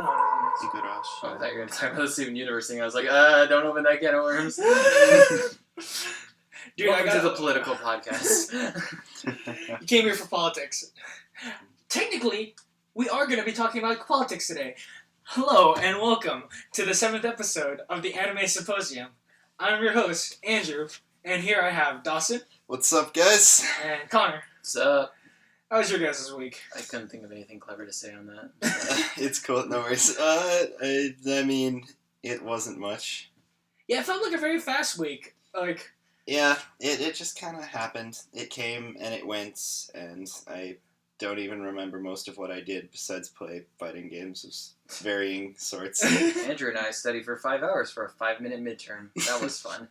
Oh, I thought you were going to talk about the Steven Universe thing. I was like, don't open that can of worms. Dude, Welcome to the political podcast. You came here for politics. Technically, we are going to be talking about politics today. Hello, and welcome to the 7th episode of the Anime Symposium. I'm your host, Andrew, and here I have Dawson. What's up, guys? And Connor. What's up? How was your guys' week? I couldn't think of anything clever to say on that. It's cool, no worries. I mean, it wasn't much. Yeah, it felt like a very fast week. Yeah, it just kind of happened. It came and it went, and I don't even remember most of what I did besides play fighting games of varying sorts. Andrew and I studied for 5 hours for a 5-minute midterm. That was fun.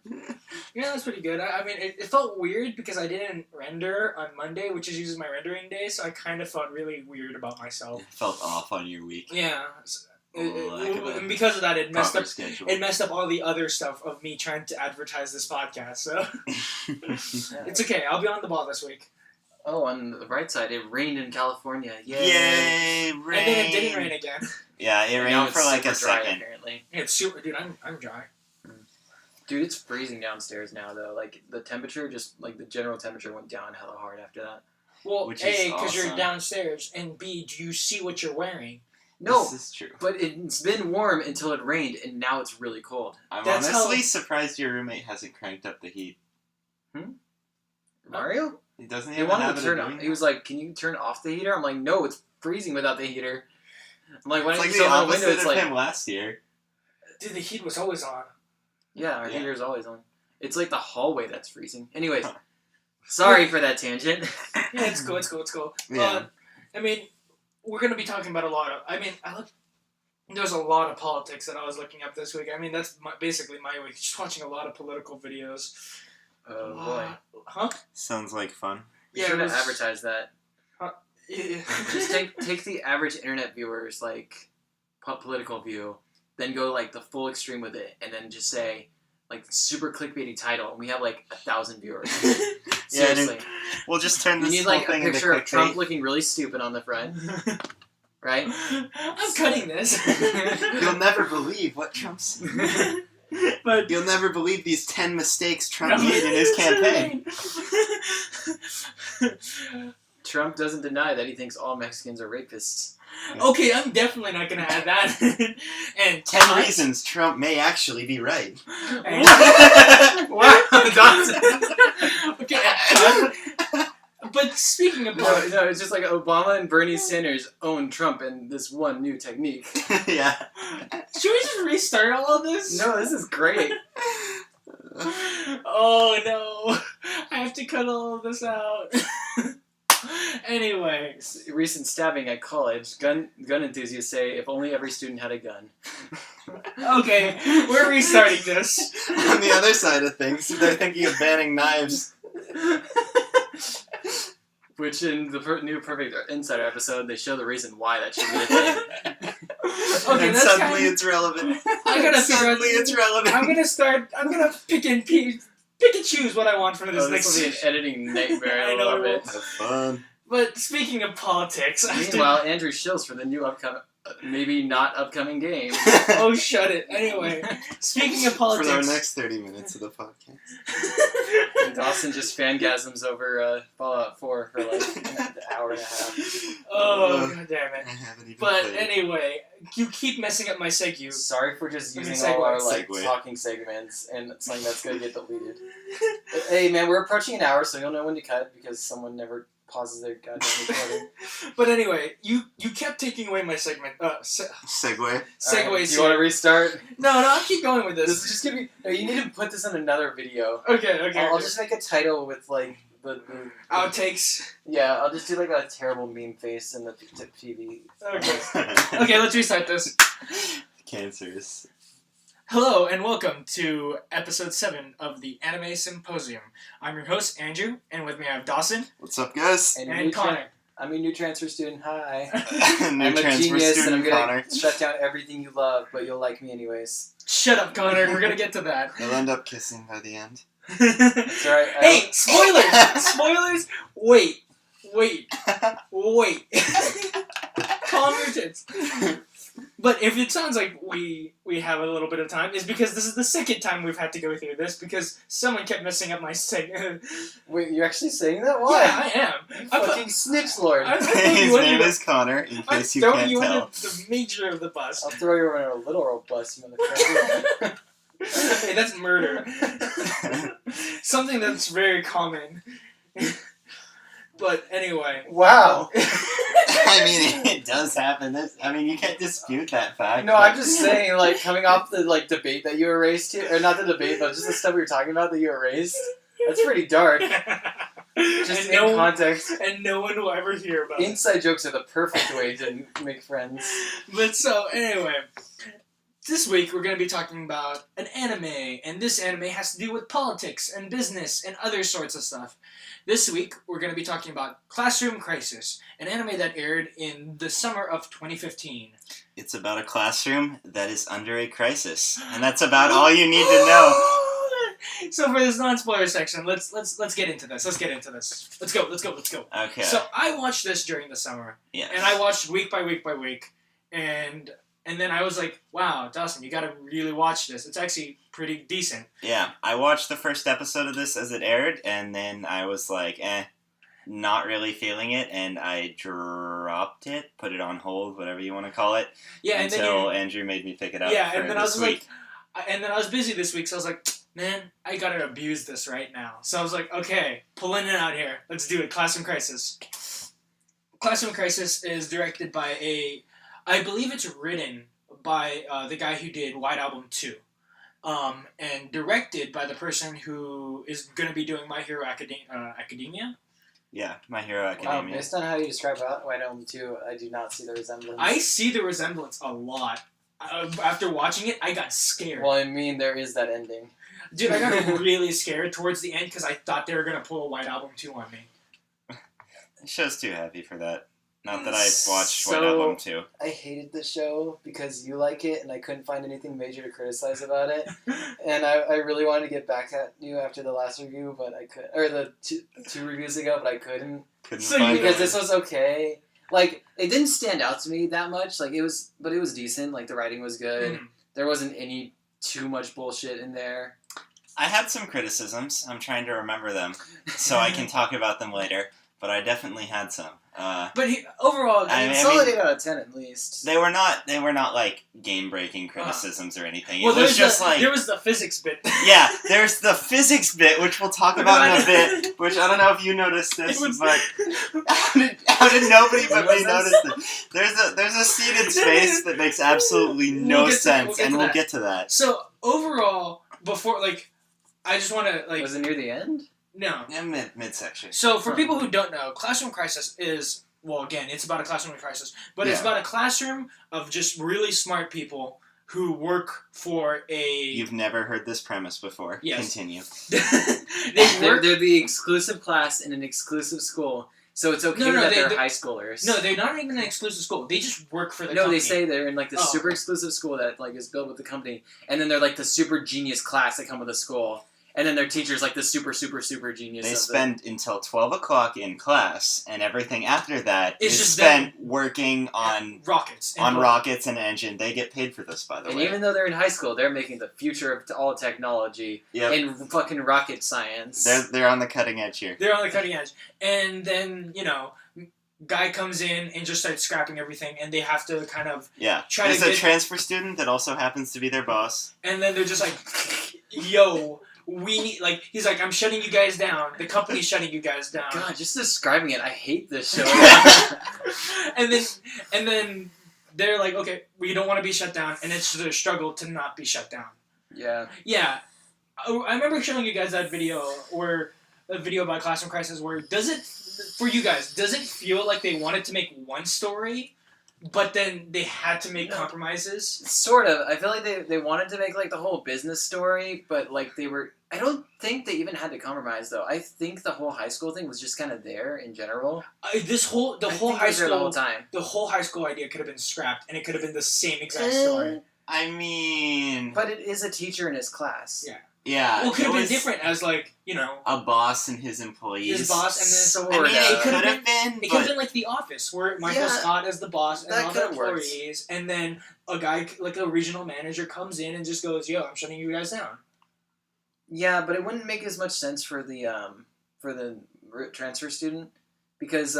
Yeah, that's pretty good. I mean, it felt weird because I didn't render on Monday, which is usually my rendering day, so I kind of felt really weird about myself. It felt off on your week. Yeah. And because of that, it messed up. Schedule. It messed up all the other stuff of me trying to advertise this podcast. So it's okay. I'll be on the ball this week. Oh, on the bright side, it rained in California. Yay! Yay, rain! And then it didn't rain again. Yeah, it rained for like a dry, second. Apparently. Yeah, it's super, dude. I'm dry. Dude, it's freezing downstairs now, though. Like, the temperature, the general temperature went down hella hard after that. Well, Which A, is because you're awesome. downstairs, and B, do you see what you're wearing? No, This is true. but it's been warm until it rained, and now it's really cold. I'm That's honestly how- surprised your roommate hasn't cranked up the heat. Mario? He doesn't He even wanted have to it turn doing on. that? He was like, "Can you turn off the heater?" I'm like, "No, it's freezing without the heater." I'm like, "Why It's don't like you the open the window?" opposite It's of like, him last year. Dude, the heat was always on. yeah, our Yeah. heater's always on. It's like the hallway that's freezing. Anyways, sorry for that tangent. Yeah, it's cool. It's cool. It's cool. Yeah. I mean, we're gonna be talking about a lot of. I mean, there's a lot of politics that I was looking up this week. I mean, that's basically my week. Just watching a lot of political videos. Oh boy, Huh? Sounds like fun. you Yeah, should it have was- advertised that. Yeah. Just take the average internet viewer's like political view, then go like the full extreme with it, and then just say like super clickbaity title, and we have like 1,000 viewers. Seriously, We'll just turn you this need whole like a thing into picture of Trump clickbait. looking really stupid on the front, right? I'm cutting this. You'll never believe what Trump's... But You'll never believe these 10 mistakes Trump made in his campaign. Trump doesn't deny that he thinks all Mexicans are rapists. Okay, I'm definitely not gonna add that. And 10 reasons Trump may actually be right. Wow, Dawson. Okay, and but speaking of No, it's just like Obama and Bernie Sanders own Trump and this one new technique. Yeah. should we just restart all of this? No, this is great. Oh no, I have to cut all of this out. Anyway, Recent stabbing at college. Gun enthusiasts say if only every student had a gun. okay, we're restarting this. On the other side of things, they're thinking of banning knives. Which in the new Perfect Insider episode, they show the reason why that should be a thing. Okay, And that's suddenly kinda- it's relevant. I gotta figure out- Suddenly it's relevant. I'm gonna pick and choose what I want from this Oh, next this will be an editing nightmare. I I know love it it. Have fun. But speaking of politics, I have to- Meanwhile, Andrew shills for the new upcoming, maybe not upcoming game. oh shut it. Anyway, speaking of For politics, our next 30 minutes of the podcast. Dawson just fangasms over Fallout 4 for like an hour and a half. oh god damn it. I haven't even But played. anyway, you keep messing up my segue. Sorry for just Let me using all our like segue. talking segments and something that's gonna get deleted. Hey man, we're approaching an hour, so you'll know when to cut because someone never pauses their goddamn recording. But anyway, you kept taking away my segment. Segue. Alright, Segues. do you want to restart? No, I'll keep going with This this. is just gonna be. No, you need to put this in another video. Okay. I'll just make a title with like the Outtakes. Yeah, I'll just do like a terrible meme face in the TV. Okay. Okay, let's restart this. Cancers. Hello and welcome to episode 7 of the Anime Symposium. I'm your host, Andrew, and with me I have Dawson What's up, guys? and Connor. I'm a new transfer student. Hi. New I'm a transfer genius, and I'm student, gonna Connor. shut down everything you love, but you'll like me anyways. Shut up, Connor. We're gonna get to that. They'll end up kissing by the end. Sorry. Hey, spoilers! Spoilers! Wait. Calm your tits. But if it sounds like we have a little bit of time, it's because this is the second time we've had to go through this because someone kept messing up my segment. Wait, you're actually saying that? Why? Yeah, I am. You fucking snitch lord. I'm throwing His you under name the- is Connor, in I'm case you throwing can't you tell. under the major of the bus. I'll throw you in a literal bus, you motherfucker. Hey, that's murder. Something that's very common. But anyway. Wow. I mean, it does happen. You can't dispute that fact. No, I'm just saying, like, coming off the, like, debate that you erased here, or not the debate, but just the stuff we were talking about that you erased, that's pretty dark. Just and in context. And no one will ever hear about it. Inside jokes are the perfect way to make friends. But so, anyway. This week we're going to be talking about an anime, and this anime has to do with politics and business and other sorts of stuff. This week we're going to be talking about Classroom Crisis, an anime that aired in the summer of 2015. It's about a classroom that is under a crisis, and that's about all you need to know. So for this non-spoiler section, let's get into this. Let's go. Okay. So I watched this during the summer, yeah. and I watched week by week by week, and then I was like, wow, Dawson, you gotta really watch this. It's actually pretty decent. Yeah, I watched the first episode of this as it aired, and then I was like, not really feeling it, and I dropped it, put it on hold, whatever you want to call it, Yeah, until Andrew made me pick it up. Yeah, for and then I this was week. and then I was busy this week, so I was like, man, I gotta abuse this right now. So I was like, okay, pulling it out here. Let's do it. Classroom Crisis. Classroom Crisis is directed by I believe it's written by the guy who did White Album 2. And directed by the person who is going to be doing My Hero Academia. Yeah, My Hero Wow, Academia. based on how you describe White Album 2, I do not see the resemblance. I see the resemblance a lot. After watching it, I got scared. Well, I mean, there is that ending. Dude, I got really scared towards the end because I thought they were going to pull a White Album 2 on me. The show's too happy for that. Not that I watched So- White Album 2. I hated the show because you like it, and I couldn't find anything major to criticize about it. And I really wanted to get back at you after the last review, but I couldn't. Or the two reviews ago, but I couldn't. Couldn't So find you- Because it. this was okay. Like, it didn't stand out to me that much. Like, it was decent. Like, the writing was good. Mm. There wasn't any too much bullshit in there. I had some criticisms. I'm trying to remember them so I can talk about them later. But I definitely had some. But overall, I mean- Solid 8 out of 10 at least. They were not like game breaking criticisms or anything. It well, was just there was the physics bit. yeah, there's the physics bit, which we'll talk about in a bit. Which I don't know if you noticed this, but how did nobody but me notice it? There's a scene in space that makes absolutely no sense, and we'll get to that. So overall, before I just want to Was it near the end? no. Yeah, midsection. So for people who don't know, Classroom Crisis is again, it's about a classroom crisis, but it's Yeah. about a classroom of just really smart people who work for a. You've never heard this premise before. Yes. Continue. They work. They're the exclusive class in an exclusive school, so it's okay No, that they're they- high schoolers. No, they're not even an exclusive school. They just work for the No, company. they say they're in like this Oh. super exclusive school that like is built with the company, and then they're like the super genius class that come with the school, and then their teachers like the super genius. They of spend until 12 o'clock in class, and everything after that It's is just spent working on rockets. rockets and engine. They get paid for this, by the and way. even though they're in high school, they're making the future of all technology Yep. in fucking rocket science. They're on the cutting edge here. They're on the cutting edge, and then guy comes in and just starts scrapping everything, and they have to kind of Yeah. Try to There's a get- transfer student that also happens to be their boss. and then they're just like, yo. We need, he's like, I'm shutting you guys down. The company's shutting you guys down. God, just describing it, I hate this show. and then they're like, okay, we don't want to be shut down, and it's their struggle to not be shut down. Yeah. Yeah, I remember showing you guys that video, or a video about Classroom Crisis, where does it feel like they wanted to make one story, but then they had to make compromises? Sort of. I feel like they wanted to make like the whole business story, but like they were I don't think they even had to compromise though. I think the whole high school thing was just kind of there in general. The whole I high think it was there school the whole time. the whole high school idea could have been scrapped, and it could have been the same exact story. I mean... But it is a teacher in his class. Yeah. Yeah. Well, it could have been was different as, like, you know... a boss and his employees. His boss and his... Sort I mean, it of. could have been, It could have been like The Office, where Michael Scott as the boss and that all the could've worked. employees, and then a guy, like a regional manager, comes in and just goes, yo, I'm shutting you guys down. Yeah, but it wouldn't make as much sense for the transfer student because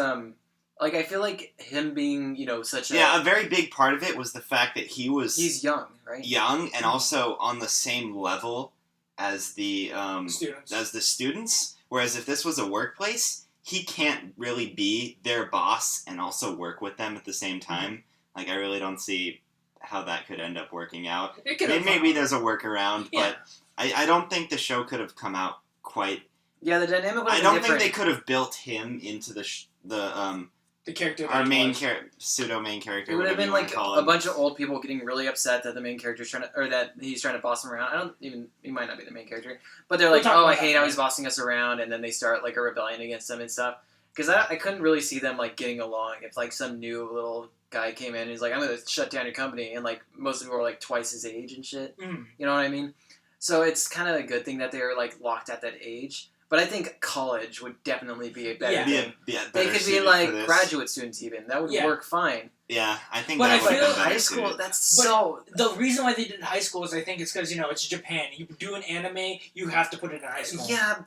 like I feel like him being such a Yeah, a very big part of it was the fact that he's young, right? young and also on the same level as the students. Whereas if this was a workplace, he can't really be their boss and also work with them at the same time. Like, I really don't see how that could end up working out. Maybe there's a workaround, but I don't think the show could have come out quite... Yeah, the dynamic would have I been don't different. think they could have built him into the character our main pseudo main character. It would have been like call a him. bunch of old people getting really upset that the main character's that he's trying to boss him around. He might not be the main character, but they're like, I hate how he's bossing us around, and then they start like a rebellion against him and stuff. Because I couldn't really see them like getting along if like some new little guy came in and he's like, I'm gonna shut down your company, and like most of them were like twice his age and shit. Mm. You know what I mean? So it's kind of a good thing that they were like locked at that age. But I think college would definitely be a better thing. They could be like graduate students even. That would work fine. Yeah, I think But that I would feel have been high better school, suited. that's The reason why they did high school is I think it's because, it's Japan. You do an anime, you have to put it in high school. Yeah,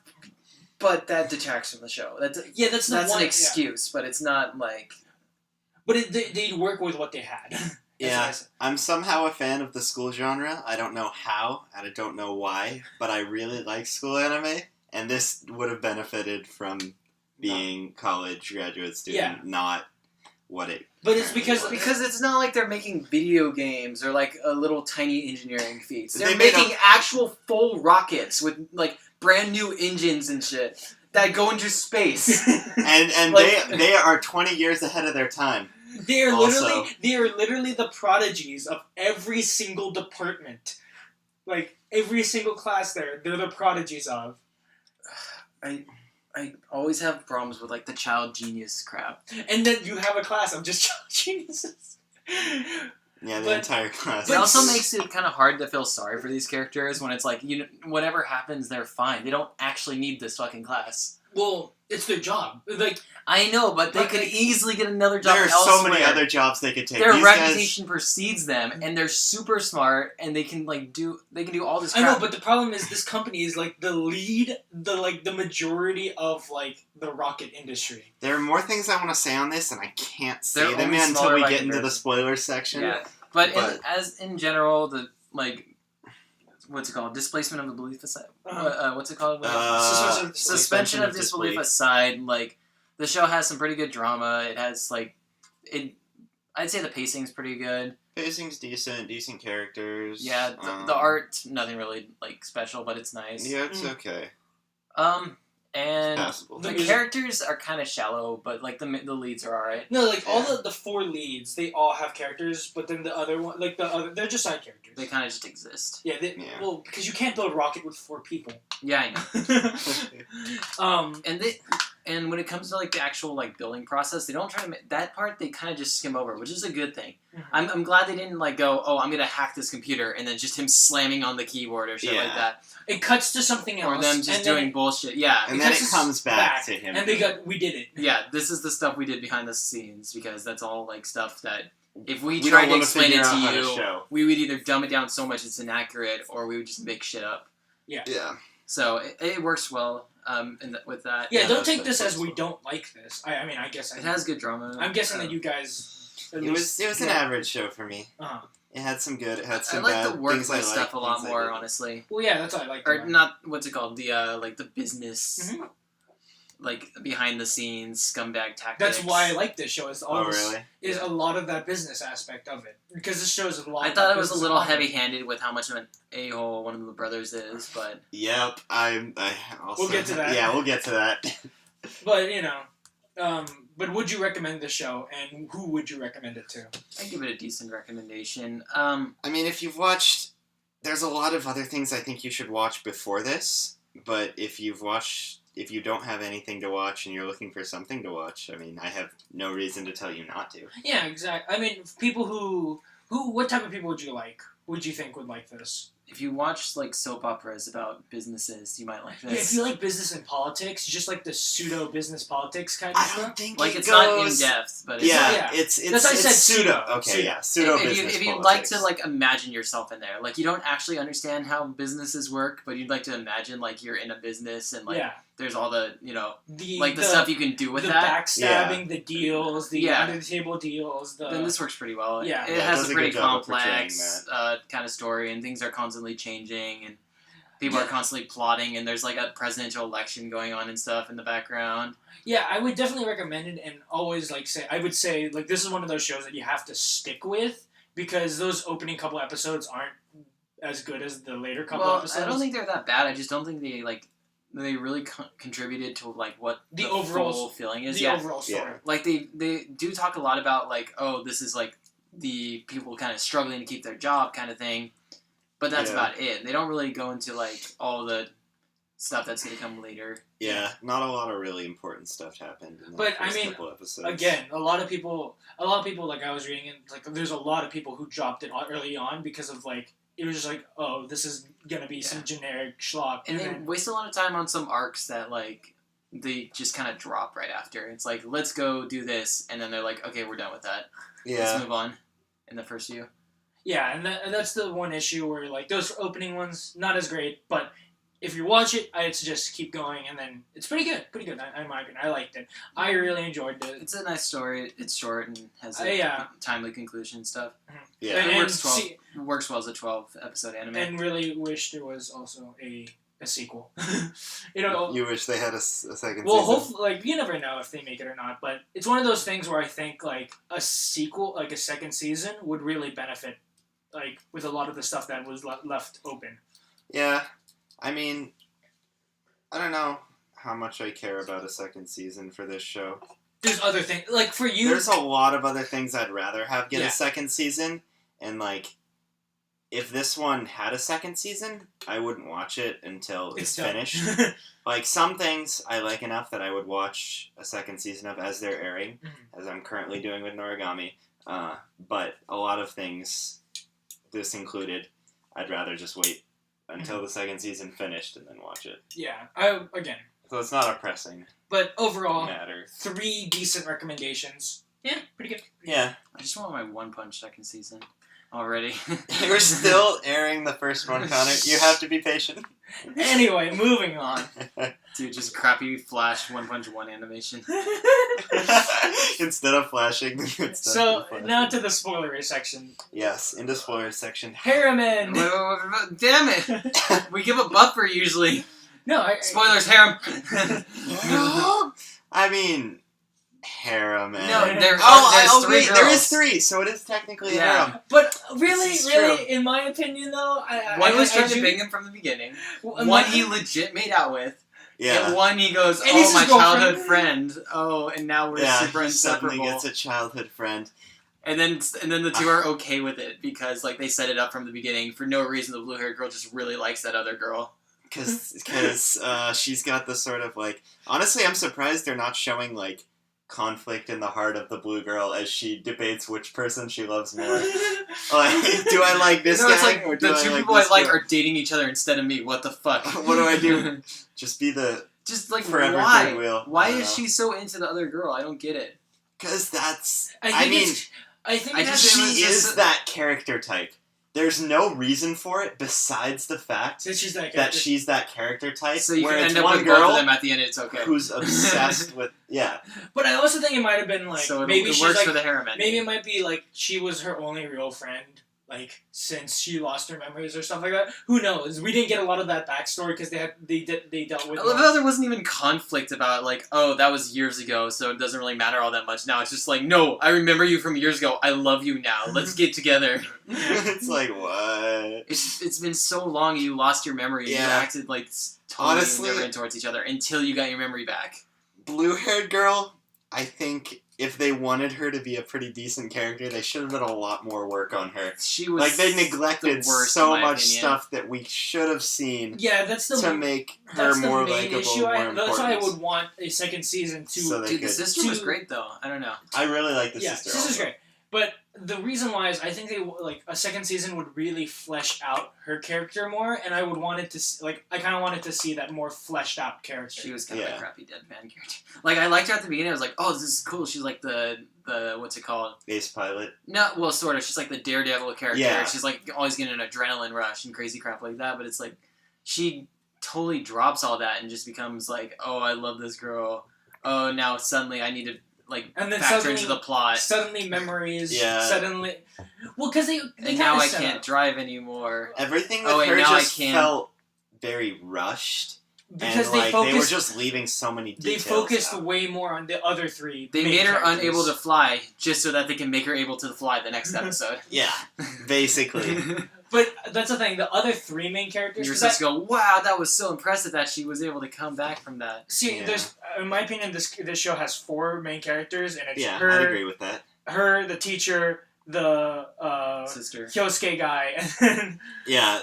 but that detracts from the show. That's one an excuse, but it's not like... But they work with what they had. Yeah, I'm somehow a fan of the school genre. I don't know how, and I don't know why, but I really like school anime, and this would have benefited from being college graduate student, not what it... But it's because it's not like they're making video games or like a little tiny engineering feats. They're They made making actual full rockets with like brand new engines and shit that go into space. and Like- they are 20 years ahead of their time. they are Also- literally the prodigies of every single department. Like, every single class they're the prodigies of. I always have problems with like the child genius crap. And then you have a class of just child geniuses. Yeah, the But- entire class. It also makes it kind of hard to feel sorry for these characters when it's like, whatever happens, they're fine. They don't actually need this fucking class. Well, it's their job. Like, I know, but they could easily get another job There are elsewhere. so many other jobs they could take. Their These reputation precedes them, and they're super smart, and they can do all this I crap. know, but the problem is this company is like the majority of like the rocket industry. There are more things I want to say on this, and I can't say They're them only until smaller we by get into the comparison. spoilers section. Yeah, but But- in general, the like, what's it called? Displacement of the belief aside. What's it called? Suspension of disbelief aside, like the show has some pretty good drama. It has I'd say the pacing's pretty good. Pacing's decent characters. Yeah, the art, nothing really like special, but it's nice. Yeah, it's okay. And Passable. the characters are kind of shallow, but like the leads are alright. No, like all the four leads, they all have characters, but then the other one, they're just side characters. They kind of just exist. Yeah, well, because you can't build a rocket with 4 people. Yeah, I know. And when it comes to like the actual like building process, they don't try to make that part. They kind of just skim over, which is a good thing. Mm-hmm. I'm glad they didn't like go, I'm gonna hack this computer, and then just him slamming on the keyboard or shit like that, It cuts to something else, or them just doing bullshit. Yeah, And then it cuts comes back to him. and we did it. yeah. This is the stuff we did behind the scenes because that's all like stuff that if we We tried don't to wanna explain figure it to out how to you, show. we would either dumb it down so much it's inaccurate, or we would just make shit up. Yeah. So it works well with that. Yeah, don't that's take what this it as is. we don't like this. I mean, I guess It has good drama. I'm guessing that you guys. At It least, was an average show for me. Uh-huh. It had some good, it had I some like bad the workplace things I stuff a lot things I more, didn't. honestly. Well, yeah, that's what I like. Or not, what's it called? The like the business, Mhm. like behind the scenes scumbag tactics. That's why I like this show. Is all Oh, this, really? is a lot of that business aspect of it, because this shows a lot. I of thought that it was a business little aspect. heavy-handed with how much of an a-hole one of the brothers is, but Yep, I also... We'll get to that. Yeah, we'll get to that. But but would you recommend the show, and who would you recommend it to? I give it a decent recommendation. I mean, if you've watched... There's a lot of other things I think you should watch before this. But if you don't have anything to watch and you're looking for something to watch, I mean, I have no reason to tell you not to. Yeah, exactly. I mean, people who what type of people would you like? Would you think would like this? If you watch like soap operas about businesses, you might like this. Yeah, if you like business and politics, just like the pseudo business politics kind of I stuff. don't think like it it's goes... not in depth, but it's Yeah. it's That's why I said pseudo. pseudo. Okay, yeah, pseudo business. If you'd like to like imagine yourself in there, like you don't actually understand how businesses work, but you'd like to imagine like you're in a business and like there's all the the stuff you can do with the that. backstabbing, the deals, the Yeah. under the table deals. Then this works pretty well. Yeah. It Yeah, it has does a a pretty good job of portraying complex kind of story, and things are constantly changing, and people are constantly plotting, and there's like a presidential election going on and stuff in the background. Yeah, I would definitely recommend it, and always I would say this is one of those shows that you have to stick with because those opening couple episodes aren't as good as the later couple episodes. I don't think they're that bad. I just don't think they really contributed to like what the overall full feeling is. The overall story. Yeah. Like they do talk a lot about like, oh, this is like the people kind of struggling to keep their job kind of thing, but that's about it. They don't really go into like all the stuff that's going to come later. Yeah, not a lot of really important stuff happened in the But, first I mean, couple episodes. Again, a lot of people like I was reading, and like there's a lot of people who dropped it early on because of like it was just like, oh, this is gonna be some generic schlock, and they waste a lot of time on some arcs that like they just kind of drop right after. It's like, let's go do this, and then they're like, okay, we're done with that. Let's move on. In the first few. Yeah, and that's the one issue where like those opening ones not as great, but if you watch it, I'd suggest keep going, and then it's pretty good. In my opinion, I liked it. I really enjoyed it. It's a nice story. It's short and has a timely conclusion and stuff. Yeah, it works well as a 12-episode anime. And really wish there was also a sequel. You wish they had a second well, season? hopefully, like, you never know if they make it or not, but it's one of those things where I think, like, a sequel, like a second season, would really benefit, like, with a lot of the stuff that was left open. Yeah. I mean, I don't know how much I care about a second season for this show. There's other things, like, for you... There's a lot of other things I'd rather have get a second season, and, like, if this one had a second season, I wouldn't watch it until it's finished. Like, some things I like enough that I would watch a second season of as they're airing, as I'm currently doing with Noragami. But a lot of things, this included, I'd rather just wait until the second season finished and then watch it. Yeah, again. So it's not a pressing But overall, matter. 3 decent recommendations. Yeah, pretty good. Yeah. I just want my One Punch second season already. We're still airing the first one, Connor. You have to be patient. Anyway, moving on. Dude, just crappy Flash One Punch 1 animation. Instead of flashing the good stuff. So, now to the spoilery section. Yes, into spoiler section. Harriman! Damn it! We give a buffer usually. No, Spoilers, harem! I mean, harem. No, there's 3 girls. There is 3, so it is technically a harem. But really, in my opinion, though, one was trying to bang him from the beginning. One he legit made out with. Yeah. And one he goes, and oh, my childhood friend. Oh, and now we're super he inseparable. Suddenly gets a childhood friend. And then the two are okay with it because like they set it up from the beginning. For no reason, the blue-haired girl just really likes that other girl. Because she's got this sort of like... Honestly, I'm surprised they're not showing like conflict in the heart of the blue girl as she debates which person she loves more. Like, do I like this guy? It's like or do the two I like people I this like girl? are dating each other instead of me. What the fuck? What do I do? Just be the just like forever why? third wheel. Why is she so into the other girl? I don't get it. Because that's... I think she is that character type. There's no reason for it besides the fact that she's that character type. So you where can it's end up one with girl both of them at the end. It's okay. Who's obsessed with But I also think it might have been like so maybe it she's works like for the harem. Maybe it might be like she was her only real friend. Like since she lost her memories or stuff like that, who knows? We didn't get a lot of that backstory because they dealt with. I love how there wasn't even conflict about like, oh, that was years ago, so it doesn't really matter all that much now. It's just like, no, I remember you from years ago. I love you now. Let's get together. It's like what? It's been so long. You lost your memory. Yeah. You acted like totally Honestly, indifferent towards each other until you got your memory back. Blue-haired girl, I think if they wanted her to be a pretty decent character, they should have done a lot more work on her. She was Like, they neglected the worst, so in my much opinion. stuff that we should have seen Yeah, that's the to make her that's the more main likable, issue. more important. That's why I would want a second season to. So they Dude, the could- sister was great though. I don't know. I really like the yeah, sister. this is also. great. But the reason why is I think they like a second season would really flesh out her character more, and I would want it to I kind of wanted to see that more fleshed out character. She was kind of Yeah. a crappy dead man character. Like I liked her at the beginning. I was like, oh, this is cool. She's like the what's it called? Ace Pilot. No, well, sort of. She's like the daredevil character. Yeah. She's like always getting an adrenaline rush and crazy crap like that. But it's like she totally drops all that and just becomes like, oh, I love this girl. Oh, now suddenly I need to like And then factor suddenly- into the plot. Suddenly memories. Yeah. Suddenly, well, because they And now kinda I set can't up. drive anymore. Everything with Oh, wait, her now I just can. felt very rushed. Because and they like, focused. they were just leaving so many They details focused out. way more on the other three. They main made her characters. unable to fly just so that they can make her able to fly the next episode. Yeah, basically. But that's the thing. The other three main characters. You're 'cause supposed to go, wow, that was so impressive that she was able to come back from that. See, Yeah. there's in my opinion, this show has four main characters, and it's Yeah, I'd her, agree with that. the teacher, the Sister. Kyosuke guy, and then Yeah,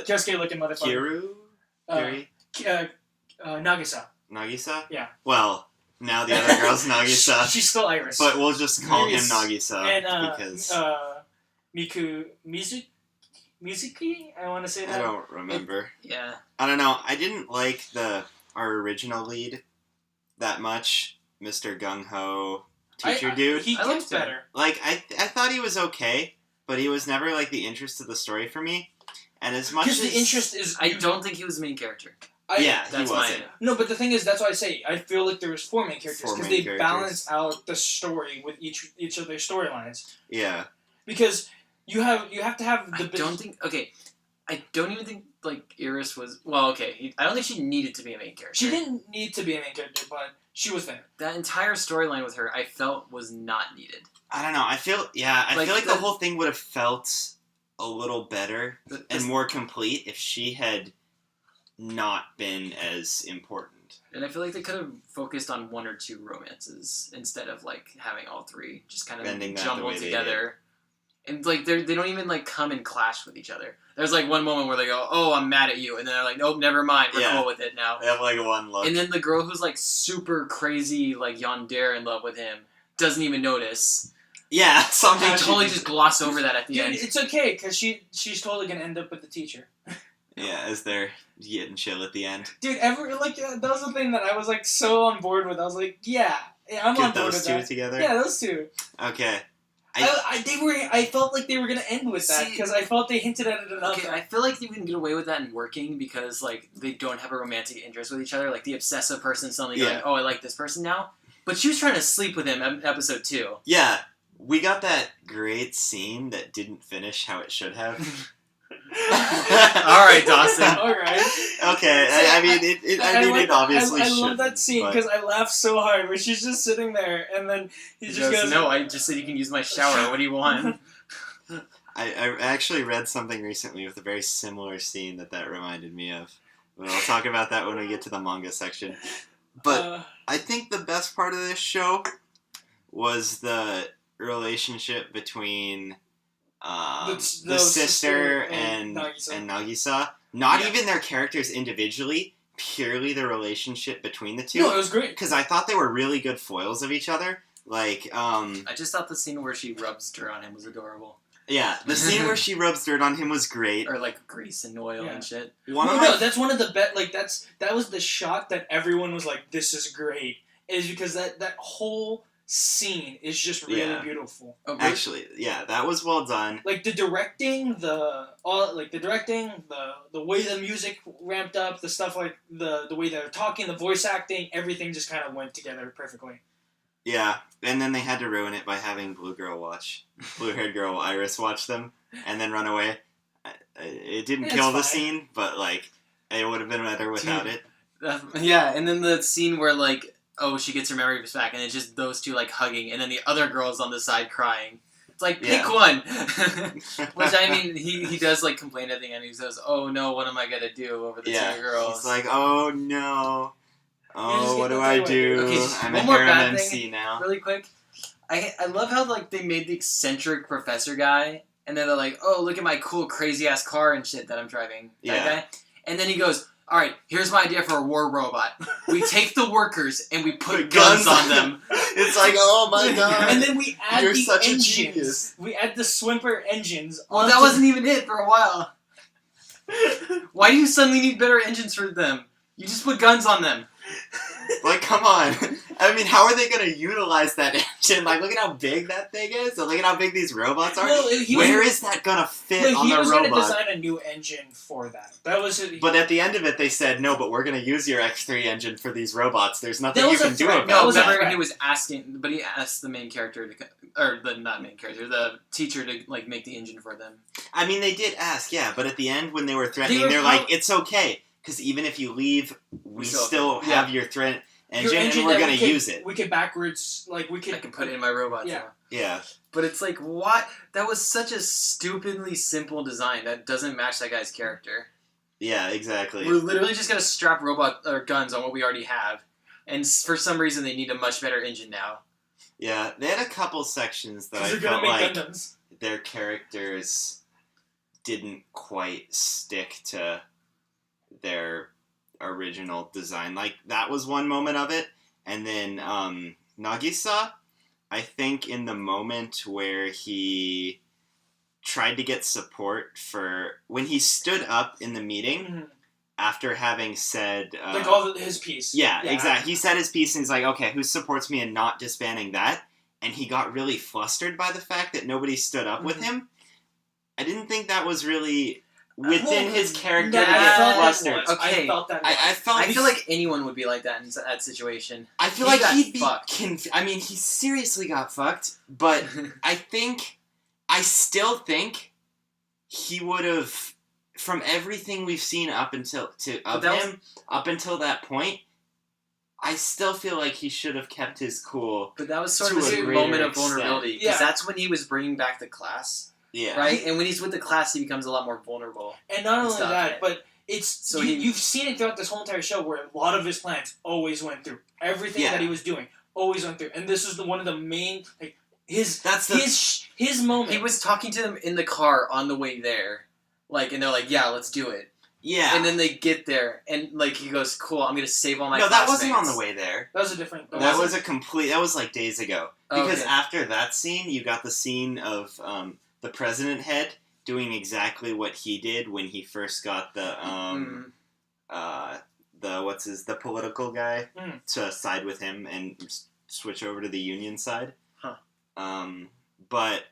Kyosuke looking motherfucker. Kiru? Nagisa. Nagisa? Yeah. Well, now the other girl's Nagisa. She's still Iris. But we'll just call him Iris. Nagisa and because Mizuki. I want to say that. I don't remember. Yeah. I don't know. I didn't like our original lead that much, Mr. Gung Ho teacher dude. He I gets liked him. better. Like I thought he was okay, but he was never like the interest of the story for me. And as much Because as the interest is. I don't think he was the main character. yeah, he That's wasn't. mine. No, but the thing is, that's why I say I feel like there was four main characters Four because main they characters. balance out the story with each of their storylines. Yeah. Because you have to have the. I don't think. Okay. I don't even think like Iris was. Well, okay. I don't think she needed to be a main character. She didn't need to be a main character, but she was there. That entire storyline with her, I felt was not needed. I don't know. I feel Like, like the- the whole thing would have felt a little better The- and more complete if she had not been as important. And I feel like they could have focused on one or two romances instead of like having all three just kind of Bending that the jumbled way they together. And like they don't even like come and clash with each other. There's like one moment where they go, "Oh, I'm mad at you," and then they're like, "Nope, never mind. We're Yeah. cool with it now." They have like one look. And then the girl who's like super crazy, like yandere in love with him, doesn't even notice. yeah, They somehow totally just gloss over that at the Dude, end. it's okay because she's totally gonna end up with the teacher. Yeah, as they're getting chill at the end. Dude, that was the thing that I was like so on board with. I was like, yeah, I'm on Get board those with two that. together. Yeah, those two. Okay. I felt like they were gonna end with that See- because I felt they hinted at it enough. Okay, I feel like you can get away with that in working because like they don't have a romantic interest with each other. Like the obsessive person suddenly going, Yeah. "Oh, I like this person now," but she was trying to sleep with him in episode 2. Yeah, we got that great scene that didn't finish how it should have. All right, Dawson. All right. Okay, I mean, it obviously I should. love that scene because I laughed so hard where she's just sitting there and then he He just goes, goes, "No, I just said you can use my shower. What do you want?" I actually read something recently with a very similar scene that reminded me of. But I'll talk about that when we get to the manga section. But I think the best part of this show was the relationship between the sister and Nagisa. Not Yeah. even their characters individually, purely the relationship between the two. no, it was great. Because I thought they were really good foils of each other. Like, I just thought the scene where she rubs dirt on him was adorable, yeah, the scene where she rubs dirt on him was great. or like grease and oil Yeah. and shit. No, that's one of the that was the shot that everyone was like, "This is great," is because that whole scene is just really Yeah. beautiful. Oh, really? Actually, yeah, that was well done. Like the directing, the way the music ramped up, the stuff like the way they're talking, the voice acting, everything just kind of went together perfectly. Yeah, and then they had to ruin it by having blue-haired girl Iris watch them, and then run away. It didn't It's kill the fine. scene, but like, it would have been better without it. Yeah, and then the scene where like, oh, she gets her memories back, and it's just those two like hugging, and then the other girl's on the side crying. It's like, pick Yeah. one. Which I mean, he does like complain at the end. He says, "Oh no, what am I gonna do over the Yeah, two girls?" he's like, oh no. just Oh, get what the do I thing do? Okay, I'm one a more harem bad MC thing. now. Really quick, I love how like they made the eccentric professor guy, and then they're like, oh, look at my cool crazy ass car and shit that I'm driving. That guy, and then he goes, all right, here's my idea for a war robot. We take the workers and we put guns on them. It's like, oh my god. And then we add You're the such a engines. genius. We add the Swimper engines. Well, that wasn't even it for a while. Why do you suddenly need better engines for them? You just put guns on them. Like, come on. I mean, how are they going to utilize that engine? Like, look at how big that thing is. And look at how big these robots are. Well, Where is that going to fit on the robot? He was going to design a new engine for that. That was it. But at the end of it, they said, no, but we're going to use your X3 engine for these robots. There's nothing That you was a can do threat. about That was a that. threat. He was asking, but he asked the main character to, or the not main character, the teacher to like make the engine for them. I mean, they did ask, yeah, but at the end when they were threatening, They were they're like, it's okay, because even if you leave, we still have your threat engine, and we're going to use it. We could backwards, like, we could... I can put it in my robot. Yeah. Now. Yeah. But it's like, what? That was such a stupidly simple design that doesn't match that guy's character. Yeah, exactly. We're literally just going to strap robot or guns on what we already have. And for some reason, they need a much better engine now. Yeah, they had a couple sections that I They're gonna felt make like Gundams. their characters didn't quite stick to their original design. Like, that was one moment of it. And then Nagisa, I think in the moment where he tried to get support for... When he stood up in the meeting, after having said... like, all his piece. Yeah, exactly. He said his piece, and he's like, okay, who supports me in not disbanding that? And he got really flustered by the fact that nobody stood up with him. I didn't think that was really within his character to get flustered. Okay. I felt that. I feel like anyone would be like that in that situation. I feel He like got he'd be fucked. I mean, he seriously got fucked, but I still think he would have, from everything we've seen up until that point, I still feel like he should have kept his cool. But that was sort to of a his greater moment of extent. vulnerability. Because that's when he was bringing back the class. Yeah. Right? And when he's with the class, he becomes a lot more vulnerable. And not only that, but it's... So you've seen it throughout this whole entire show where a lot of his plans always went through. Everything that he was doing always went through. And this is one of the main... like his moment. He was talking to them in the car on the way there. Like, and they're like, yeah, let's do it. Yeah. And then they get there, and like he goes, cool, I'm going to save all my No, that classmates. wasn't on the way there. That was a different... That was like days ago. Because Okay. after that scene, you got the scene of the president head doing exactly what he did when he first got the political guy to side with him and switch over to the union side. Huh. But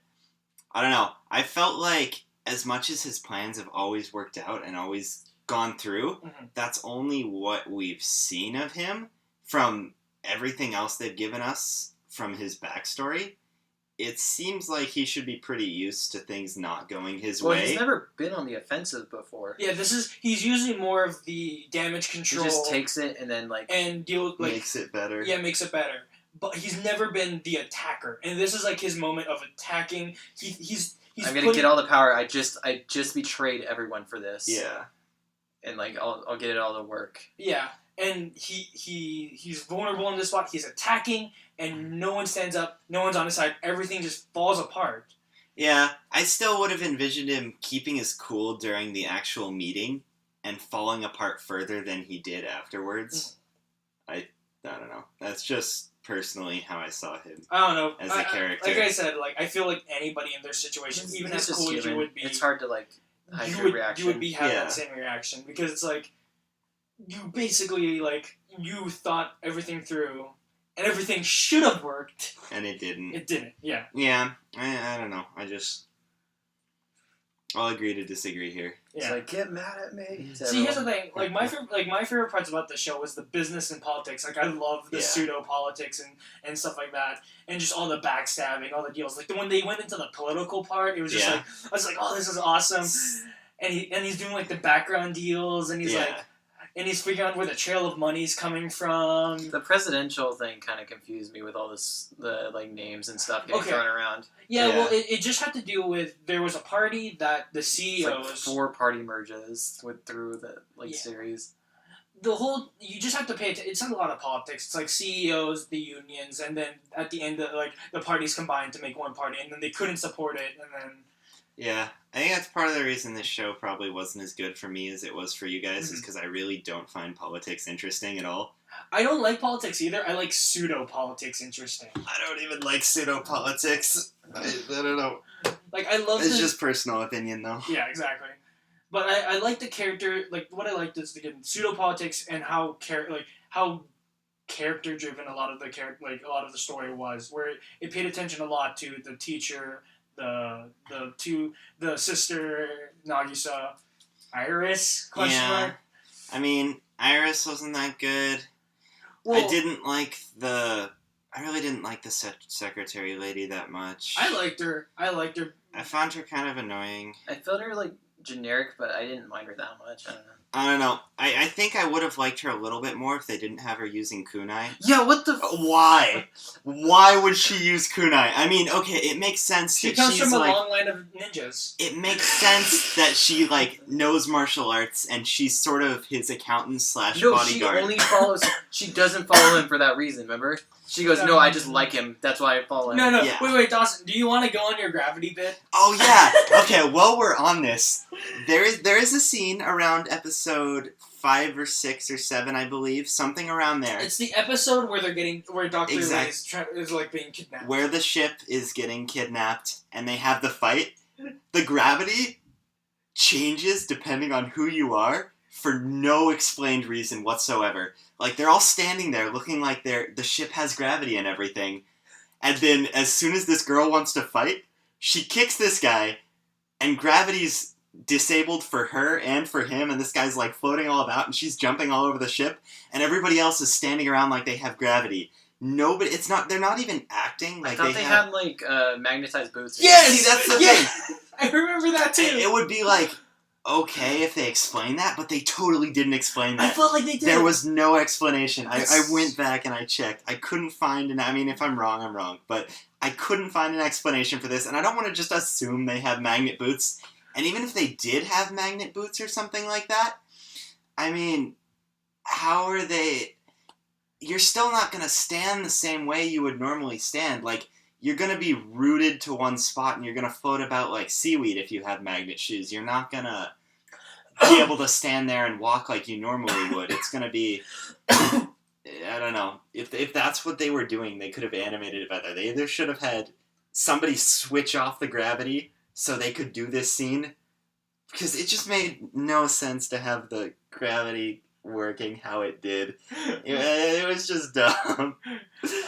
I don't know. I felt like as much as his plans have always worked out and always gone through, that's only what we've seen of him. From everything else they've given us from his backstory, it seems like he should be pretty used to things not going his way. Well, he's never been on the offensive before. Yeah, he's usually more of the damage control. He just takes it and then makes it better. Yeah, makes it better. But he's never been the attacker, and this is like his moment of attacking. He's I'm gonna get all the power. I just betrayed everyone for this. Yeah. And like I'll get it all to work. Yeah, and he's vulnerable in this spot. He's attacking, and no one stands up. No one's on his side. Everything just falls apart. Yeah, I still would have envisioned him keeping his cool during the actual meeting and falling apart further than he did afterwards. I don't know. That's just personally how I saw him. I don't know. As a character. Like I said, I feel like anybody in their situation, even as cool as you would be, it's hard to hide your reaction. You would have that same reaction because it's like you basically you thought everything through and everything should have worked and it didn't. It didn't. Yeah. Yeah. I don't know. I'll agree to disagree here. Yeah. It's get mad at me. See, here's the thing. My favorite parts about the show was the business and politics. I love the pseudo politics and stuff like that, and just all the backstabbing, all the deals. When they went into the political part, it was just I was like, oh, this is awesome. And he's doing the background deals, and he's and he's figuring out where the trail of money's coming from. The presidential thing kind of confused me with all the names and stuff getting thrown around. Yeah, well, it just had to do with there was a party that the CEOs... It's 4 party merges through the series. you just have to pay attention. It's not a lot of politics. It's like CEOs, the unions, and then at the end, the parties combined to make one party, and then they couldn't support it, and then. Yeah, I think that's part of the reason this show probably wasn't as good for me as it was for you guys, is because I really don't find politics interesting at all. I don't like politics either. I like pseudo-politics interesting. I don't even like pseudo-politics. I don't know. Like, I love It's just personal opinion, though. Yeah, exactly. But I like the character, like, what I liked is, again, pseudo-politics and how character-driven a lot of the story was, where it paid attention a lot to the teacher, the sister, Nagisa, Iris, question mark. I mean, Iris wasn't that good. Well, I really didn't like the secretary lady that much. I liked her. I found her kind of annoying. I felt her, like, generic, but I didn't mind her that much. I don't know. I think I would have liked her a little bit more if they didn't have her using kunai. Yeah, what the... Why? Why would she use kunai? I mean, okay, it makes sense She that comes she's from a like... long line of ninjas. It makes sense that she, like, knows martial arts, and she's sort of his accountant / bodyguard. No, she only follows... She doesn't follow him for that reason, remember? She goes, no, I just like him. That's why I follow him. No. Yeah. Wait, Dawson. Do you want to go on your gravity bit? Oh, yeah. Okay, while we're on this, there is a scene around episode 5 or 6 or 7, I believe. Something around there. It's the episode where Dr. Exactly. Lee is like being kidnapped. Where the ship is getting kidnapped, and they have the fight. The gravity changes depending on who you are for no explained reason whatsoever. Like, they're all standing there looking like the ship has gravity and everything. And then, as soon as this girl wants to fight, she kicks this guy, and gravity's disabled for her and for him, and this guy's, like, floating all about, and she's jumping all over the ship, and everybody else is standing around like they have gravity. They're not even acting. Like, I thought they had, like, magnetized boots. Yes! See, that's the thing. I remember that, too. It would be, like... Okay, if they explain that, but they totally didn't explain that. I felt like they did. There was no explanation. I went back and I checked. I couldn't find I mean, if I'm wrong, I'm wrong. But I couldn't find an explanation for this, and I don't want to just assume they have magnet boots. And even if they did have magnet boots or something like that, I mean, how are they... You're still not going to stand the same way you would normally stand. Like, you're going to be rooted to one spot, and you're going to float about like seaweed if you have magnet shoes. You're not going to be able to stand there and walk like you normally would. It's going to be... I don't know. If that's what they were doing, they could have animated it better. They either should have had somebody switch off the gravity so they could do this scene, because it just made no sense to have the gravity working how it did. It was just dumb.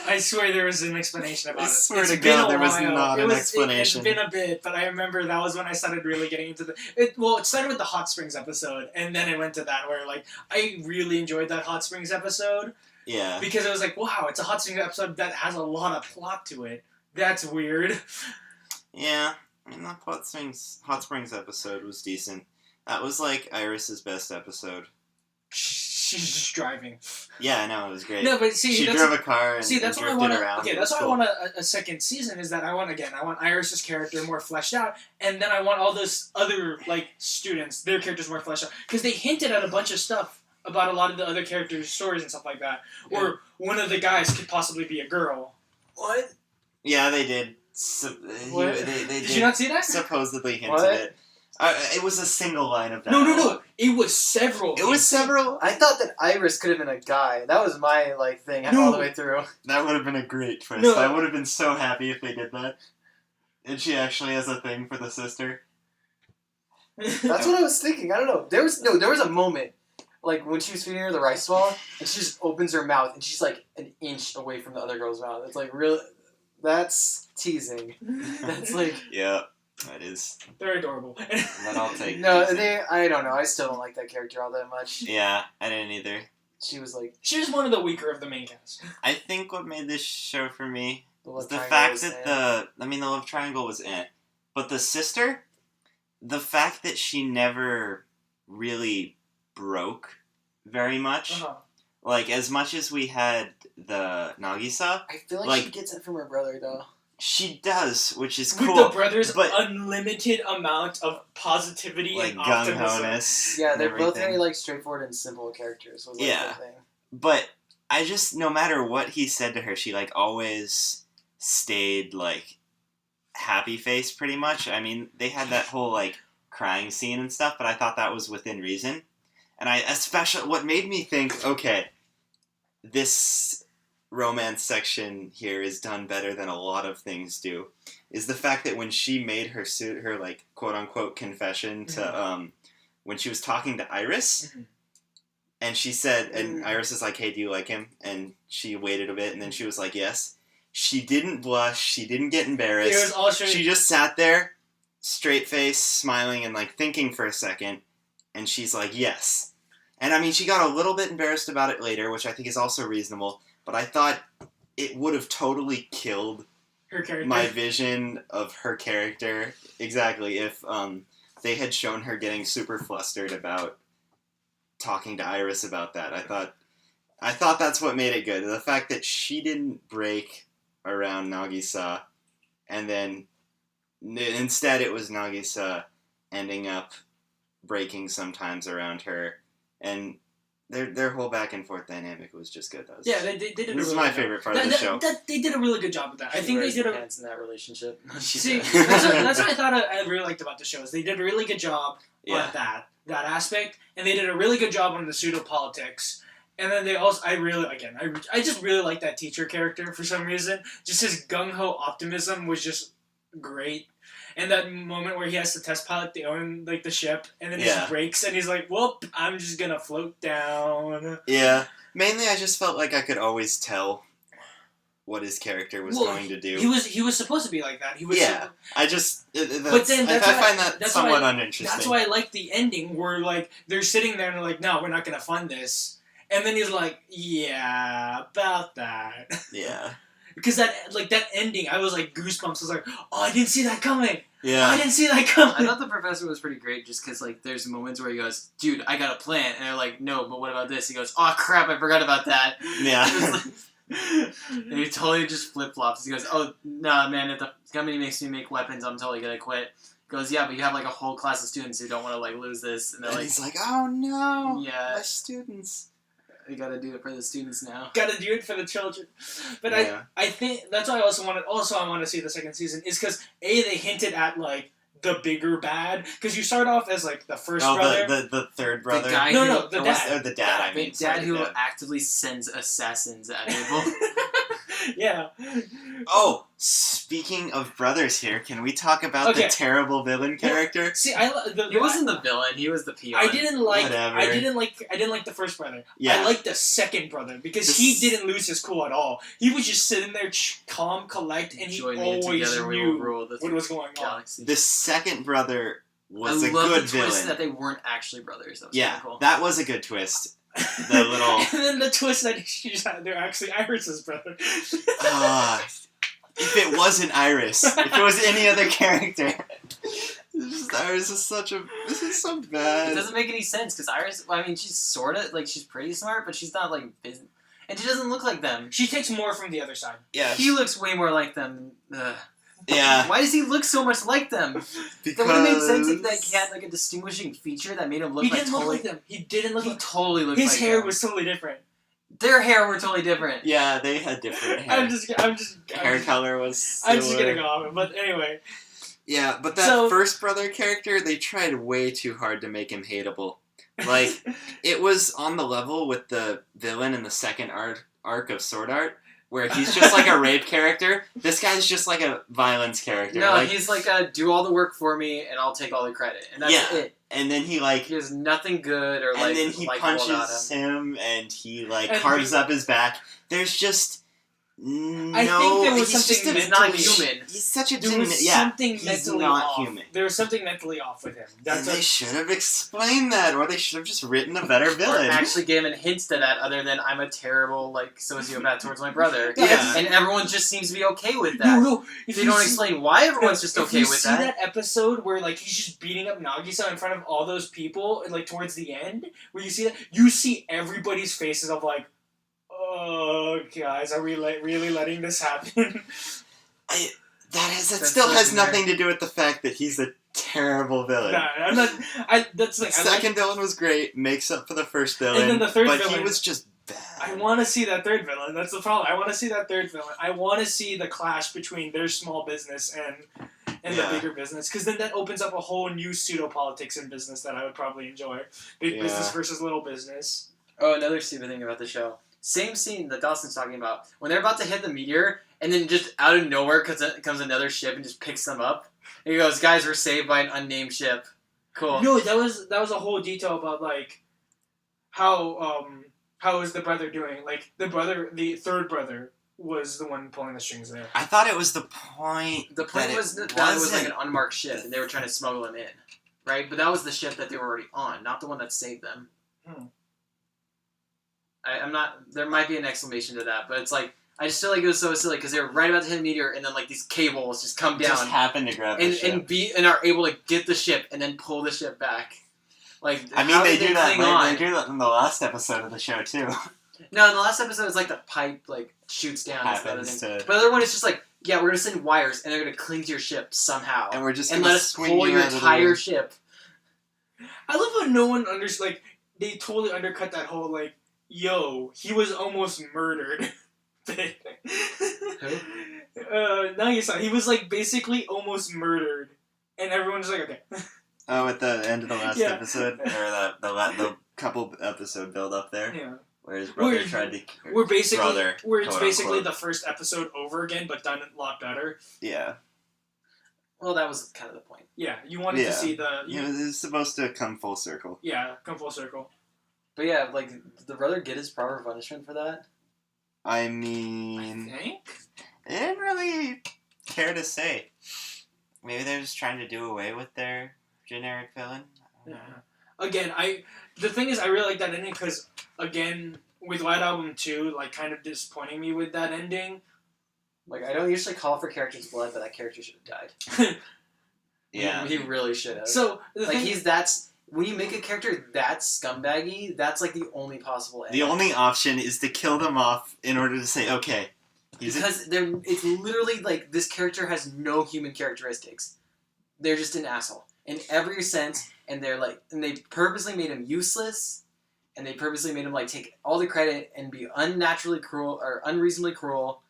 I swear there was an explanation about it. I swear to God, there was not an explanation. It's been a bit, but I remember that was when I started really getting into it started with the Hot Springs episode, and then it went to that where, like, I really enjoyed that Hot Springs episode. Yeah. Because it was like, wow, it's a Hot Springs episode that has a lot of plot to it. That's weird. Yeah. I mean, that Hot Springs episode was decent. That was, like, Iris's best episode. She's just driving. Yeah, I know, it was great. No, but see, she drove a car and that's drifted why I want around. Okay, that's why I want a second season. Is that I want Iris's character more fleshed out, and then I want all those other like students, their characters more fleshed out, because they hinted at a bunch of stuff about a lot of the other characters' stories and stuff like that. Yeah. Or one of the guys could possibly be a girl. What? Yeah, they did. Did you not see that? Supposedly hinted it. It was a single line of that. No. It was several. It was several? I thought that Iris could have been a guy. That was my, like, thing all the way through. That would have been a great twist. No. I would have been so happy if they did that. And she actually has a thing for the sister. That's what I was thinking. I don't know. There was a moment, like, when she was feeding her the rice ball, and she just opens her mouth, and she's, like, an inch away from the other girl's mouth. It's, like, really... That's teasing. That's, like... Yeah. That is. They're adorable. That I'll take. No, I don't know. I still don't like that character all that much. Yeah, I didn't either. She was like... She was one of the weaker of the main cast. I think what made this show for me was the fact that the love triangle was in. But the sister, the fact that she never really broke very much. Uh-huh. Like, as much as we had the Nagisa... I feel like she gets it from her brother, though. She does, which is With cool. the brothers' but unlimited amount of positivity like and optimism. gung-ho-ness. Yeah, and they're both everything. very like straightforward and simple characters. Was like Yeah. the thing. But I just, no matter what he said to her, she like always stayed like happy face pretty much. I mean, they had that whole like crying scene and stuff, but I thought that was within reason. And I especially, what made me think, okay, this romance section here is done better than a lot of things do, is the fact that when she made her like quote unquote confession to when she was talking to Iris, and she said, and Iris is like, hey, do you like him? And she waited a bit, and then she was like, yes. She didn't blush, she didn't get embarrassed. It was all straight. She just sat there, straight face, smiling and like thinking for a second, and she's like, yes. And I mean, she got a little bit embarrassed about it later, which I think is also reasonable. But I thought it would have totally killed her character. my vision of her character. Exactly. If they had shown her getting super flustered about talking to Iris about that. I thought that's what made it good. The fact that she didn't break around Nagisa, and then instead it was Nagisa ending up breaking sometimes around her. And their whole back and forth dynamic was just good. Yeah, they did a really This is good my job. favorite part of the show. They did a really good job with that. I think they did a... pants in that relationship. See, that's what I thought I really liked about the show, is they did a really good job on that aspect, and they did a really good job on the pseudo-politics. And then they also, I just really like that teacher character for some reason. Just his gung-ho optimism was just great. And that moment where he has to test pilot the ship, and then he just breaks, and he's like, "Whoop! I'm just gonna float down." Yeah, mainly I just felt like I could always tell what his character was going to do. He was supposed to be like that. He was. I just. But then I find that somewhat uninteresting. That's why I like the ending where like they're sitting there and they're like, "No, we're not gonna fund this," and then he's like, "Yeah, about that." Yeah. Because that ending, I was like goosebumps. I was like, "Oh, I didn't see that coming." Yeah. I didn't see that coming. I thought the professor was pretty great just because, like, there's moments where he goes, dude, I got a plan. And they're like, no, but what about this? He goes, oh, crap, I forgot about that. Yeah. And he totally just flip-flops. He goes, oh, nah, man, if the company makes me make weapons, I'm totally going to quit. He goes, yeah, but you have, like, a whole class of students who don't want to, like, lose this. And they're like, he's like, oh, no. Yeah. My students. We got to do it for the students now. Got to do it for the children. But I think that's why I want to see the second season, is because, A, they hinted at, like, the bigger bad, because you start off as like the first brother. the third brother. The guy the dad. Or the dad, I mean. The dad who actively sends assassins at people. Yeah. Oh, speaking of brothers here, can we talk about the terrible villain character? See, he wasn't the villain. He was the peon. I didn't like the first brother. Yeah. I liked the second brother because he didn't lose his cool at all. He was just sitting there calm, collect, and he always knew what was going on. The second brother was a love good the villain. Twist that they weren't actually brothers. That was yeah, cool. that was a good twist. The little and then the twist that they're actually Iris's brother. If it wasn't Iris, if it was any other character, Iris is this is so bad. It doesn't make any sense because Iris. I mean, she's sort of like she's pretty smart, but she's not like, and she doesn't look like them. She takes more from the other side. Yeah, he looks way more like them. Yeah. Why does he look so much like them? Because that would have made sense if he had like a distinguishing feature that made him look like totally. Look like them. He didn't look. He like totally looked. His like hair them. was totally different. Their hair were totally different. Yeah, they had different hair. Hair color was. I'm just gonna go off it, but anyway. Yeah, but that first brother character, they tried way too hard to make him hateable. Like, it was on the level with the villain in the second arc of Sword Art, where he's just like a rape character. This guy's just like a violence character. No, he's like do all the work for me and I'll take all the credit. And that's it. And then he has nothing good or and then he punches him and he carves up his back. There's just I think there was something he's not human. He's such a there was something he's mentally not off. human. There was something mentally off with him. They should have explained that, or they should have just written a better villain. Or actually given hints to that, other than I'm a terrible sociopath towards my brother. Yeah. And everyone just seems to be okay with that. No. They don't explain why everyone's just okay with that. If you see that episode where he's just beating up Nagisa in front of all those people, and towards the end, where you see that, you see everybody's faces of oh, guys, are we really letting this happen? That That's still so has generic. nothing to do with the fact that he's a terrible villain. No, I'm not. That's the thing. Second villain was great, makes up for the first villain, then the third but villain- he was just bad. I want to see that third villain. That's the problem. I want to see that third villain. I want to see the clash between their small business and the bigger business, because then that opens up a whole new pseudo politics in business that I would probably enjoy. Big business versus little business. Oh, another stupid thing about the show. Same scene that Dawson's talking about. When they're about to hit the meteor, and then just out of nowhere comes another ship and just picks them up. And he goes, guys, we're saved by an unnamed ship. Cool. No, that was a whole detail about like how is the brother doing? Like the third brother was the one pulling the strings there. I thought it was the point. The point was that it was like an unmarked ship, and they were trying to smuggle him in. Right? But that was the ship that they were already on, not the one that saved them. I'm not... There might be an exclamation to that, but it's like... I just feel like it was so silly, because they were right about to hit a meteor, and then like these cables just come down. Just happened to grab the ship. And are able to get the ship, and then pull the ship back. Like, I mean, how they did do that. cling on? They do that in the last episode of the show too. No, in the last episode, it's like the pipe like shoots down. Happens to... But the other one is just like, yeah, we're gonna send wires, and they're gonna cling to your ship somehow, And we're just and gonna let us swing pull you your out of the entire room. ship. I love how no one like they totally undercut that whole like, yo, he was almost murdered. thing. Nagisa, he was like basically almost murdered, and everyone's like, okay. Oh, at the end of the last Yeah. episode, or the couple episode build up there, Yeah. where his brother We're- tried to. We're basically brother, it's quote, basically unquote. the first episode over again, but done a lot better. Yeah, Well, that was kind of the point. Yeah, you wanted to see the it was supposed to come full circle. come full circle. But yeah, like, did the brother get his proper punishment for that? I I mean, think. they didn't really care to say. Maybe they're just trying to do away with their generic villain. Yeah. Again, the thing is, I really like that ending because, again, with White Album 2, like, kind of disappointing me with that ending. Like, I don't usually call for character's blood, but that character should have died. Yeah. He really should have. So, the like, thing, when you make a character that scumbaggy, that's like the only possible end. The only option is to kill them off in order to say, okay, Because it's literally like this character has no human characteristics. They're just an asshole in every sense, and they purposely made him useless, and they purposely made him like take all the credit and be unnaturally cruel or unreasonably cruel.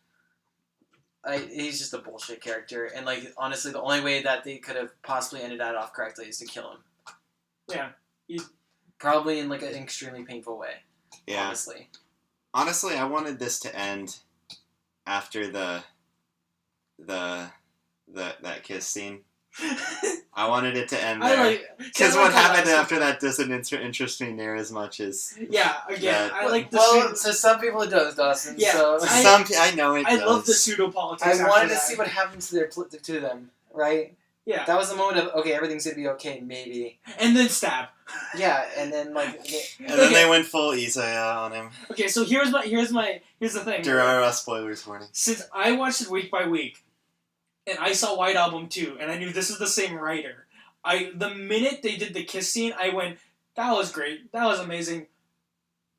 He's just a bullshit character, and like honestly, the only way that they could have possibly ended that off correctly is to kill him. Yeah. Probably in like an extremely painful way. yeah. Honestly. Honestly, I wanted this to end after that kiss scene. I wanted it to end there. Because what happened after that doesn't interest me near as much as... Yeah, again, that- I like the Well, to some people it does, Dawson. Yeah, So. I know it I does. love the pseudo politics. I wanted after to that. see what happened to them, right? Yeah, That was the moment of, okay, everything's gonna be okay, maybe. and then stab. Yeah, and then, like... And then they went full Izaya on him. Okay, so here's the thing. Durara spoilers warning. Since I watched it week by week, and I saw White Album 2, and I knew this is the same writer, the minute they did the kiss scene, I went, that was great, that was amazing.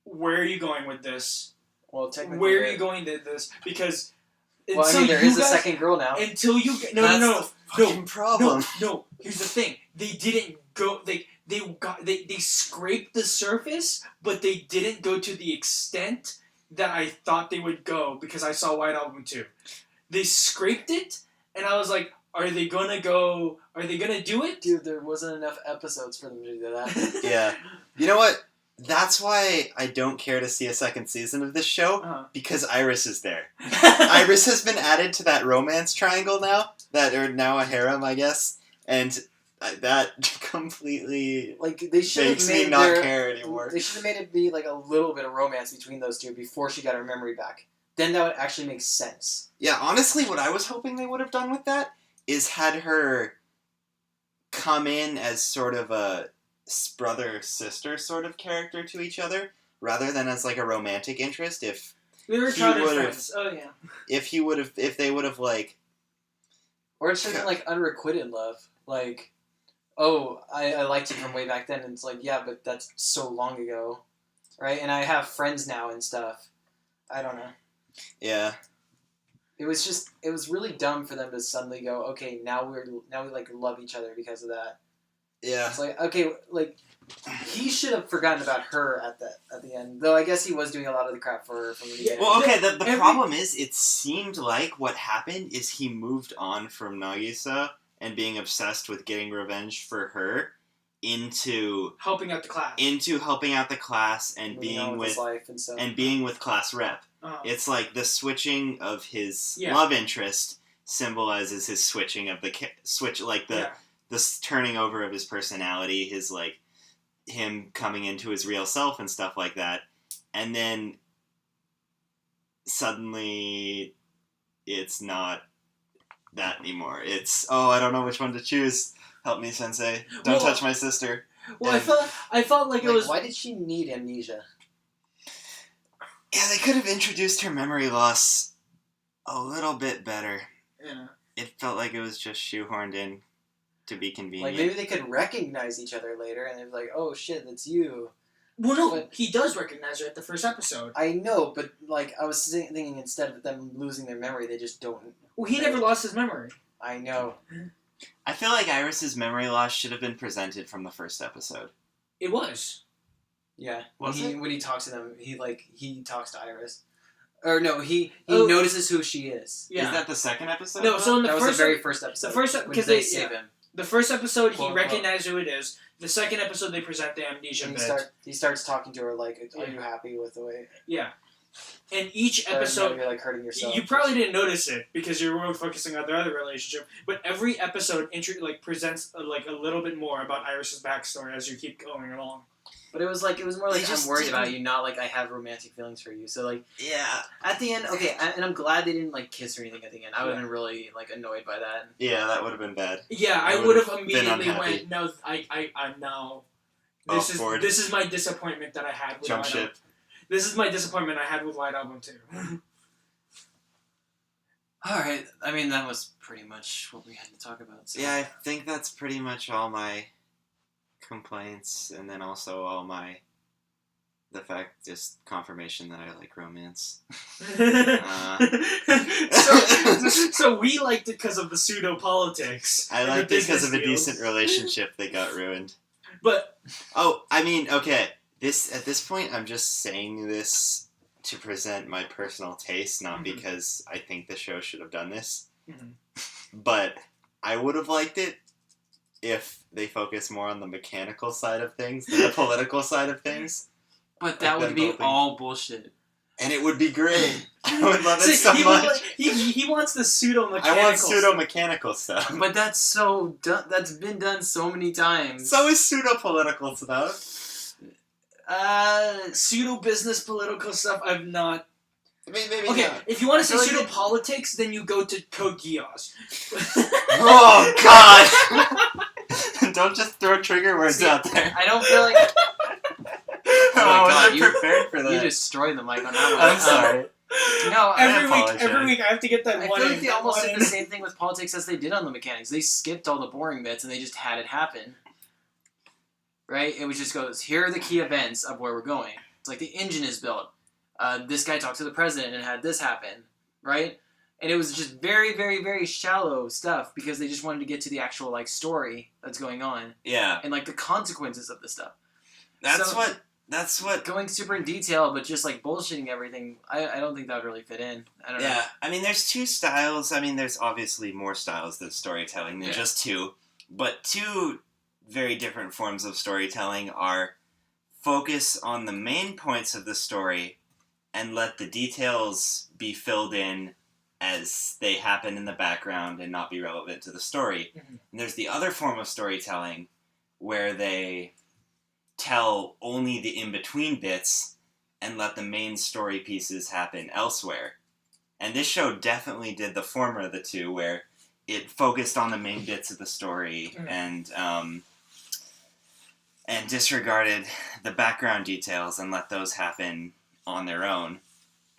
Where are you going with this? Well, technically... Where are you going with this? Because Well, I mean, there is a second girl now. Until you get... That's No. the fucking problem. No. Here's the thing. They didn't go... They scraped the surface, but they didn't go to the extent that I thought they would go because I saw White Album 2. They scraped it, and I was like, are they gonna do it? Dude, there wasn't enough episodes for them to do that. Yeah. You know what? That's why I don't care to see a second season of this show, Uh-huh. because Iris is there. Iris has been added to that romance triangle now, or now a harem, I guess, and that completely Like, they should have makes made me not care anymore. They should have made it be, like, a little bit of romance between those two before she got her memory back. Then that would actually make sense. Yeah, honestly, what I was hoping they would have done with that is had her come in as sort of a brother-sister sort of character to each other, rather than as, like, a romantic interest. If They were He childhood would've- friends. Oh, yeah. if they would have, like... Or it should have been, like, unrequited love. Like, oh, I liked you from way back then. And it's like, yeah, but that's so long ago. Right? And I have friends now and stuff. I don't know. Yeah. It was really dumb for them to suddenly go, okay, now we like love each other because of that. Yeah. It's like, okay, like he should have forgotten about her at the end. Though I guess he was doing a lot of the crap for her from the beginning. Well, okay, the problem is it seemed like what happened is he moved on from Nagisa and being obsessed with getting revenge for her into helping out the class. Into helping out the class and being with his life and being with class rep. It's like the switching of his love interest symbolizes his switching of the this turning over of his personality, his like him coming into his real self and stuff like that, and then suddenly it's not that anymore. It's I don't know which one to choose. Help me, Sensei. Don't touch my sister. Well, I felt like it was. Why did she need amnesia? Yeah, they could have introduced her memory loss a little bit better. Yeah. It felt like it was just shoehorned in to be convenient. Like, maybe they could recognize each other later, and they're like, oh shit, that's you. Well, no, he does recognize her at the first episode. I know, but, like, I was thinking instead of them losing their memory, they just don't... Well, he never lost his memory. I know. I feel like Iris's memory loss should have been presented from the first episode. It was. Yeah. When he talks to them, he talks to Iris. Or no, he notices who she is. Yeah. Is that the second episode? No, so in the that first... was the very first episode. The first... Because they save him. The first episode, he recognized who it is. The second episode, they present the amnesia bit. He starts talking to her like, are you happy with the way... Yeah. And each episode... You're, like, hurting yourself. You probably didn't notice it, because you were focusing on their other relationship, but every episode presents a little bit more about Iris's backstory as you keep going along. But it was more like, I'm worried about you, not like I have romantic feelings for you. So, like... Yeah. At the end, okay, and I'm glad they didn't, like, kiss or anything at the end. I would have been really, like, annoyed by that. Yeah, that would have been bad. Yeah, I would have immediately went, no, I'm now... This is my disappointment that I had with Jump ship. This is my disappointment I had with White Album 2. Alright, I mean, that was pretty much what we had to talk about. So. Yeah, I think that's pretty much all my complaints, and then also all my just confirmation that I like romance. So we liked it because of the pseudo politics. I liked it because of a decent relationship that got ruined. But I mean, okay. At this point, I'm just saying this to present my personal taste, not because I think the show should have done this. But I would have liked it if they focus more on the mechanical side of things than the political side of things. But that would be all bullshit. And it would be great. I would love it so much. He wants the pseudo-mechanical I want pseudo-mechanical stuff. But that's so that's been done so many times. So is pseudo-political stuff. Pseudo-business political stuff, I've not... Maybe okay, not. if you want to say pseudo-politics, then you go to Code Geass. Oh, God! Don't just throw trigger words out there. I don't feel like... I wasn't prepared for that. You destroyed the mic on that one. I'm sorry. No, every week I have to get that I one. I feel like they almost did the same thing with politics as they did on the mechanics. They skipped all the boring bits and they just had it happen. Right? It was just goes, here are the key events of where we're going. It's like the engine is built. This guy talked to the president and had this happen. Right? And it was just very, very, very shallow stuff because they just wanted to get to the actual like story that's going on. Yeah. And like the consequences of the stuff. That's what going super in detail, but just like bullshitting everything. I don't think that would really fit in. I don't know. Yeah, I mean, there's two styles. I mean, there's obviously more styles than storytelling than just two, but two very different forms of storytelling are focus on the main points of the story and let the details be filled in as they happen in the background and not be relevant to the story. And there's the other form of storytelling where they tell only the in-between bits and let the main story pieces happen elsewhere. And this show definitely did the former of the two, where it focused on the main bits of the story and disregarded the background details and let those happen on their own.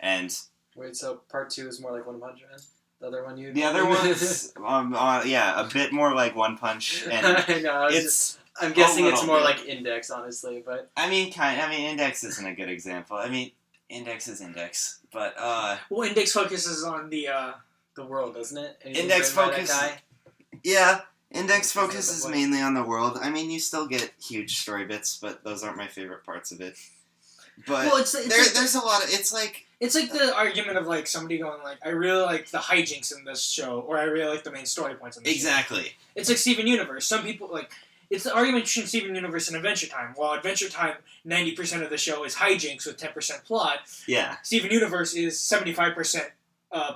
And wait, so part 2 is more like One Punch Man? The other one The other one's a bit more like One Punch, and I know, I'm guessing it's more like Index, honestly, but... I mean, Index isn't a good example. I mean, Index is Index, but, Well, Index focuses on the the world, doesn't it? And he's Index written by that focus. guy. Yeah, Index Is that focuses the point? mainly on the world. I mean, you still get huge story bits, but those aren't my favorite parts of it. But Well, it's there's a lot of... It's like the argument of like somebody going like, I really like the hijinks in this show, or I really like the main story points in this show. exactly. It's like Steven Universe. Some people like it's the argument between Steven Universe and Adventure Time. While Adventure Time 90% of the show is hijinks with 10% plot, Yeah. Steven Universe is 75%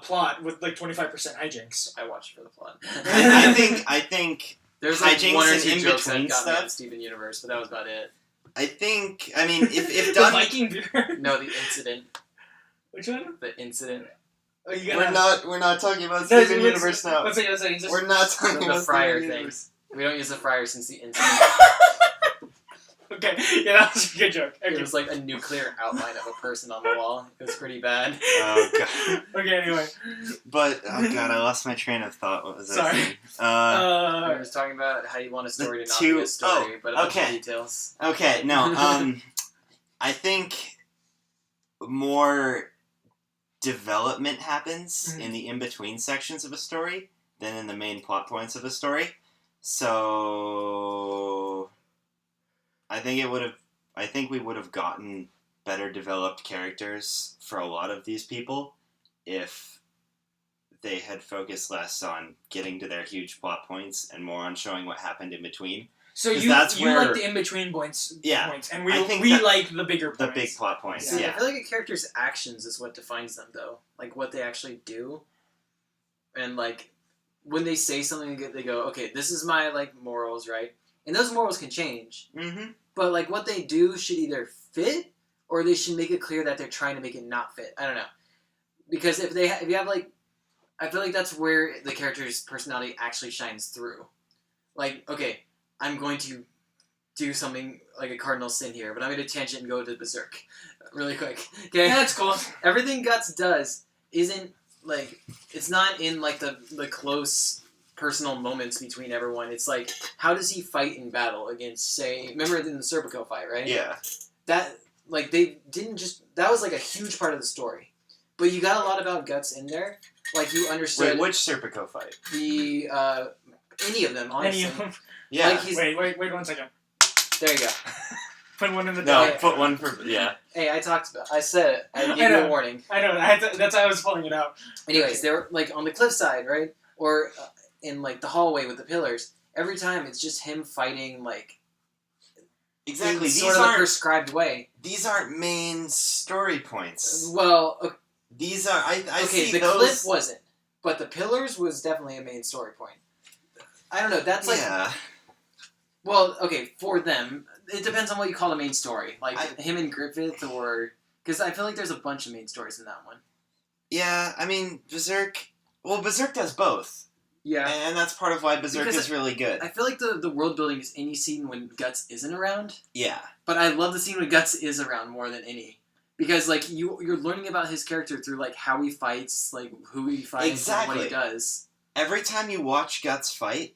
plot with like 25% hijinks. I watched for the plot. I think There's like hijinks one or and two jokes that in-between got me stuff. on Steven Universe, but that was about it. I mean, if The done... Viking beer. No, the incident. Which one? The incident. Oh, you gotta We're not talking about No, Steven Universe now. One second. We're not talking The about fryer Steven thing. Universe. We don't use the fryer since the incident. Okay, yeah, that was a good joke. It Okay, was like a nuclear outline of a person on the wall. It was pretty bad. Oh god. okay anyway. But oh god, I lost my train of thought. What was that? Sorry. thing? I was talking about how you want a story to not be a story, but a bunch of details. Okay, no. I think more development happens in the in-between sections of a story than in the main plot points of a story. So I think we would have gotten better developed characters for a lot of these people if they had focused less on getting to their huge plot points and more on showing what happened in between. So 'Cause you that's where- like the in between points, Yeah. points, and I think we that- like the bigger points. The big plot points, See, yeah. I feel like a character's actions is what defines them, though. Like, what they actually do. And, like, when they say something, they go, okay, this is my, like, morals, right? And those morals can change. Mm-hmm. But, like, what they do should either fit, or they should make it clear that they're trying to make it not fit. I don't know. Because if you have, like... I feel like that's where the character's personality actually shines through. Like, okay, I'm going to do something like a cardinal sin here, but I'm going to tangent and go to Berserk really quick. Okay? Yeah, that's cool. Everything Guts does isn't, like, it's not in, like, the close personal moments between everyone. It's like, how does he fight in battle against, say, remember in the Serpico fight, right? Yeah. That, like, they didn't just, that was, like, a huge part of the story. But you got a lot about Guts in there. Like, you understood... Wait, which Serpico fight? The, any of them, honestly. Any of them. Yeah. Like, he's, Wait 1 second. there you go. Put one in the No, dock. put one for... Yeah. Hey, I said it. I gave I you know. a warning. I know, that's how I was pulling it out. Anyways, they were, like, on the cliffside, right? Or in, like, the hallway with the pillars. Every time, it's just him fighting, like... Exactly. In sort of a prescribed way. These aren't main story points. Well, okay, These are... I see the those... cliff wasn't. But the pillars was definitely a main story point. I don't know, that's like... Yeah. Well, okay, for them, it depends on what you call a main story. Like, him and Griffith, or... Because I feel like there's a bunch of main stories in that one. Yeah, I mean, Berserk... Well, Berserk does both. Yeah. And that's part of why Berserk Because is really good. I feel like the world building is any scene when Guts isn't around. Yeah. But I love the scene when Guts is around more than any. Because, like, you're learning about his character through, like, how he fights, like, who he fights, and what he does. Every time you watch Guts fight,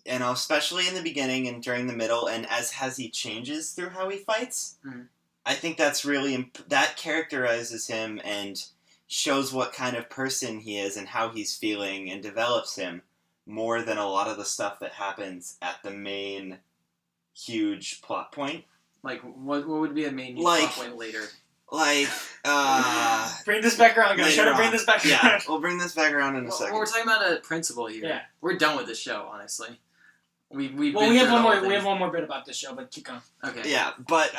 and especially in the beginning and during the middle, and as he changes through how he fights, I think that's really... that characterizes him and shows what kind of person he is and how he's feeling and develops him more than a lot of the stuff that happens at the main huge plot point. Like, what would be a main Like- plot point later? Like, Bring this back around, guys. Try to bring this back around. Yeah, we'll bring this back around in a Well, second. we're talking about a principle here. Yeah. We're done with this show, honestly. We We have through one the more. whole We have thing. one more bit about this show, but keep going. Okay. Yeah, but,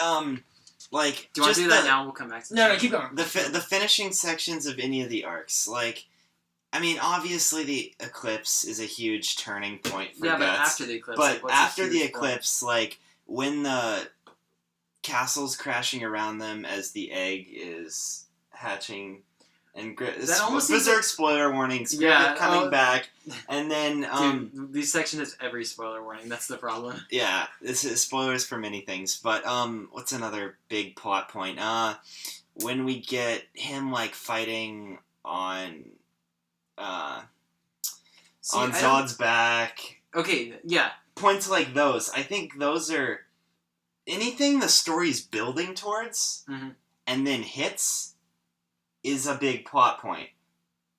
like... Do you want just to do that now? We'll come back to No, this. keep going. The finishing sections of any of the arcs, like... I mean, obviously the eclipse is a huge turning point for Yeah, but Guts. after the eclipse. But like, what's a after the huge point? eclipse, like, when the castle's crashing around them as the egg is hatching, and That almost seems Berserk spoiler warnings, Yeah, coming back, and then Dude, this section is every spoiler warning. That's the problem. yeah, this is spoilers for many things. But what's another big plot point? When we get him like fighting on See, on I don't- Zod's back. Okay, yeah. Points like those, I think those are anything the story's building towards Mhm. and then hits is a big plot point.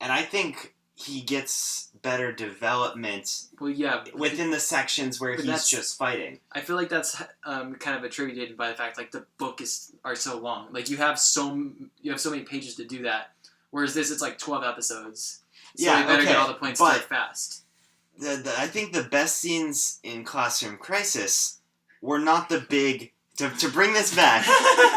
And I think he gets better development Well, yeah. within the sections where but he's that's- just fighting. I feel like that's kind of attributed by the fact like the book are so long. Like you have so many pages to do that. Whereas this, it's like 12 episodes. So Yeah, you better okay, get all the points but- through fast. I think the best scenes in Classroom Crisis were not the big... To bring this back,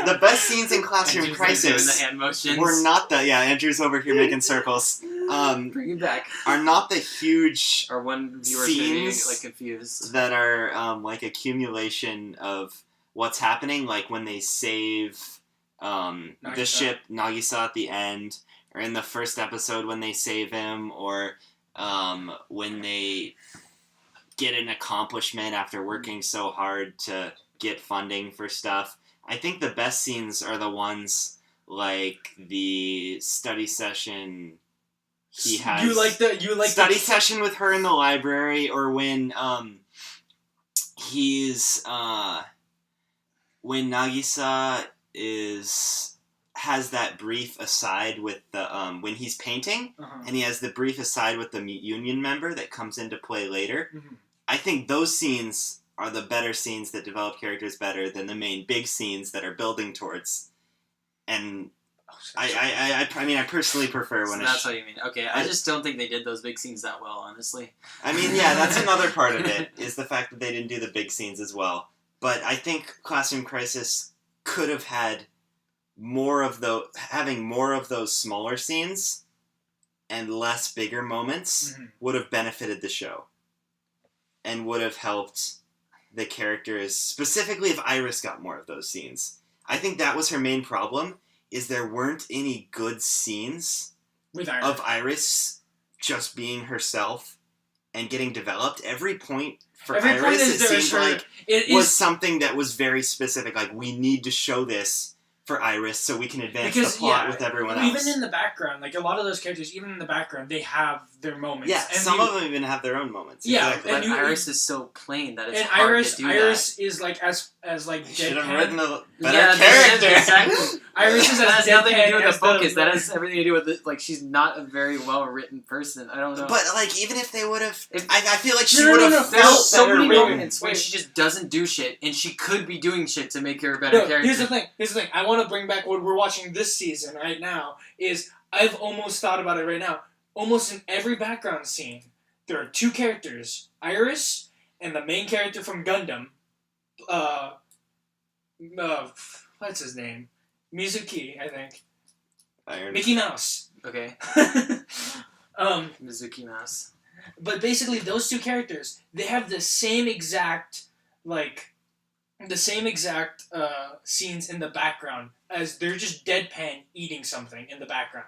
the best scenes in Classroom Andrew's like doing Crisis the hand motions. were not the... Yeah, Andrew's over here making circles. Bring it back. Are not the huge Or one viewer's gonna be scenes like confused. that are like accumulation of what's happening, like when they save the Nagisa. ship Nagisa at the end, or in the first episode when they save him, or when they get an accomplishment after working so hard to get funding for stuff. I think the best scenes are the ones like the study session he has. You like Study session with her in the library, or when when Nagisa has that brief aside with the when he's painting, and he has the brief aside with the union member that comes into play later. Mhm. I think those scenes are the better scenes that develop characters better than the main big scenes that are building towards. And I mean, I personally prefer So when that's what you mean. Okay, I just don't think they did those big scenes that well, honestly. I mean, yeah, that's another part of it, is the fact that they didn't do the big scenes as well. But I think Classroom Crisis could have had having more of those smaller scenes and less bigger moments would have benefited the show. And would have helped the characters, specifically if Iris got more of those scenes. I think that was her main problem, is there weren't any good scenes with Iris. of Iris just being herself and getting developed. Every point for Iris, it seemed like was something that was very specific. Like, we need to show this for Iris so we can advance the plot with everyone else. Even in the background, like a lot of those characters, even in the background, they have their moments. Yeah, and some of them even have their own moments. Yeah, exactly. But Iris is so plain that it's hard to do Iris is like as like should have deadpan. written a better Yeah, character. exactly. Iris is That has as nothing to do with deadpan the as focus. That has everything to do with it. Like, she's not a very well written person. I don't know. But like, even if they would have, If- I feel like she No, would no, have no, There's felt so better many written. moments when Wait. she just doesn't do shit, and she could be doing shit to make her a better No, character. here's the thing. I want to bring back what we're watching this season right now. Is I've almost thought about it right now. Almost in every background scene, there are two characters: Iris and the main character from Gundam. What's his name? Mizuki, I think. Iron. Mickey Mouse. Okay, um, Mizuki Mouse. But basically, those two characters, they have the same exact, scenes in the background, as they're just deadpan eating something in the background.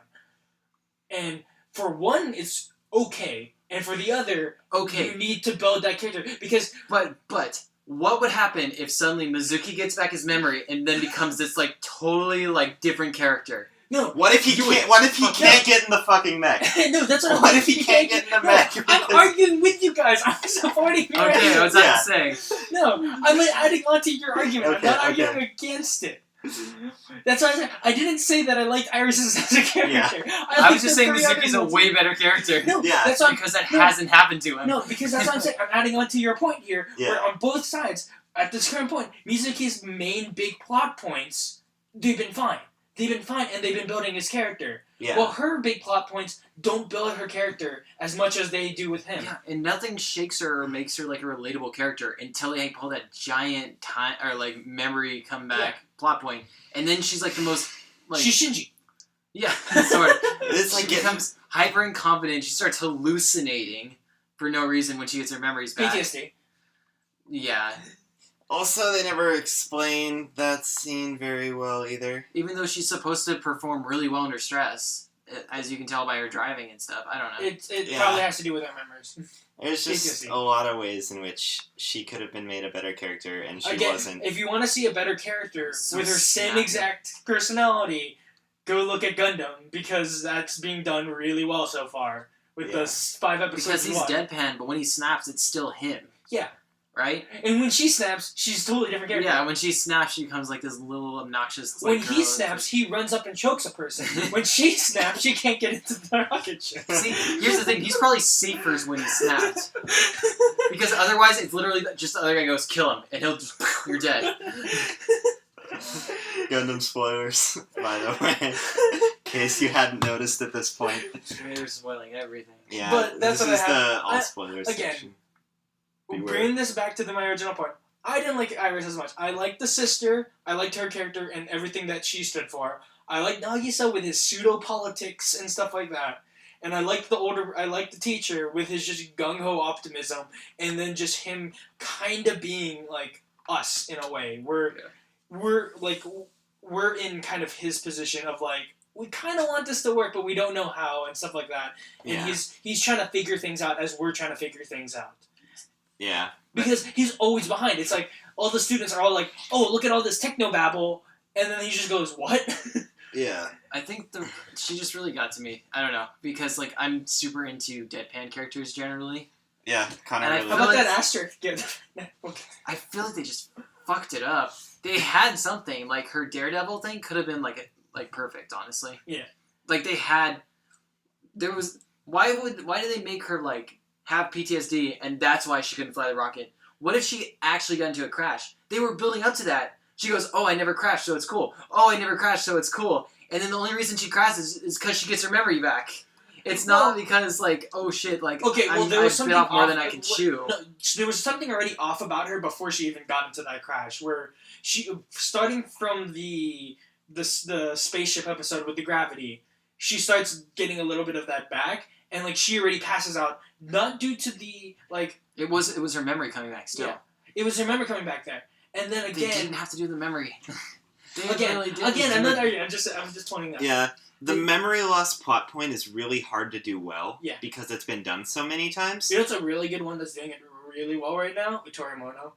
And for one, it's okay, and for the other, Okay, you need to build that character, because... but what would happen if suddenly Mizuki gets back his memory and then becomes this like totally like different character? No. What if he can't? What if he can't get in the fucking mech? No, that's what What if he can't get in the mech? I'm arguing with you guys. I'm supporting your Okay, argument. I was not saying. No, I'm adding on to your argument. Okay, I'm not arguing against it. That's why I said I didn't say that I liked Iris as a character. Yeah. I was just saying Mizuki's a way better character. No, Yeah. that's why Because that hasn't happened to him. No, because that's what I'm saying. I'm adding on to your point here. Yeah. Where on both sides, at this current point, Mizuki's main big plot points, they've been fine. They've been fine, and they've been building his character. Yeah. Well, her big plot points don't build her character as much as they do with him. Yeah, and nothing shakes her or makes her like a relatable character until they pull that giant time or like memory comeback plot point, and then she's like the most like She's Shinji. yeah, sort of. It's like She becomes hyper incompetent. She starts hallucinating for no reason when she gets her memories back. PTSD. Yeah, Also, they never explain that scene very well either. even though she's supposed to perform really well under stress, as you can tell by her driving and stuff. I don't know. It Yeah. probably has to do with her memories. There's just PTSD. a lot of ways in which she could have been made a better character, and she Again, wasn't. if you want to see a better character So with her same snappy. exact personality, go look at Gundam, because that's being done really well so far with Yeah. the 5 episodes because we he's watched. deadpan, but when he snaps, it's still him. Yeah. right? And when she snaps, she's a totally different character. Yeah, when she snaps, she becomes like this little obnoxious. When like, he girl. snaps, he runs up and chokes a person. When she snaps, she can't get into the rocket ship. See, here's the thing. He's probably safer when he snapped. Because otherwise, it's literally just the other guy goes, kill him, and he'll just, you're dead. Gundam spoilers, by the way. In case you hadn't noticed at this point. You're spoiling everything. Yeah, But that's this what is I have. the all spoilers Again, section. Beware. Bringing this back to my original point. I didn't like Iris as much. I liked the sister. I liked her character and everything that she stood for. I liked Nagisa with his pseudo-politics and stuff like that. And I liked the teacher with his just gung-ho optimism, and then just him kind of being like us in a way. We're in kind of his position of like, we kind of want this to work, but we don't know how and stuff like that. And Yeah. he's trying to figure things out as we're trying to figure things out. Yeah. Because he's always behind. It's like all the students are all like, "Oh, look at all this technobabble," and then he just goes, "What?" Yeah. I think she just really got to me. I don't know. Because, like, I'm super into deadpan characters generally. Yeah, kind And I of How really. about like- that asterisk? Okay. I feel like they just fucked it up. They had something. Like, her Daredevil thing could have been, like perfect, honestly. Yeah. Like, they had... There was... Why did they make her, like, have PTSD, and that's why she couldn't fly the rocket? What if she actually got into a crash? They were building up to that. She goes, "Oh, I never crashed, so it's cool. Oh, I never crashed, so it's cool." And then the only reason she crashes is because she gets her memory back. It's not because, like, oh shit, like, Okay, well, there was I something bit off more off- than I can chew. No, there was something already off about her before she even got into that crash. Where she, starting from the spaceship episode with the gravity, she starts getting a little bit of that back, and like she already passes out, not due to the like. It was her memory coming back still. Yeah. It was her memory coming back there, and then They again. didn't have to do the memory. They Again, really didn't. I'm not arguing. I'm just pointing out. Yeah. The memory loss plot point is really hard to do well. Yeah. Because it's been done so many times. You know, it's a really good one that's doing it really well right now. Torimono.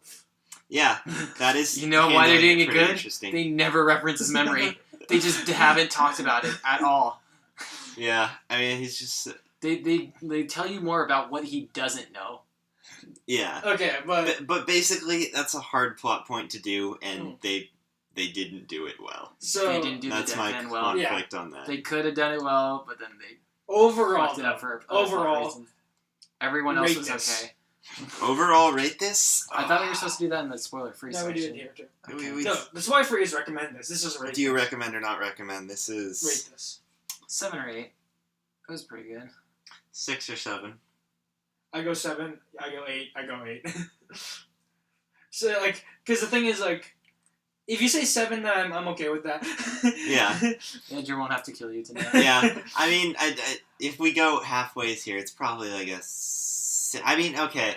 Yeah. That is. You know why they're handling doing it pretty good? Interesting. They never reference his memory. They just haven't talked about it at all. Yeah. I mean, he's just. They tell you more about what he doesn't know. Yeah. Okay, But basically, that's a hard plot point to do, and they didn't do it well. so They didn't do That's the my deadpan well. conflict on that. They could have done it well, but then they overall, fucked it up for overall, reasons. Everyone else rate was this. okay. Overall, rate this. I thought we were supposed to do that in the spoiler-free no, we section. do it here too. We- No, that's why free is recommend this. This is a rate. Do you recommend or not recommend? This is rate this? 7 or 8. It was pretty good. 6 or 7. I go 7. I go 8. I go 8. So like, because the thing is like, if you say 7, I'm okay with that. Yeah. Andrew won't have to kill you tonight. Yeah, I mean, if we go halfways here, it's probably like a. I mean, okay.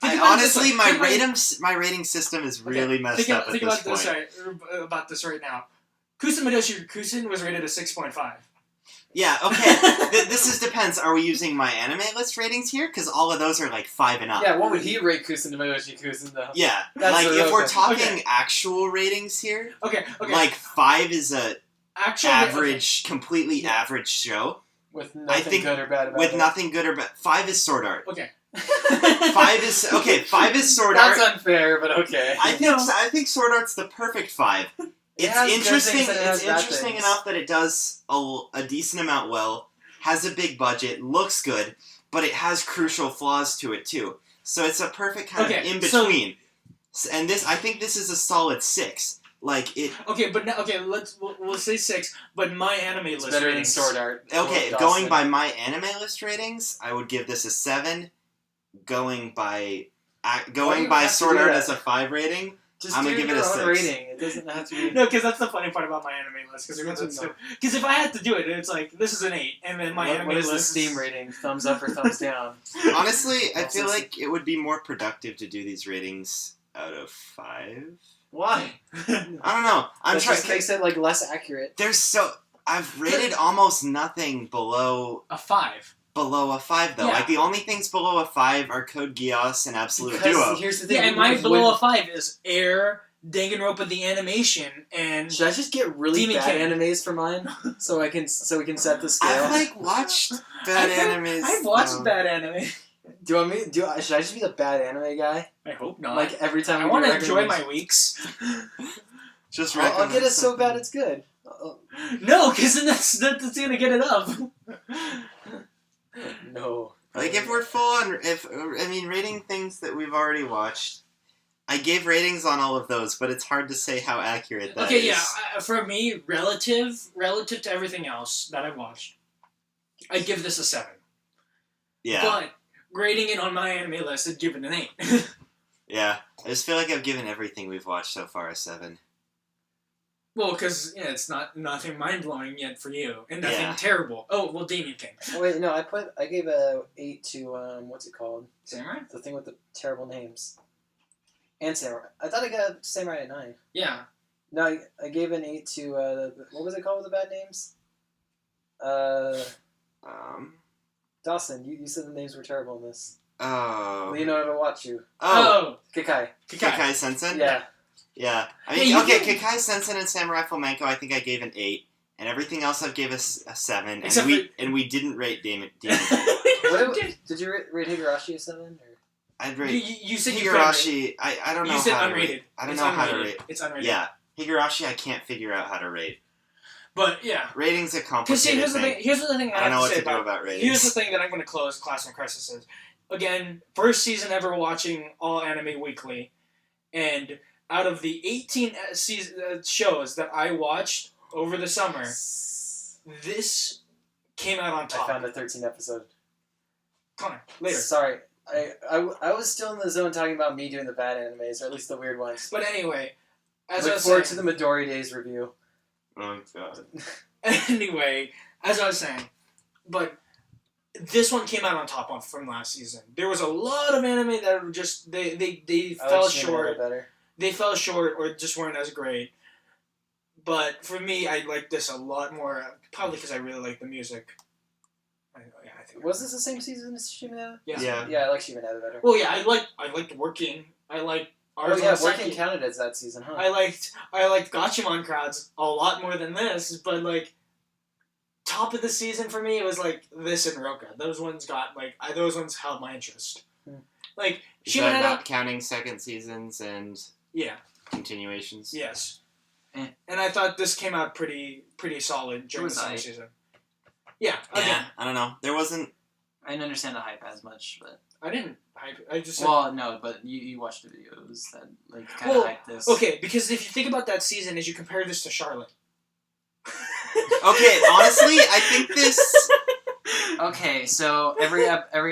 Think about it this Honestly, way. my rating system is really messed up at Think this about point. this right about this right now. Kusen Midoshi Kusen was rated a 6.5. Yeah, okay. This depends. Are we using my anime list ratings here? Because all of those are like 5 and up. Yeah, what would he rate Kusen to Midoshi Kusen though? Yeah, That's like the real if we're question. talking Okay. actual ratings here, Okay. like 5 is a Actual average, completely average show With nothing good or bad about with it. nothing good or bad. 5 is Sword Art. Okay. 5 is Sword That's Art. unfair, but okay. I think Sword Art's the perfect 5. It has good Interesting. things and it has It's bad interesting things. enough that it does a decent amount well, has a big budget, looks good, but it has crucial flaws to it too. So it's a perfect kind of Okay, in so- between. And I think this is a solid 6. Like it. Okay, but now, we'll say 6. But my anime It's list better than ratings. Sword Art. Okay, Or going Dawson. by my anime list ratings, I would give this a 7. Going by you have to Sword do Art that? as a 5 rating, Just I'm do gonna give it your a own 6. rating. It doesn't have to be. No, because that's the funny part about my anime list. Because No. if I had to do it, it's like this is an 8, and then my anime what is the list Steam rating? Thumbs up or thumbs down? honestly, I Also feel s- like it would be more productive to do these ratings out of 5. Why? I don't know. I'm That trying. just makes it like less accurate. I've rated almost nothing below A 5. a 5 though. Yeah. Like the only things below a 5 are Code Geass and Absolute Because Duo. here's the thing. Yeah, and when- my below a 5 is Air, Danganronpa the animation, and Should I just get really Demon bad King. animes for mine, so we can set the scale? I've like watched bad animes. I've watched though. bad anime. Do you want me? Should I just be the bad anime guy? I hope not. Like every time I we want do to enjoy my recommendations? weeks. Just I'll get it so bad it's good. No, because then that's gonna get it up. No. Like if we're full on, rating things that we've already watched. I gave ratings on all of those, but it's hard to say how accurate that is. Okay, yeah. For me, relative to everything else that I've watched, I'd give this a 7. Yeah. But grading it on my anime list, I'd give it an 8. Yeah. I just feel like I've given everything we've watched so far a 7. Well, because it's nothing mind blowing yet for you, and nothing terrible. Oh, well, Damien King. Oh, wait, no, I gave a 8 to what's it called? Samurai? The thing with the terrible names. And Samurai. I thought I got Samurai at 9. Yeah. No, I gave an 8 to what was it called with the bad names? Dawson. You said the names were terrible in this. Oh. Leonardo Watchu. Oh. Kikai. Kikai Sensen? Yeah. Yeah. I mean, Kikai Sensen and Samurai Flamenco I think I gave an 8. And everything else I've gave a 7. And we didn't rate Demon. Did you rate Higurashi a 7? Or? I'd rate you said Higurashi. I don't know you said how unrated. to rate. I don't It's know unrated. how to rate. It's unrated. Yeah. Higurashi I can't figure out how to rate. But, yeah. Rating's a complicated here's the thing. Here's the thing I don't know have what to say to do about ratings. Here's the thing that I'm going to close Classroom Crisis is. Again, first season ever watching all anime weekly. And out of the 18 shows that I watched over the summer, this came out on top. I found the 13th episode. Connor, later. Sorry. I was still in the zone talking about me doing the bad animes, or at least the weird ones. But anyway, as I Look was forward saying, to the Midori Days review. Oh, God. Anyway, as I was saying, but this one came out on top from last season. There was a lot of anime that were just they fell short. They fell short or just weren't as great. But for me, I like this a lot more, probably because I really like the music. I think. Was this the same season as Shimonada? Yeah. Yeah, I like Shimonada better. Well, yeah, I liked Working. I liked Oh yeah, Working counted as that season, huh? I liked Gachimon Crowds a lot more than this, but like top of the season for me, it was like this and Roka. Those ones those ones held my interest. Like Is that not counting second seasons and continuations? Yes. And I thought this came out pretty solid during the summer season. Yeah. Yeah. I don't know. There wasn't. I didn't understand the hype as much, but I didn't hype. I just no, but you watched the videos that like kind of hyped this. Okay, because if you think about that season, as you compare this to Charlotte. Okay, honestly, I think this. Okay, so every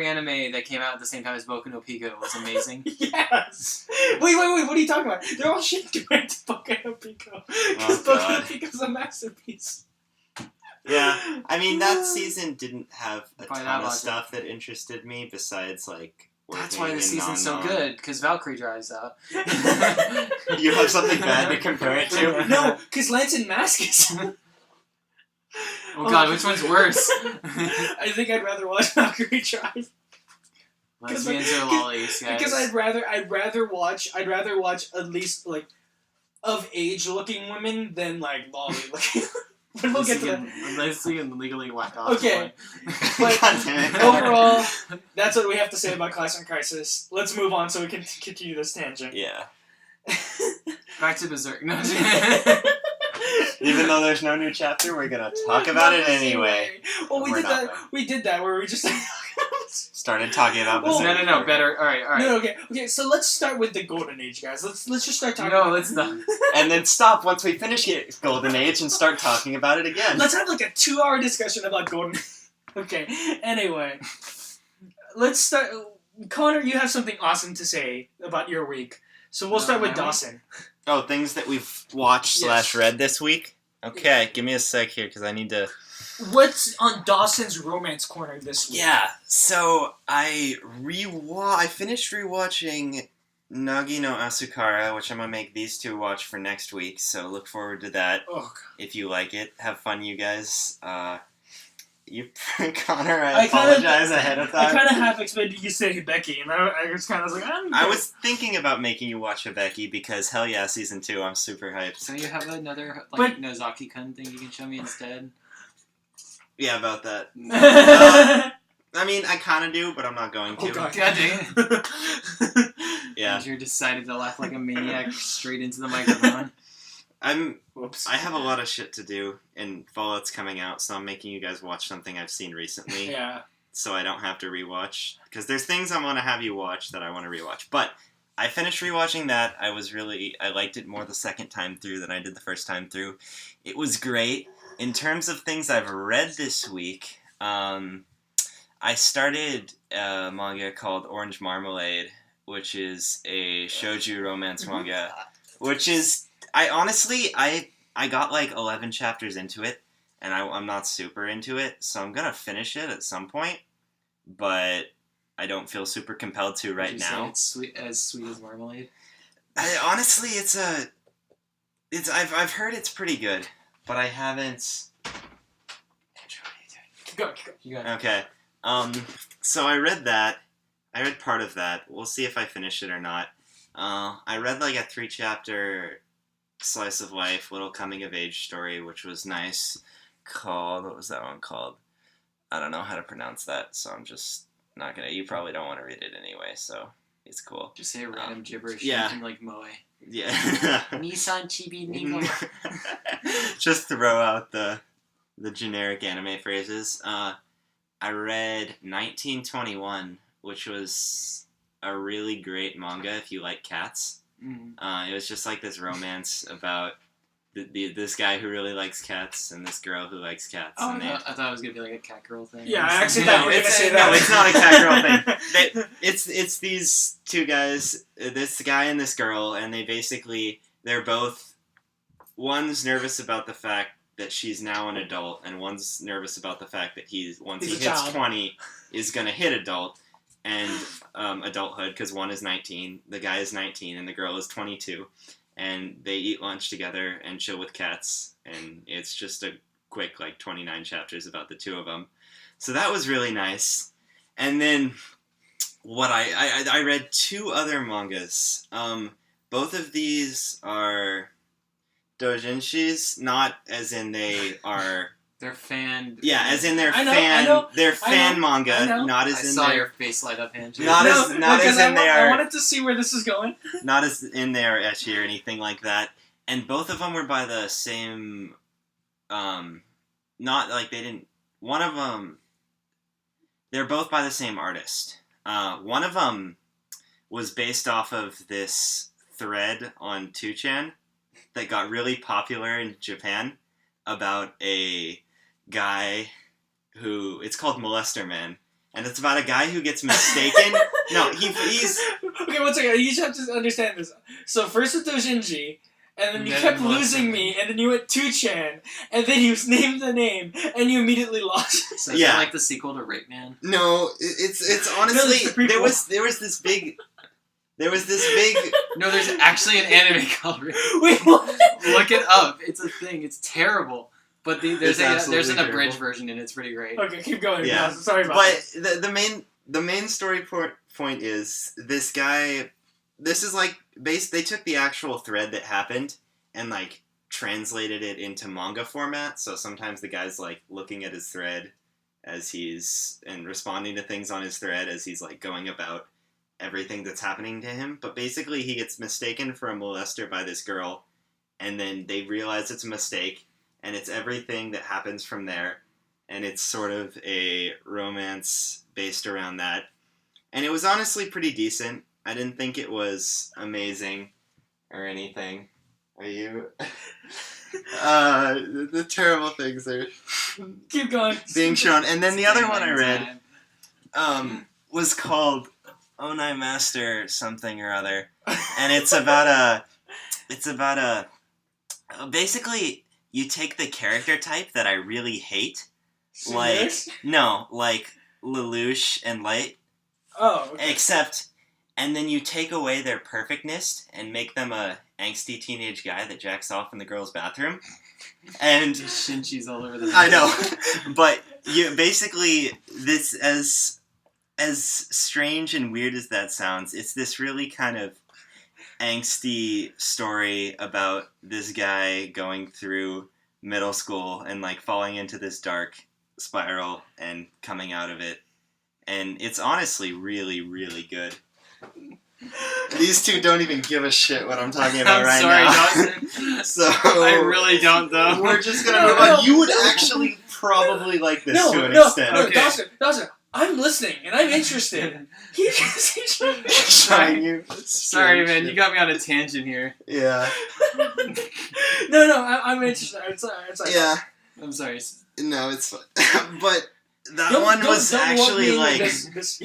anime that came out at the same time as Boku no Pico was amazing. Yes. Wait! What are you talking about? They're all shit compared to Boku no Pico because Boku no Pico's a masterpiece. Yeah, I mean that season didn't have a ton of stuff that interested me besides like. That's why the season's so good, because Valkyrie drives out. You have something bad to compare it to? No, because Lance and Mask is. Oh god, which one's worse? I think I'd rather watch Valkyrie drive. Lesbians or lollies, guys. Because I'd rather watch at least like of age looking women than like lolly looking. But we'll get to that. Let's see legally whack off. Okay, but overall, that's what we have to say about Classroom Crisis. Let's move on so we can continue this tangent. Yeah. Back to Berserk. No. Even though there's no new chapter, we're gonna talk about it anyway. Well, we did that where we just started talking about Berserk. No, better. All right. No, okay. So let's start with the Golden Age, guys. Let's just start talking. No, let's not. And then stop once we finish Golden Age and start talking about it again. Let's have like a 2-hour discussion about Golden. Okay. Anyway, let's start. Connor, you have something awesome to say about your week, so we'll start with Dawson. Oh, things that we've watched / read this week? Okay, give me a sec here, because I need to... What's on Dawson's Romance Corner this week? Yeah, so I finished rewatching Nagi no Asukara, which I'm going to make these two watch for next week, so look forward to that. Oh, if you like it. Have fun, you guys. Connor, I apologize ahead of time. I kind of half expected you to say Hibeki, and I was kind of like, I was thinking about making you watch Hibeki because hell yeah, season 2, I'm super hyped. So you have another Nozaki-kun thing you can show me instead? Yeah, about that. I mean, I kind of do, but I'm not going to. Oh, God. God dang it. Yeah. Andrew decided to laugh like a maniac straight into the microphone. Whoops. I have a lot of shit to do, and Fallout's coming out, so I'm making you guys watch something I've seen recently, Yeah. so I don't have to rewatch. Because there's things I want to have you watch that I want to rewatch. But I finished rewatching that. I liked it more the second time through than I did the first time through. It was great. In terms of things I've read this week, I started a manga called Orange Marmalade, which is a shoujo romance manga, which is, I got like 11 chapters into it, and I'm not super into it, so I'm gonna finish it at some point, but I don't feel super compelled to right Would you now. say it's sweet as marmalade. Honestly, I've heard it's pretty good, but I haven't. Keep going. You got Okay. So I read that. I read part of that. We'll see if I finish it or not. I read like a 3-chapter slice of life, little coming of age story, which was nice. What was that one called? I don't know how to pronounce that, so I'm just not gonna. You probably don't want to read it anyway, so it's cool. Just say random gibberish. yeah. Like Moe. Yeah. Nissan Chibi Nigo. Just throw out the generic anime phrases. I read 1921, which was a really great manga if you like cats. Mm-hmm. It was just like this romance about this guy who really likes cats and this girl who likes cats. Oh, and I thought it was gonna be like a cat girl thing. Yeah, I actually No, thought you were going to say that. No, it's not a cat girl thing. It's these two guys, this guy and this girl, and they're both, one's nervous about the fact that she's now an adult, and one's nervous about the fact that once he He's a hits child. 20, is going to hit adult, and adulthood, because one is 19, the guy is 19, and the girl is 22, and they eat lunch together and chill with cats, and it's just a quick, 29 chapters about the two of them. So that was really nice. And then, what I read 2 other mangas. Both of these are doujinshis, not as in they are. They're fan. Yeah, as in they're I know, fan. I know, They're fan I manga, know. not I as in saw they're your face light up, Andrew. Not as in they I are. wanted to see where this is going. Not as in they are ecchi or anything like that. And both of them were by the same. Not like they didn't. One of them. They're both by the same artist. One of them was based off of this thread on 2chan that got really popular in Japan about a guy who, it's called Molester Man, and it's about a guy who gets mistaken. No, he's Okay, one second. You have to understand this. So first with Dojinji, and then you Then kept Monster. losing me, and then you went 2chan, and then you named the name, and you immediately lost. So is Yeah. it like the sequel to Rape Man? no, it's No, honestly it's the prequel. there was this big No, there's actually an anime called Rape. Wait, what? Look it up. It's a thing. It's terrible. But there's It's an absolutely abridged terrible. version, and it's pretty great. Okay, keep going. Yeah. Sorry about But that. the main story point is this guy. This is like they took the actual thread that happened and translated it into manga format. So sometimes the guy's looking at his thread as and responding to things on his thread as he's going about everything that's happening to him. But basically he gets mistaken for a molester by this girl, and then they realize it's a mistake, and it's everything that happens from there. And it's sort of a romance based around that. And it was honestly pretty decent. I didn't think it was amazing or anything. Are you? The terrible things are Keep going. being shown. And then the other one I Dang, read time. was called Onai Master something or other. And it's about basically you take the character type that I really hate. Serious? Like Lelouch and Light. Oh, okay. Except, and then you take away their perfectness and make them a angsty teenage guy that jacks off in the girl's bathroom. And Just Shinchis all over the I know, but you basically this as strange and weird as that sounds, it's this really kind of angsty story about this guy going through middle school and falling into this dark spiral and coming out of it. and it's honestly really, really good. These two don't even give a shit what I'm talking about I'm right sorry, now. Dawson. So I really don't, though. we're just gonna move on. You would actually probably like this to an extent. No, Okay. Dawson, I'm listening and I'm interested. He's Trying you. Sorry, man. You got me on a tangent here. Yeah. No, I'm interested. It's like, Yeah. I'm sorry. No, it's fine. But that one was actually like. This.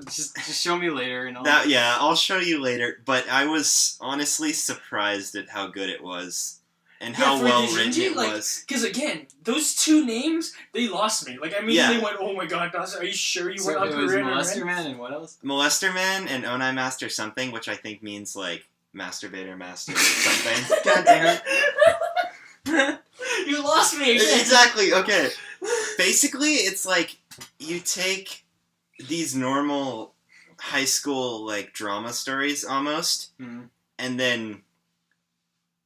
Just show me later and all. Yeah, I'll show you later. But I was honestly surprised at how good it was. And how well written it was. Because again, those two names, they lost me. Like, I immediately went, oh my god, Dawson, are you sure you went on it was Korean? Molester Man and what else? Molester Man and Onai Master something, which I think means like masturbator master or something. God damn it. You lost me again. Exactly, okay. Basically, it's like you take these normal high school like drama stories almost, and then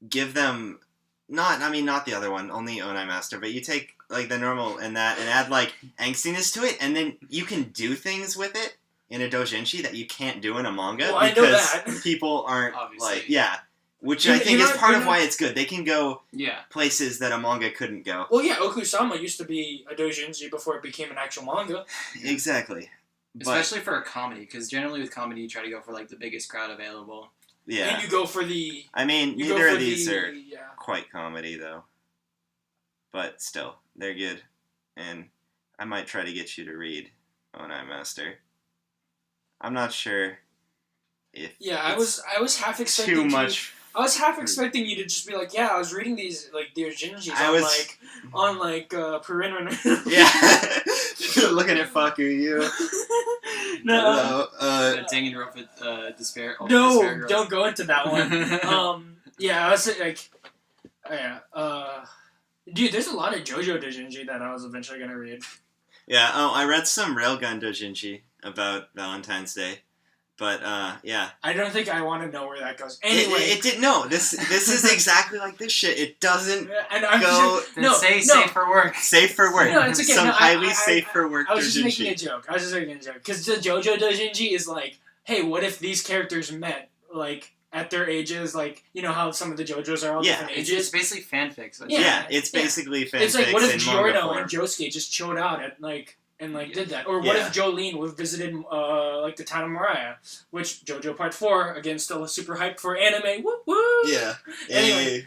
give them not the other one, only Onai Master, but you take like the normal and add like angstiness to it, and then you can do things with it in a doujinshi that you can't do in a manga Well, I know because that. people aren't Obviously. which I think is part of why it's good. They can go Yeah. places that a manga couldn't go. Well, yeah, Okusama used to be a doujinshi before it became an actual manga. Exactly. Especially for a comedy, because generally with comedy you try to go for like the biggest crowd available. Yeah. And you go for the... I mean, You go neither for of these are yeah. quite comedy, though. But still, they're good. And I might try to get you to read Onai Master. I'm not sure if Yeah, I was half expecting too much. I was half expecting you to just be like, yeah, I was reading these like doujinshis on Purin. Yeah. Looking at Faku, you. No. Dangin Rope with Despair. No, Despair Girls. don't go into that one. Yeah, I was like, dude, there's a lot of JoJo doujinshi that I was eventually gonna read. Yeah, I read some Railgun doujinshi about Valentine's Day. But, yeah. I don't think I want to know where that goes. Anyway. It didn't, no, this is exactly like this shit. It doesn't and I'm go... just, safe for work. Safe for work. No, it's okay. Some No, highly safe for work I was just making doujinshi. a joke. Because the JoJo doujinshi is like, hey, what if these characters met, like, at their ages, like, you know how some of the JoJos are all different ages? It's basically fanfics. Yeah, it's basically fanfics. It's like, what if in manga Giorno form. and Josuke just chilled out at, like... And did that, or what if Jolene would have visited like the town of Mariah, which JoJo Part 4 again still super hyped for anime. Woo woo. Yeah. Anyway,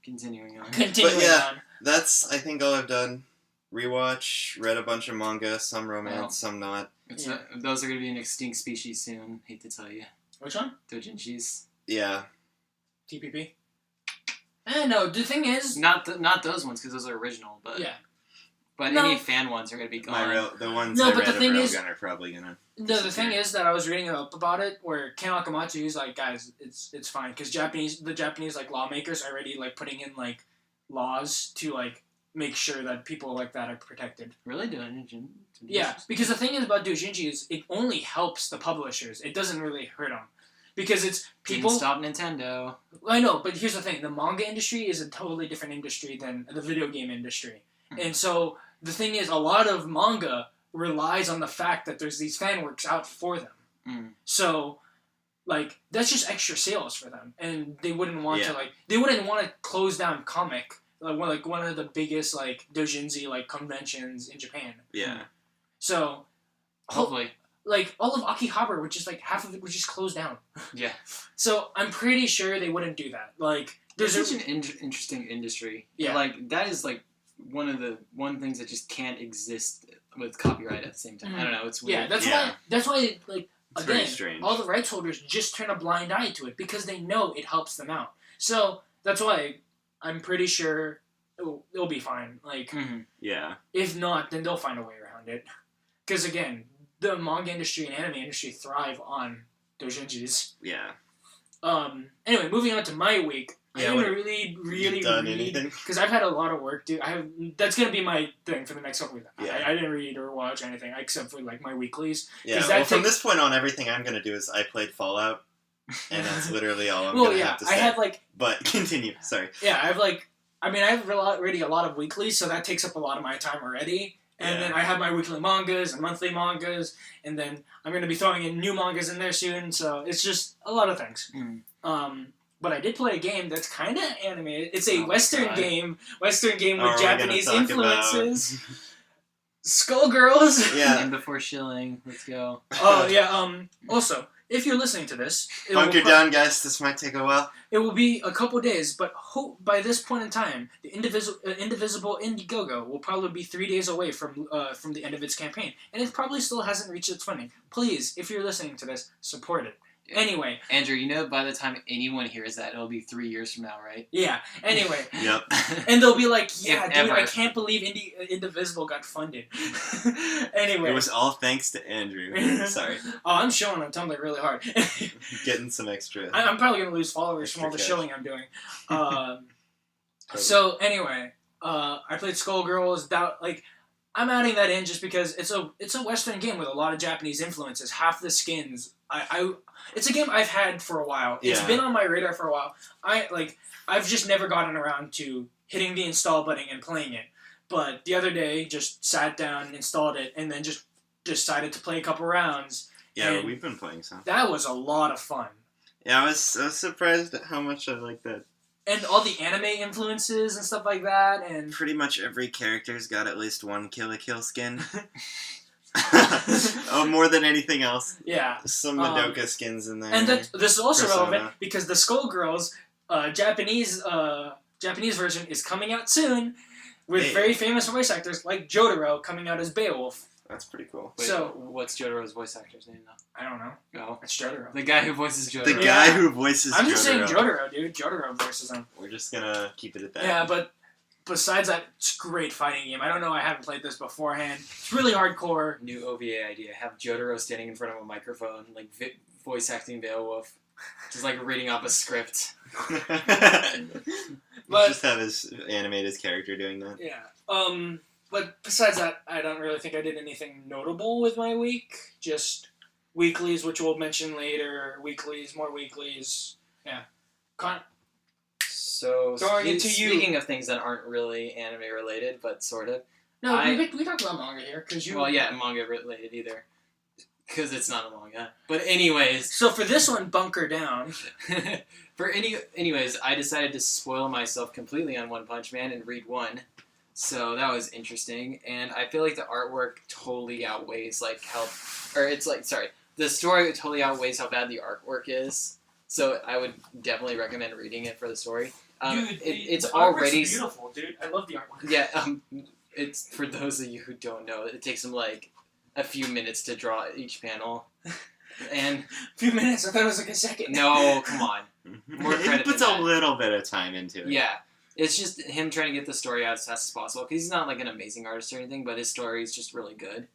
Continuing on. on. That's I think all I've done. Rewatch, read a bunch of manga, some romance, some not. Those are going to be an extinct species soon. Hate to tell you. Which one? Doujinshis. Yeah. TPP. No, the thing is, not those ones because those are original, but yeah. But any fan ones are going to be gone. The ones No, I but read the thing of is- Railgun are probably gonna. No, the thing is that I was reading up about it, where Ken Akamatsu is like, guys, it's fine, because the Japanese like lawmakers are already like putting in like laws to like make sure that people like that are protected. Really doing Yeah, because the thing is about doujinshi is it only helps the publishers. It doesn't really hurt them, because it's people. Didn't stop Nintendo. I know, but here's the thing: the manga industry is a totally different industry than the video game industry, and so the thing is, a lot of manga relies on the fact that there's these fan works out for them. So, like, that's just extra sales for them, and they wouldn't want to close down comic like one of the biggest like doujinshi like conventions in Japan. Yeah. So, Hopefully. like all of Akihabara, which is like half of it, was just closed down. Yeah. So I'm pretty sure they wouldn't do that. Like, there's such an interesting industry. Yeah. Like that is like one things that just can't exist with copyright at the same time. I don't know. It's weird. Yeah, that's why like It's very again, strange. all the rights holders just turn a blind eye to it because they know it helps them out. So that's why I'm pretty sure it'll be fine. Like, Yeah. if not, then they'll find a way around it. Because again, the manga industry and anime industry thrive on doujinshis. Yeah. Anyway, moving on to my week. Yeah, I what- didn't really You done read anything? because I've had a lot of work, dude. That's gonna be my thing for the next couple weeks. Yeah. I didn't read or watch anything except for like my weeklies. Yeah. that Well, from takes- this point on, everything I'm gonna do is I played Fallout, and that's literally all I'm Well, gonna yeah, have to say. I have like But continue. Sorry. I have like I mean I have already a lot of weeklies, so that takes up a lot of my time already. And then I have my weekly mangas and monthly mangas, and then I'm going to be throwing in new mangas in there soon, so it's just a lot of things. But I did play a game that's kind of animated. It's a Western game with Japanese influences. Skullgirls. Yeah. And before shilling, let's go. Oh, yeah, also, if you're listening to this... Bunker down, guys. This might take a while. It will be a couple days, but hope by this point in time, the Indivisible Indiegogo will probably be 3 days away from the end of its campaign, and it probably still hasn't reached its funding. Please, if you're listening to this, support it. Anyway. Andrew, you know by the time anyone hears that, it'll be 3 years from now, right? Yeah, anyway. Yep. And they'll be like, yeah, If dude, ever. I can't believe Indivisible got funded. Anyway. It was all thanks to Andrew. Sorry. Oh, I'm showing on Tumblr really hard. Getting some extra. I'm probably going to lose followers from all the shilling I'm doing. So, anyway, I played Skullgirls. I'm adding that in just because it's a Western game with a lot of Japanese influences. Half the skins, it's a game I've had for a while. It's been on my radar for a while. I've just never gotten around to hitting the install button and playing it. But the other day, just sat down, installed it, and then just decided to play a couple rounds. Yeah, we've been playing some. That was a lot of fun. Yeah, I was surprised at how much I liked that. And all the anime influences and stuff like that, and Pretty much every character's got at least one Kill la Kill skin. Oh, more than anything else. Yeah. Some Madoka skins in there. And this is also Persona. relevant because the Skullgirls Japanese version is coming out soon with very famous voice actors like Jotaro coming out as Beowulf. That's pretty cool. Wait, So- what's Jotaro's voice actor's name now? I don't know. Oh. It's Jotaro. The guy who voices Jotaro. The guy who voices I'm just saying Jotaro. Jotaro, dude. Jotaro voices him. We're just gonna keep it at that. Yeah, but besides that, it's a great fighting game. I don't know. I haven't played this beforehand. It's really hardcore. New OVA idea. Have Jotaro standing in front of a microphone, like voice acting Beowulf. Just like reading off a script. But- just have his animate his character doing that. Yeah. But besides that, I don't really think I did anything notable with my week. Just weeklies, which we'll mention later. More weeklies. Yeah. So, Throwing it to you. speaking of things that aren't really anime related, but sort of. No, we talked about manga here because you. Well, yeah, manga related either. Because it's not a manga. But anyways. So for this one, bunker down. Anyways, I decided to spoil myself completely on One Punch Man and read one. So that was interesting, and I feel like the artwork totally outweighs the story totally outweighs how bad the artwork is. So I would definitely recommend reading it for the story. Dude, it's the already artwork's beautiful, dude. I love the artwork. Yeah. It's for those of you who don't know, it takes them like a few minutes to draw each panel, and A few minutes. I thought it was like a second. no, come on. More credit He puts than a that. little bit of time into it. Yeah. It's just him trying to get the story out as fast as possible, because he's not like an amazing artist or anything, but his story is just really good.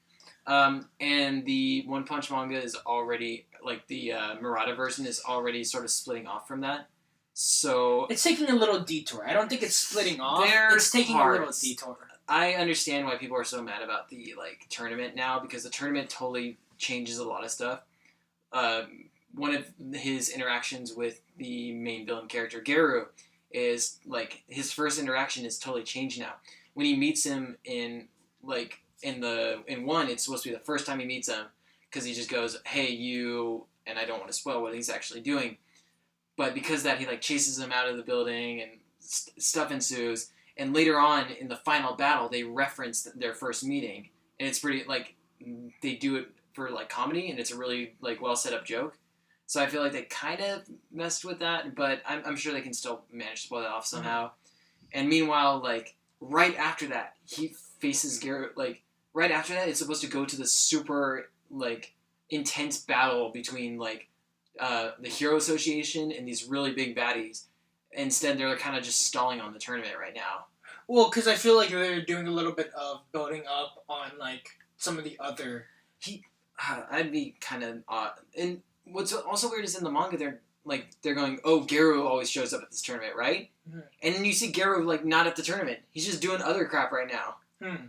And the One Punch manga is already, like the Murata version is already sort of splitting off from that. So It's taking a little detour. I don't think it's splitting off. There's It's taking a little parts. detour. I understand why people are so mad about the like tournament now, because the tournament totally changes a lot of stuff. One of his interactions with the main villain character, Geru, is like his first interaction is totally changed now. When he meets him in one, it's supposed to be the first time he meets him, because he just goes, "Hey, you," and I don't want to spoil what he's actually doing, but because that he like chases him out of the building and stuff ensues, and later on in the final battle they reference their first meeting, and it's pretty like they do it for like comedy, and it's a really like well set up joke. So I feel like they kind of messed with that, but I'm sure they can still manage to pull that off somehow. And meanwhile, like right after that, he faces Garrett. Like right after that, it's supposed to go to the super like intense battle between like the Hero Association and these really big baddies. Instead, they're kind of just stalling on the tournament right now. Well, because I feel like they're doing a little bit of building up on like some of the other. I'd be kind of odd. And what's also weird is in the manga, they're going, "Oh, Geru always shows up at this tournament, right?" Mm-hmm. And then you see Geru like not at the tournament. He's just doing other crap right now. I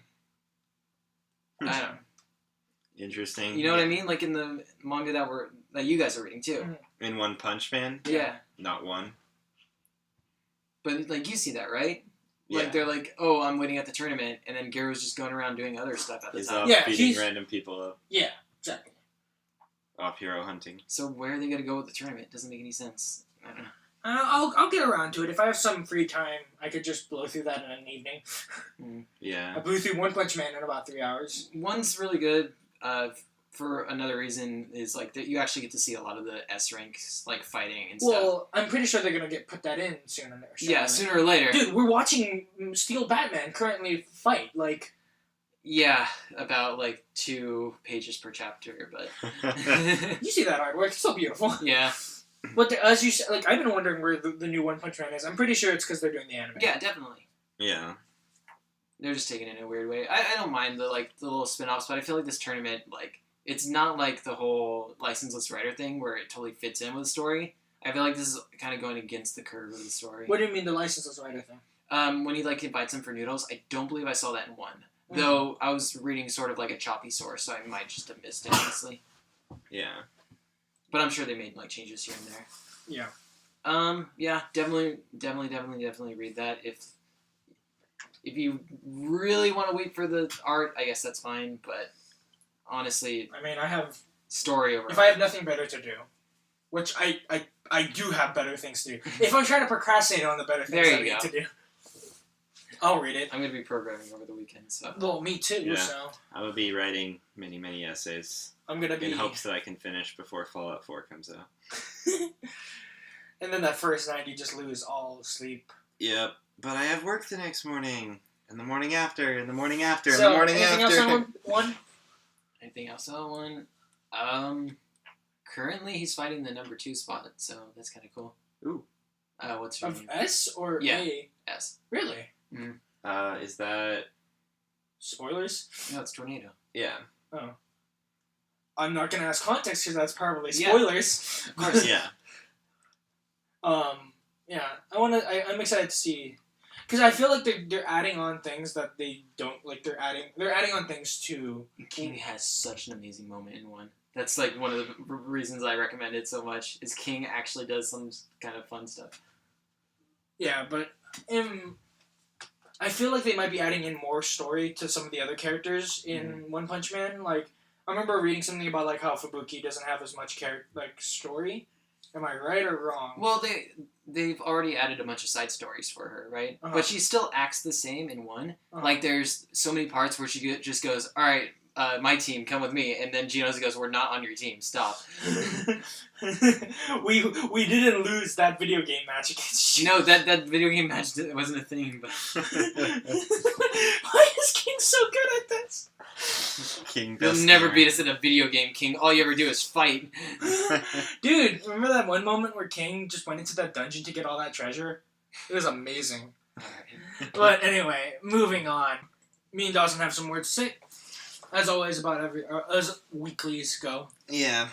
don't know. Interesting. You know what I mean? Like in the manga that you guys are reading too. In One Punch Man? Yeah. Not one. But like you see that, right? Like, they're like, oh, I'm waiting at the tournament, and then Garo's just going around doing other stuff at the He's time. off beating random people up. Yeah, exactly. Off hero hunting. So where are they going to go with the tournament? Doesn't make any sense. I don't know. I'll get around to it. If I have some free time, I could just blow through that in an evening. Yeah. I blew through One Punch Man in about 3 hours. One's really good. For another reason is like that you actually get to see a lot of the S ranks like fighting and stuff. Well, I'm pretty sure they're gonna put that in sooner. Yeah, sooner or later. Dude, we're watching Steel Batman currently fight. Like, yeah, about like 2 pages per chapter, but you see that artwork? It's so beautiful. Yeah. But as you said, like, I've been wondering where the new One Punch Man is. I'm pretty sure it's because they're doing the anime. Yeah, definitely. Yeah. They're just taking it in a weird way. I don't mind the little spin-offs, but I feel like this tournament, like, it's not like the whole licenseless writer thing where it totally fits in with the story. I feel like this is kind of going against the curve of the story. What do you mean the licenseless writer thing? When he like invites him for noodles, I don't believe I saw that in 1. Though I was reading sort of like a choppy source, so I might just have missed it, honestly. Yeah. But I'm sure they made like changes here and there. Yeah. Yeah, definitely read that. If you really want to wait for the art, I guess that's fine. But honestly, I mean, I have story over. If I have nothing better to do, which I do have better things to do. If I'm trying to procrastinate on the better things I need to do, I'll read it. I'm going to be programming over the weekend, so. Well, me too. Yeah. So I will be writing many essays. I'm gonna be in hopes that I can finish before Fallout 4 comes out. And then that first night, you just lose all sleep. Yep. But I have work the next morning, and the morning after, and the morning after, and so, the morning anything after. Else on one? Anything else on 1? Currently he's fighting the number 2 spot, so that's kind of cool. Ooh. What's your Of name? S or A? S. Really? Mm-hmm. Is that... Spoilers? No, it's Tornado. Yeah. Oh. I'm not gonna ask context because that's probably spoilers. Yeah. Of course. Yeah. Yeah. I'm excited to see, because I feel like they're adding on things that they don't like. They're adding on things to. King has such an amazing moment in 1. That's like one of the reasons I recommend it so much. Is King actually does some kind of fun stuff. Yeah, but I feel like they might be adding in more story to some of the other characters in One Punch Man. Like, I remember reading something about like how Fubuki doesn't have as much story. Am I right or wrong? Well, they've already added a bunch of side stories for her, right? Uh-huh. But she still acts the same in 1. Uh-huh. Like, there's so many parts where she just goes, all right, my team, come with me. And then Geonosis goes, we're not on your team. Stop. we didn't lose that video game match against you. No, that video game match wasn't a thing. But why is King so good at this? King You'll never beat us in a video game, King. All you ever do is fight. Dude, remember that one moment where King just went into that dungeon to get all that treasure? It was amazing. But anyway, moving on. Me and Dawson have some words to say. As always, as weeklies go. Yeah.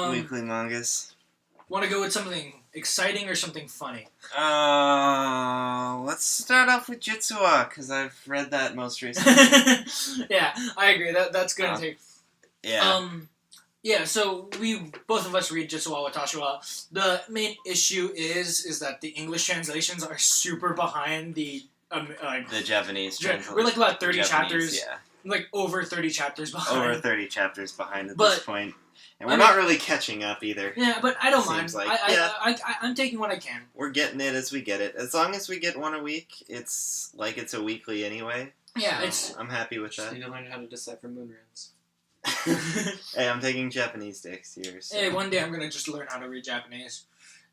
Weekly mangas. Want to go with something exciting or something funny? Let's start off with Jitsu Wa, because I've read that most recently. Yeah, I agree. That's gonna take. Yeah. Yeah. So both of us read Jitsu Wa, watashi wa. The main issue is that the English translations are super behind the Japanese translation. We're like about 30 chapters. Yeah. Like over 30 chapters behind. Over 30 chapters behind at this point. And we're not really catching up either. Yeah, but I don't mind. Like, I'm taking what I can. We're getting it as we get it. As long as we get 1 a week, it's like it's a weekly anyway. Yeah, so I'm happy with Just that. need to learn how to decipher moon runes. Hey, I'm taking Japanese next year. So. Hey, one day I'm gonna just learn how to read Japanese.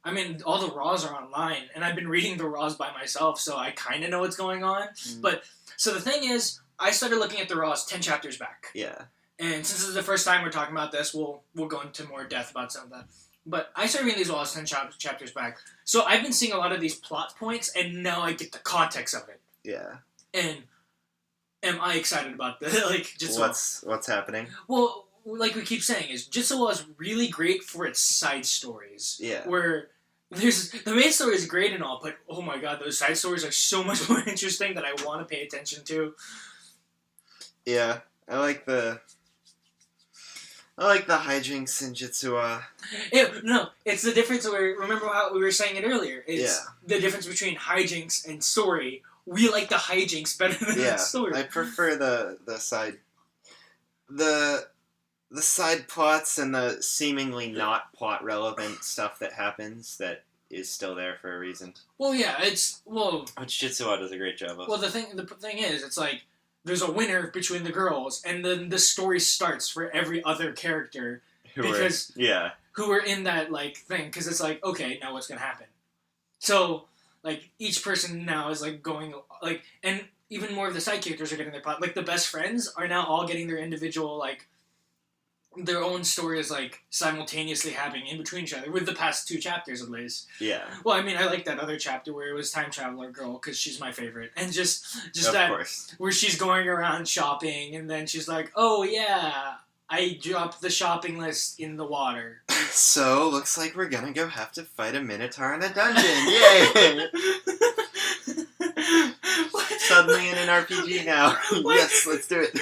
I mean, all the raws are online, and I've been reading the raws by myself, so I kind of know what's going on. But so the thing is, I started looking at the raws 10 chapters back. Yeah. And since this is the first time we're talking about this, we'll go into more depth about some of that. But I started reading these raws 10 chapters back, so I've been seeing a lot of these plot points, and now I get the context of it. Yeah. And am I excited about this? Like, Jitsu. What's happening? Well, like we keep saying, is Jitsu Wa is really great for its side stories. Yeah. Where the main story is great and all, but oh my god, those side stories are so much more interesting that I want to pay attention to. Yeah, I like the hijinks in Jitsu Wa. No, it's the difference where, remember how we were saying it earlier, it's the difference between hijinks and story, we like the hijinks better than the story. I prefer the side plots and the seemingly not plot relevant stuff that happens that is still there for a reason. Well, yeah, which Jitsu Wa does a great job of. Well, the thing is, it's like there's a winner between the girls, and then the story starts for every other character who are in that like thing, because it's like, okay, now what's gonna happen? So like each person now is like going like, and even more of the side characters are getting their plot. Like the best friends are now all getting their individual like their own stories like simultaneously happening in between each other with the past 2 chapters at least. Yeah. Well, I mean, I like that other chapter where it was Time Traveler Girl because she's my favorite, and just of that course. Where she's going around shopping and then she's like, "Oh yeah, I dropped the shopping list in the water." So looks like we're gonna go have to fight a Minotaur in a dungeon. Yay! Suddenly in an RPG now. Yes, let's do it.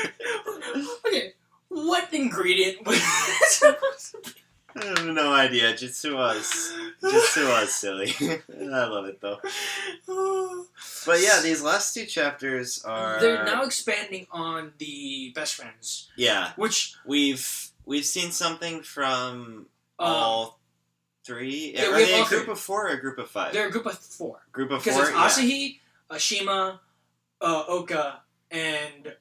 Okay. What ingredient was it supposed to be? I have no idea. Jitsu Wa's silly. I love it though. But yeah, these last 2 chapters are... They're now expanding on the best friends. Yeah. Which... We've seen something from all 3? Yeah, are they a group of 4 or a group of 5? They're a group of 4. Group of 4, because it's Asahi, Ashima, Oka, and...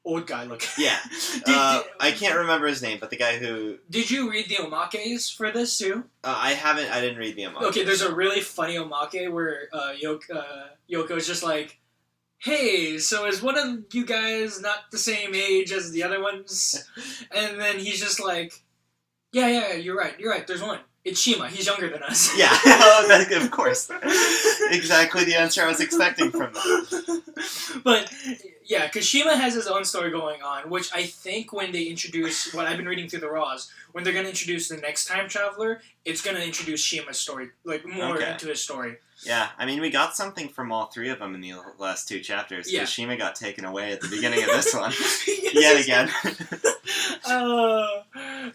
old guy looking. Yeah. I can't remember his name, but the guy who... Did you read the omakes for this, too? I haven't. I didn't read the omakes. Okay, there's a really funny omake where Yoko's just like, "Hey, so is one of you guys not the same age as the other ones?" And then he's just like, yeah, you're right, there's one. It's Shima. He's younger than us. Yeah, of course. Exactly the answer I was expecting from them. But, yeah, because Shima has his own story going on, which I think when they introduce, what I've been reading through the Raws, when they're going to introduce the next time traveler, it's going to introduce Shima's story, like, more into his story. Yeah, I mean, we got something from all 3 of them in the last 2 chapters. Yeah. Shima got taken away at the beginning of this one. Yet again.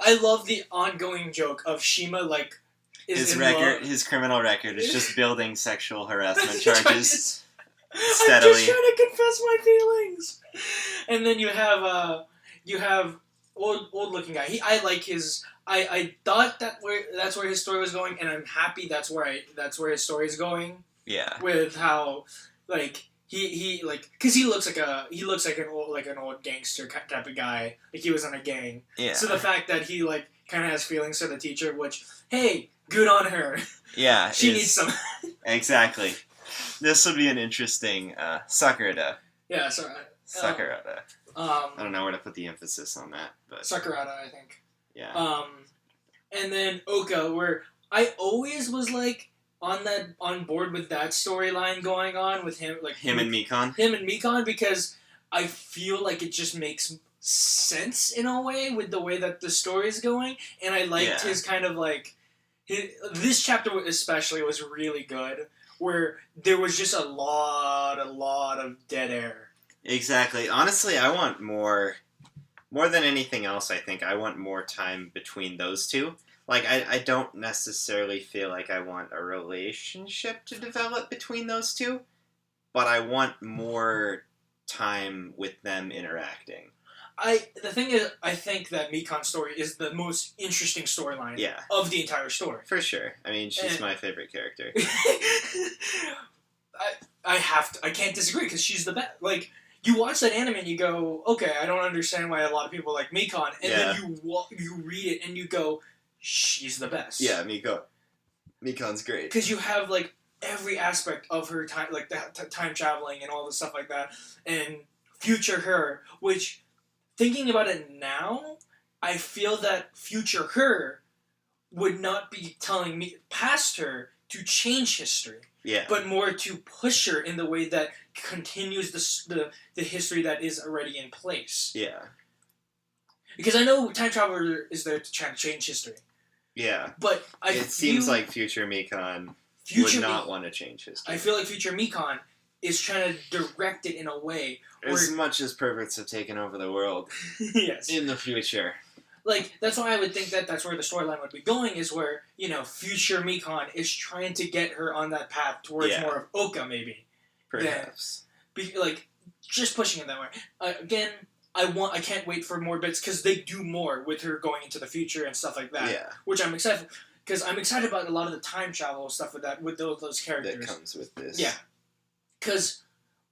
I love the ongoing joke of Shima, like, his criminal record is just building sexual harassment charges steadily. I'm just trying to confess my feelings. And then you have old looking guy. I like his. I thought that's where his story was going, and I'm happy that's where his story is going. Yeah. With how like he like, because he looks like an old gangster type of guy, like he was in a gang. Yeah. So the fact that he like kind of has feelings for the teacher, which, hey, good on her. Yeah. She needs some. Exactly. This would be an interesting Sakurada. Yeah, sorry. Sakurada. I don't know where to put the emphasis on that, but Sakurada, I think. Yeah. And then Oka, where I always was like on board with that storyline going on with him, like him and Mikon. Him and Mikon, because I feel like it just makes sense in a way with the way that the story is going, and I liked his kind of like this chapter especially was really good, where there was just a lot of dead air. Exactly. Honestly, I want more than anything else. I think I want more time between those 2. Like, I don't necessarily feel like I want a relationship to develop between those 2, but I want more time with them interacting. The thing is, I think that Mikon's story is the most interesting storyline of the entire story. For sure. I mean, she's my favorite character. I can't disagree, because she's the best. Like, you watch that anime and you go, okay, I don't understand why a lot of people like Mikon, and then you read it and you go, she's the best. Yeah, Mikon's great. Because you have, like, every aspect of her time, like, time traveling and all the stuff like that, and future her, which, thinking about it now, I feel that future her would not be telling me past her to change history. Yeah. But more to push her in the way that continues the history that is already in place. Yeah. Because I know Time Traveler is there to try to change history. Yeah. But it seems like future Mikon would not want to change history. I feel like future Mikon is trying to direct it in a way where... As much as perverts have taken over the world. Yes. In the future. Like, that's why I would think that that's where the storyline would be going, is where, you know, future Mikon is trying to get her on that path towards more of Oka, maybe. Perhaps. like just pushing it that way. Again, I can't wait for more bits because they do more with her going into the future and stuff like that. Yeah. Which I'm excited for, because I'm excited about a lot of the time travel stuff with those characters. That comes with this. Yeah. Because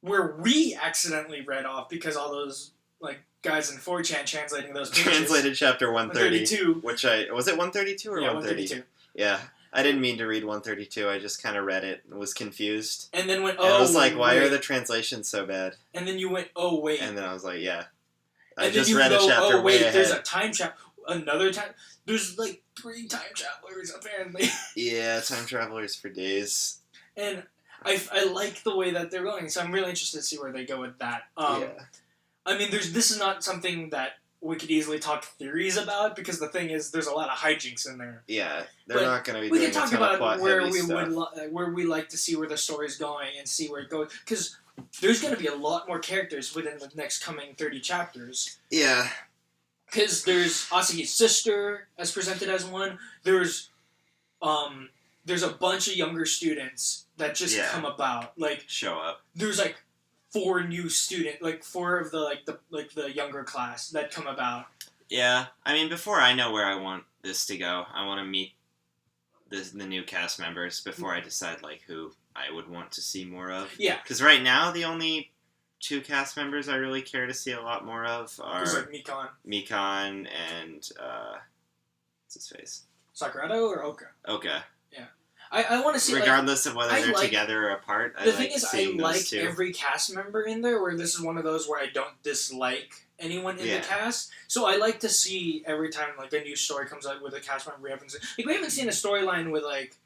where we accidentally read off because all those like guys in 4chan translating those pages. Translated chapter 130. 132. Which was it 132 or 130? Yeah. I didn't mean to read 132. I just kind of read it and was confused. And then went, and I was like, why are the translations so bad? And then you went, oh, wait. And then I was like, yeah. I just read a chapter way ahead. There's a time travel. Another time. There's like 3 time travelers, apparently. Yeah, time travelers for days. And I like the way that they're going, so I'm really interested to see where they go with that. Yeah. I mean, this is not something that we could easily talk theories about, because the thing is, there's a lot of hijinks in there. Yeah, they're not going to be we doing can talk a ton of about plot where heavy we stuff. where we like to see where the story's going and see where it goes, because there's going to be a lot more characters within the next coming 30 chapters. Yeah. Because there's Asahi's sister as presented as one. There's a bunch of younger students that just come about. Like show up. There's like 4 new students, like 4 of the younger class that come about. Yeah, I mean, before I know where I want this to go, I want to meet the new cast members before I decide like who I would want to see more of. Yeah. Because right now the only 2 cast members I really care to see a lot more of are like Mikan and what's his face? Sakurado or Oka? Oka. Yeah. I want to see, regardless of whether they're together or apart. The thing is, I like every cast member in there, where this is one of those where I don't dislike anyone in the cast. So I like to see every time like a new story comes out with a cast member we haven't seen. Like we haven't seen a storyline with like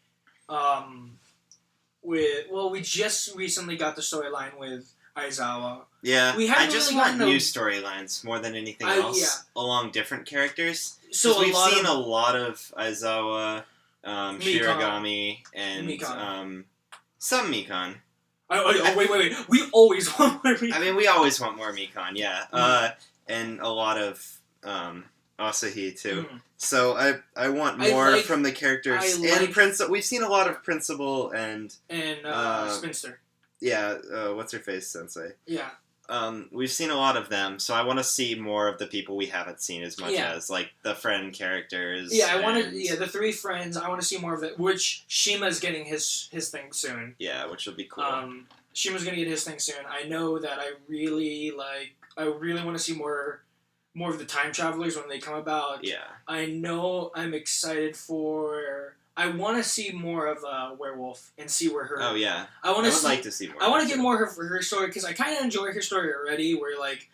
we just recently got the storyline with Aizawa. Yeah, I just want new storylines more than anything else along different characters. So we've seen a lot of Aizawa, Shiragami, and Mikan. Some Mikan. Wait. We always want more Mikan. I mean, we always want more Mikan, yeah. And a lot of Asahi, too. Mm. So I want more from the characters. We've seen a lot of Principal and Spinster. Yeah, what's-her-face sensei. Yeah. We've seen a lot of them, so I want to see more of the people we haven't seen as much as, like, the friend characters. Yeah, the 3 friends, I want to see more of it, which Shima's getting his thing soon. Yeah, which will be cool. Shima's going to get his thing soon. I know that I really want to see more of the time travelers when they come about. Yeah. I know I'm excited for... I want to see more of Werewolf and see where her... Oh, yeah. I would like to see more. I want to get more of her story, because I kind of enjoy her story already, where, like...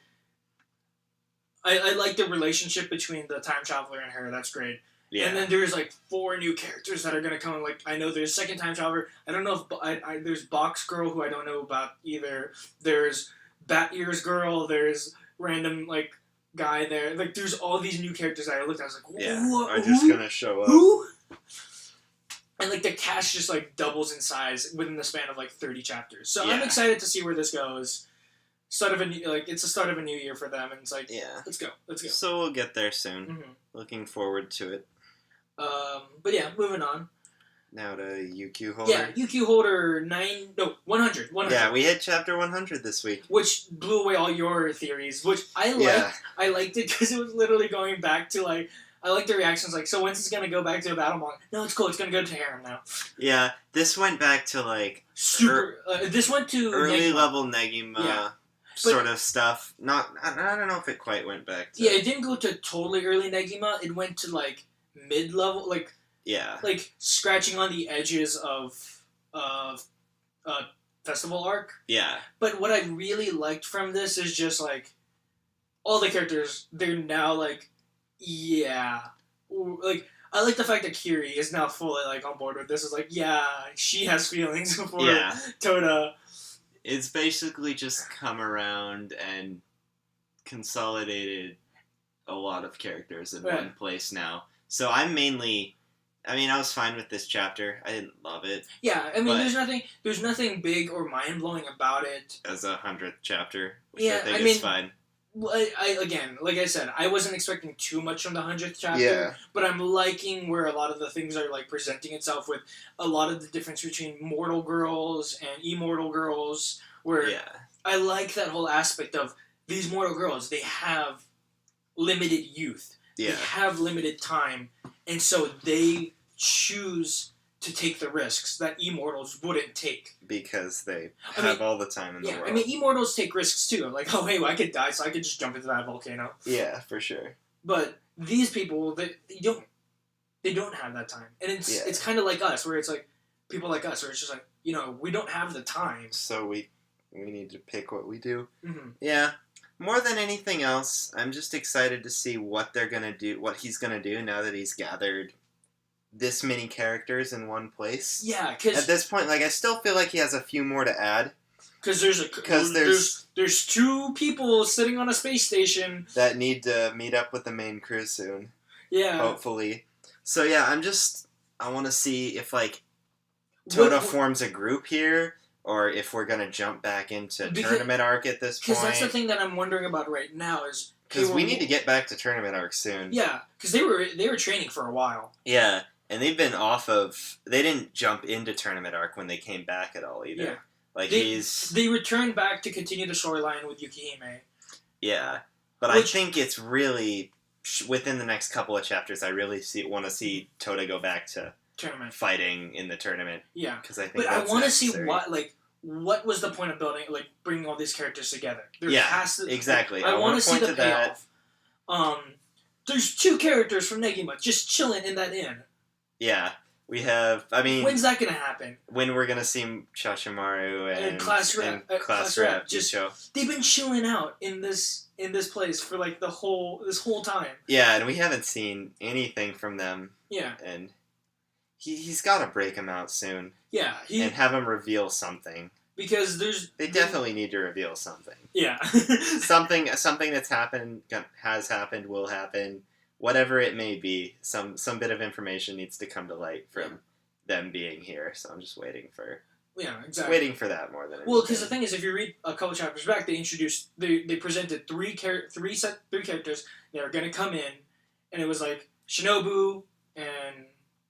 I like the relationship between the time traveler and her. That's great. Yeah. And then there's, like, 4 new characters that are going to come. Like, I know there's second time traveler. I don't know if... there's Box Girl, who I don't know about either. There's Bat Ears Girl. There's random, like, guy there. Like, there's all these new characters that I looked at. I was like, what? Are just going to show up. Who? And, like, the cast just, like, doubles in size within the span of, like, 30 chapters. So I'm excited to see where this goes. It's the start of a new year for them, and it's like, let's go. So we'll get there soon. Mm-hmm. Looking forward to it. But yeah, moving on. Now to UQ Holder. Yeah, UQ Holder 100. Yeah, we hit chapter 100 this week. Which blew away all your theories, which I liked. Yeah. I liked it because it was literally going back to, like, I like the reactions, like, so when's this going to go back to a battle manga? No, it's cool, it's going to go to harem now. Yeah, this went back to, like... this went to... Early level Negima sort of stuff. I don't know if it quite went back to... Yeah, it didn't go to totally early Negima, it went to, like, mid-level, like... Yeah. Like, scratching on the edges of Festival Arc. Yeah. But what I really liked from this is just, like, all the characters, they're now, like... Yeah. Like, I like the fact that Kiri is now fully, like, on board with this. It's like, yeah, she has feelings for Toda. It's basically just come around and consolidated a lot of characters in one place now. So I'm mainly... I mean, I was fine with this chapter. I didn't love it. Yeah, I mean, there's nothing big or mind-blowing about it. As a 100th chapter, which I think is fine. Again, like I said, I wasn't expecting too much from the 100th chapter, but I'm liking where a lot of the things are, like, presenting itself with a lot of the difference between mortal girls and immortal girls, where I like that whole aspect of these mortal girls. They have limited youth. Yeah. They have limited time, and so they choose to take the risks that immortals wouldn't take. Because they have all the time in the world. I mean, immortals take risks too. Like, oh, hey, well, I could die, so I could just jump into that volcano. Yeah, for sure. But these people, they don't have that time. And it's kind of like us, where it's like, people like us, where it's just like, we don't have the time. So we need to pick what we do. Mm-hmm. Yeah. More than anything else, I'm just excited to see what they're going to do, what he's going to do now that he's gathered this many characters in one place. Yeah, because... At this point, I still feel like he has a few more to add. Because there's two people sitting on a space station that need to meet up with the main crew soon. Yeah. Hopefully. So yeah, I want to see if Toda forms a group here, or if we're gonna jump back into tournament arc at this point. Because that's the thing that I'm wondering about right now is because we need to get back to tournament arc soon. Yeah, because they were training for a while. Yeah, and they've been they didn't jump into tournament arc when they came back at all either. Yeah. They returned back to continue the storyline with Yukihime. Yeah, but I think it's really within the next couple of chapters. I really want to see Toda go back to tournament fighting in the tournament. Yeah, because I think. But I want to see what was the point of bringing all these characters together. Exactly. I want to see the payoff. There's 2 characters from Negima just chilling in that inn. Yeah. We have, when's that going to happen? When we're going to see Shashimaru and Class Rep. Just they've been chilling out in this place for this whole time. Yeah, and we haven't seen anything from them. Yeah. And he's got to break them out soon. Yeah. And have them reveal something. Because they definitely need to reveal something. Yeah. something that's happened, has happened, will happen. Whatever it may be, some bit of information needs to come to light from them being here. So I'm just waiting for waiting for that more than anything. Well, because the thing is, if you read a couple chapters back, they presented three characters that are going to come in, and it was like Shinobu and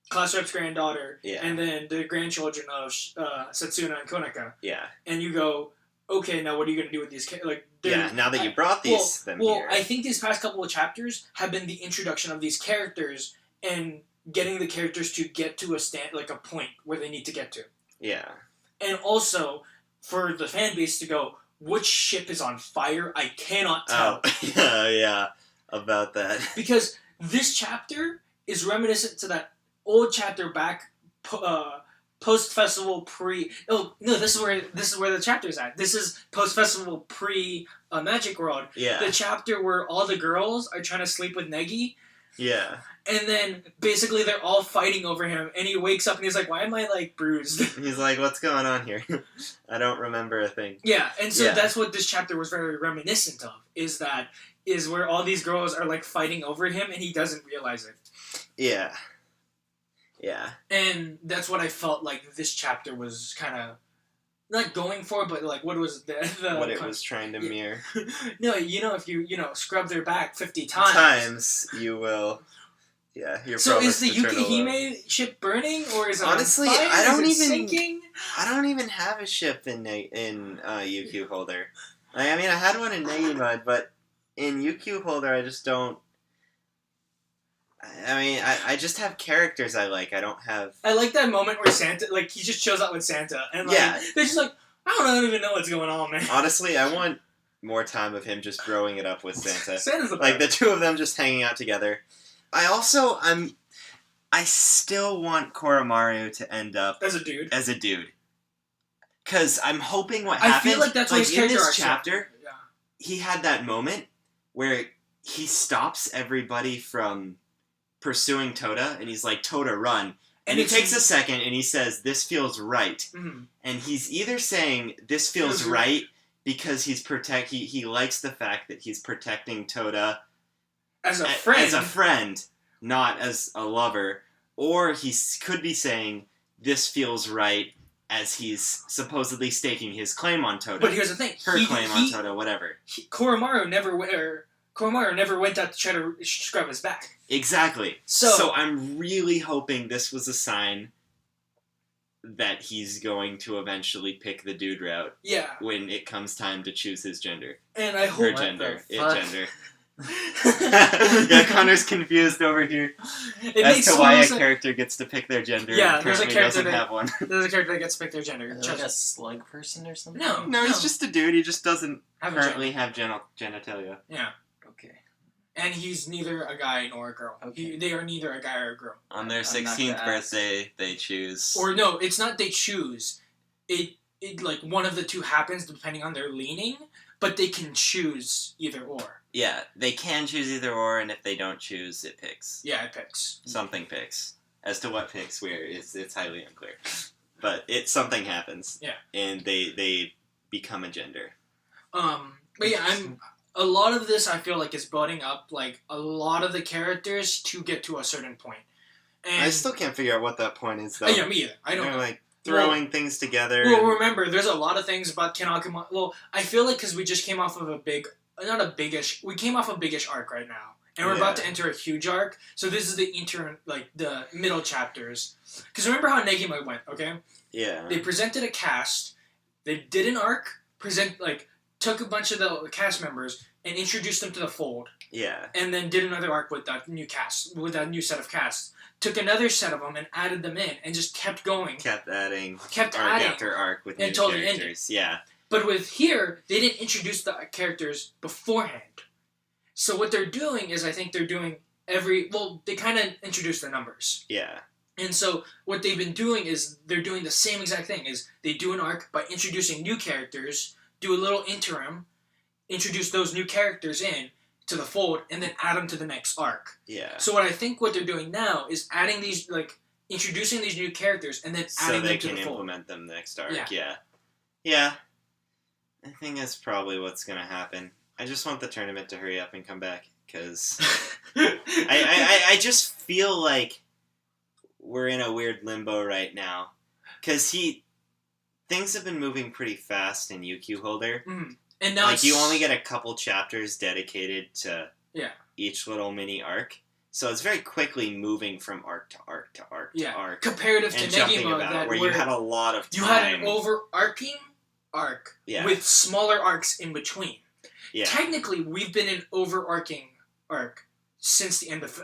Class Rep's granddaughter, and then the grandchildren of Setsuna and Konaka. Yeah. And you go, okay, now what are you going to do with these characters? Now that you brought them here. Well, I think these past couple of chapters have been the introduction of these characters and getting the characters to get to a point where they need to get to. Yeah. And also, for the fan base to go, which ship is on fire? I cannot tell. Oh, yeah, about that. Because this chapter is reminiscent to that old chapter back, post-festival Oh no, this is where the chapter's at. This is post-festival Magic World. Yeah. The chapter where all the girls are trying to sleep with Negi. Yeah. And then basically they're all fighting over him, and he wakes up and he's like, "Why am I bruised?" He's like, "What's going on here? I don't remember a thing." Yeah, and so that's what this chapter was very reminiscent of. Is where all these girls are fighting over him, and he doesn't realize it. Yeah. Yeah. And that's what I felt like this chapter was kind of not going for, but what was what it was trying to mirror. No, if you scrub their back 50 times, you will. Yeah, so is the Yukihime ship burning, or is it honestly? On fire? I don't is it even. Sinking? I don't even have a ship in UQ Holder. I had one in Negimud, but in UQ Holder, I just don't. I just have characters I like. I don't have. I like that moment where Santa, he just shows up with Santa, and they're just I don't even know what's going on, man. Honestly, I want more time of him just growing it up with Santa. Santa's the two of them just hanging out together. I still want Koromaru to end up as a dude. Because I'm hoping what happens. I feel like that's what his character in this chapter. Yeah. He had that moment where he stops everybody from pursuing Toda, and he's like, "Toda, run!" And he takes a second, and he says, "This feels right." Mm-hmm. And he's either saying this feels right because he likes the fact that he's protecting Toda as a friend, not as a lover, or he could be saying this feels right as he's supposedly staking his claim on Toda. But here's the thing: her claim on Toda, whatever. Koromaru never went out to try to scrub his back. Exactly. So I'm really hoping this was a sign that he's going to eventually pick the dude route Yeah. when it comes time to choose his gender. And I Her hope... gender. It fuck? gender. Yeah, Connor's confused over here It as makes to why a sense. character gets to pick their gender Yeah, and there's a currently character doesn't that- have one. There's a character that gets to pick their gender. Is it like a slug person or something? No. No, he's just a dude. He just doesn't Have a currently have genitalia. Yeah. Okay. And he's neither a guy nor a girl. Okay. They are neither a guy or a girl. On their I'm not 16th gonna ask. birthday, they choose. Or no, it's not they choose. It like one of the two happens depending on their leaning, but they can choose either or. Yeah, they can choose either or, and if they don't choose, it picks. Yeah, it picks. Something picks. As to what picks where, it's highly unclear. But something happens. Yeah. And they become a gender. But yeah, a lot of this I feel like is building up like a lot of the characters to get to a certain point. And I still can't figure out what that point is, though. yeah, me either. I don't They're know. like throwing things together. Well, and- remember, there's a lot of things about Ken Akuma. Well, I feel like because we just came off of we came off a biggish arc right now. And we're about to enter a huge arc. So this is the the middle chapters. Because remember how Negima went, okay? Yeah. They presented a cast. They did an arc, took a bunch of the cast members and introduced them to the fold. Yeah. And then did another arc with that new cast, with that new set of casts. Took another set of them and added them in and just kept going. Kept adding Kept arc adding. after arc with new Until the ending. characters. Yeah. But with here, they didn't introduce the characters beforehand. So what they're doing is, I think they're doing they kind of introduce the numbers. Yeah. And so what they've been doing is they're doing the same exact thing. Is they do an arc by introducing new characters, do a little interim, introduce those new characters in to the fold, and then add them to the next arc. Yeah. So what I think what they're doing now is adding these, introducing these new characters and then adding So they them to can the fold. implement them next arc. Yeah. Yeah. Yeah. I think that's probably what's going to happen. I just want the tournament to hurry up and come back, because I just feel like we're in a weird limbo right now. Because things have been moving pretty fast in UQ Holder. Mhm. And now You only get a couple chapters dedicated to Yeah. each little mini arc. So it's very quickly moving from arc to arc to arc to arc. comparative to And jumping Negima, about, that where you had a lot of time. you had an overarching arc Yeah. with smaller arcs in between. Yeah. Technically, we've been in overarching arc since the end of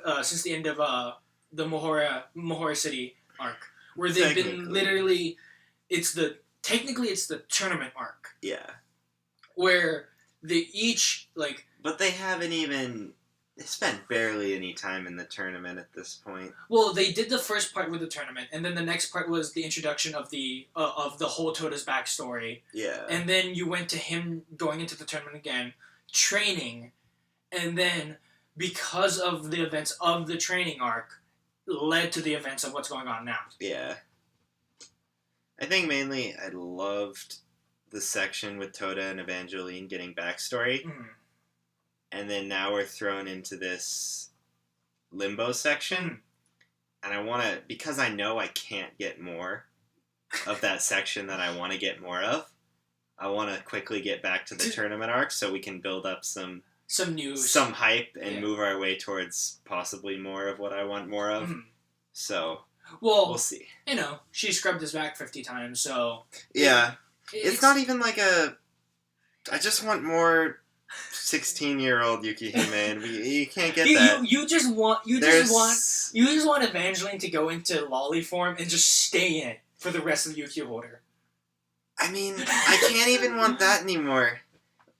the Mohora City arc, where they've been Technically. literally. It's the tournament arc Yeah. where they each But they haven't even... They spent barely any time in the tournament at this point. Well, they did the first part with the tournament, and then the next part was the introduction of the whole Toda's backstory. Yeah. And then you went to him going into the tournament again, training, and then because of the events of the training arc, led to the events of what's going on now. Yeah. I think mainly I loved the section with Toda and Evangeline getting backstory, Mm. and then now we're thrown into this limbo section, and I want to, because I know I can't get more of that section that I want to get more of, I want to quickly get back to the tournament arc so we can build up some news, some hype and Yeah. move our way towards possibly more of what I want more of. Mhm. So Well, we'll see. she scrubbed his back 50 times, so Yeah, it's not even like a. I just want more 16-year-old Yukihime, and you can't get that. You just want There's- Evangeline to go into lolly form and just stay in it for the rest of the UQ holder. I mean, I can't even want that anymore,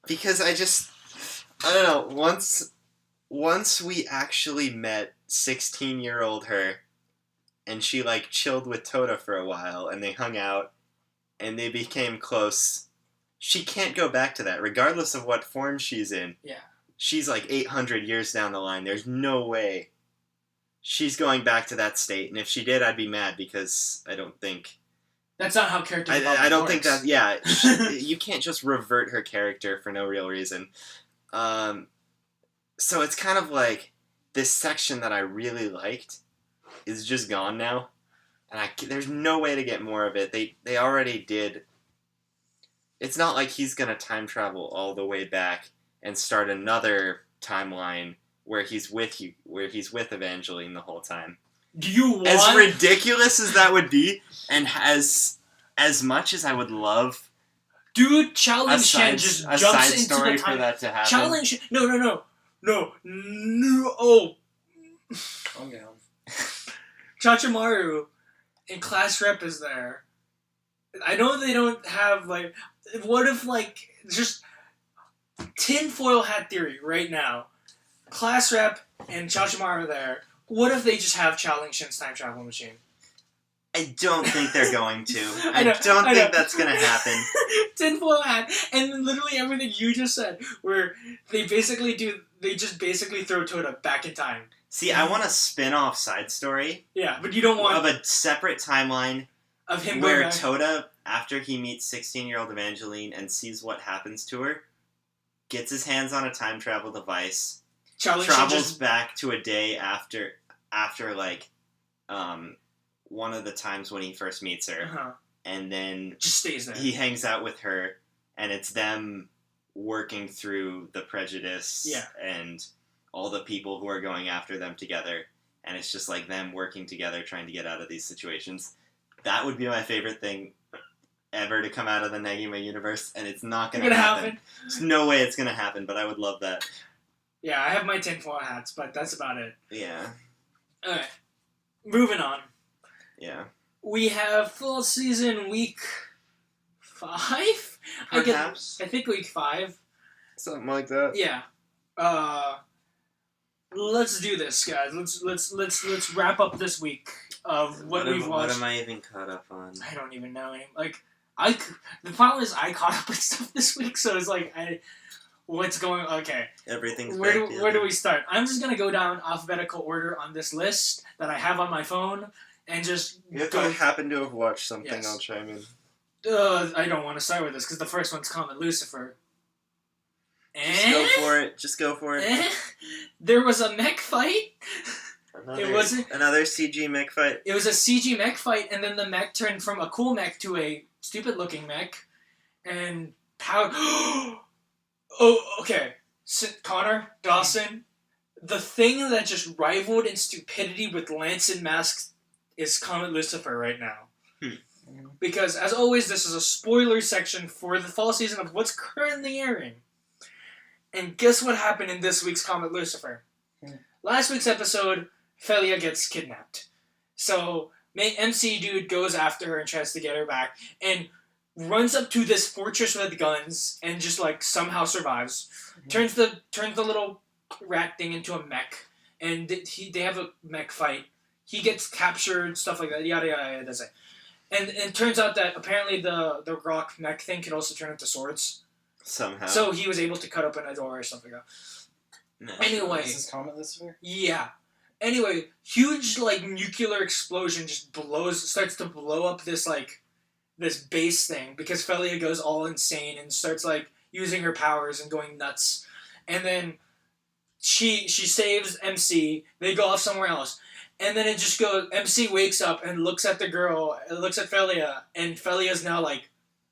because I don't know. Once we actually met 16-year-old her, and she chilled with Toda for a while, and they hung out, and they became close. She can't go back to that, regardless of what form she's in. Yeah. She's 800 years down the line. There's no way she's going back to that state, and if she did, I'd be mad, because I don't think. That's not how character development I don't think works. that. Yeah, you can't just revert her character for no real reason. So it's kind of like this section that I really liked is just gone now, and there's no way to get more of it. They already did. It's not like he's gonna time travel all the way back and start another timeline where he's with Evangeline the whole time. Do you want... As ridiculous as that would be, and as much as I would love... Dude, Shaolin Shen just jumps into the time... A side story for that to happen. Shaolin Shen... No. Oh. Calm down. Chachimaru and Class Rep is there. I know they don't have, like... What if, like, just... Tinfoil hat theory right now. Class Rep and Chachimaru are there. What if they just have Shaolin Shen's time travel machine? I don't think they're going to. I don't think that's going to happen. Tinfoil hat, and literally everything you just said, where they just basically throw Toda back in time. See, I want a spin-off side story. Yeah, but you don't want... Of a separate timeline of him where going back. Toda, after he meets 16-year-old Evangeline and sees what happens to her, gets his hands on a time travel device, travels back to a day after like, one of the times when he first meets her, and then just stays there. He hangs out with her, and it's them working through the prejudice and all the people who are going after them together, and it's just like them working together trying to get out of these situations. That would be my favorite thing ever to come out of the Negima universe, and it's not going to happen. There's no way it's going to happen, but I would love that. Yeah, I have my tinfoil hats, but that's about it. Yeah. Alright, moving on. Yeah. We have full season week 5? Perhaps. I think week 5. Something like that. Yeah. Let's do this, guys. Let's wrap up this week of what we've watched. What am I even caught up on? I don't even know. The problem is I caught up with stuff this week, so it's like what's going? Okay. Everything's where do we start? I'm just gonna go down alphabetical order on this list that I have on my phone and just. If I happen to have watched something, Yes. I'll chime in. I don't want to start with this because the first one's Comet Lucifer. Just go for it. There was a mech fight. Another CG mech fight. It was a CG mech fight, and then the mech turned from a cool mech to a stupid-looking mech, and power. Oh, okay. Connor, Dawson, the thing that just rivaled in stupidity with Lance and Mask is Comet Lucifer right now. Because, as always, this is a spoiler section for the fall season of what's currently airing. And guess what happened in this week's Comet Lucifer? Last week's episode, Felia gets kidnapped. So, MC dude goes after her and tries to get her back, and runs up to this fortress with guns, and just, like, somehow survives. Turns the little rat thing into a mech, and they have a mech fight. He gets captured, stuff like that, yada yada yada, that's it. And it turns out that apparently the rock mech thing can also turn into swords. Somehow. So he was able to cut open a door or something like that. No. Anyway. Is this Comet Lucifer? Yeah. Anyway, huge, like, nuclear explosion just starts to blow up this base thing, because Felia goes all insane and starts, like, using her powers and going nuts. And then she saves MC, they go off somewhere else. And then it just goes, MC wakes up and looks at the girl, looks at Felia, and Felia's now, like,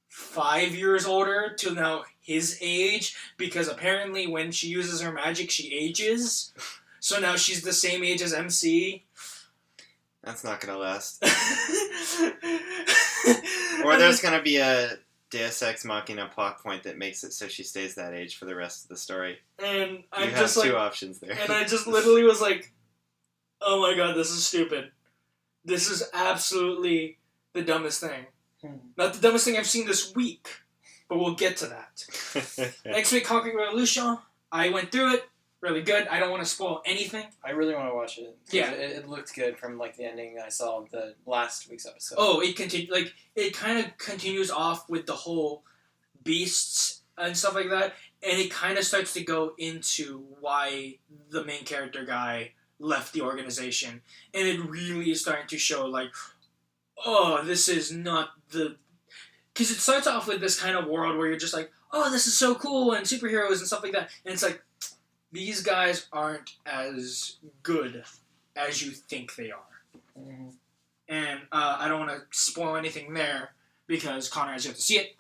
5 years older to now his age, because apparently when she uses her magic, she ages. So now she's the same age as MC. That's not gonna last. Or there's gonna be a Deus Ex Machina plot point that makes it so she stays that age for the rest of the story. And I you just have like, two options there. And I just literally was like, oh my god, this is stupid. This is absolutely the dumbest thing. Not the dumbest thing I've seen this week, but we'll get to that. Next week, Concrete Revolution. I went through it. Really good. I don't want to spoil anything. I really want to watch it. Yeah. It looked good from, like, the ending I saw of the last week's episode. Oh, it kind of continues off with the whole beasts and stuff like that, and it kind of starts to go into why the main character guy left the organization, and it really is starting to show, like, oh, this is not the... Because it starts off with this kind of world where you're just like, oh, this is so cool, and superheroes and stuff like that, and it's like, these guys aren't as good as you think they are. Mm-hmm. And I don't want to spoil anything there, because Connor has yet to see it.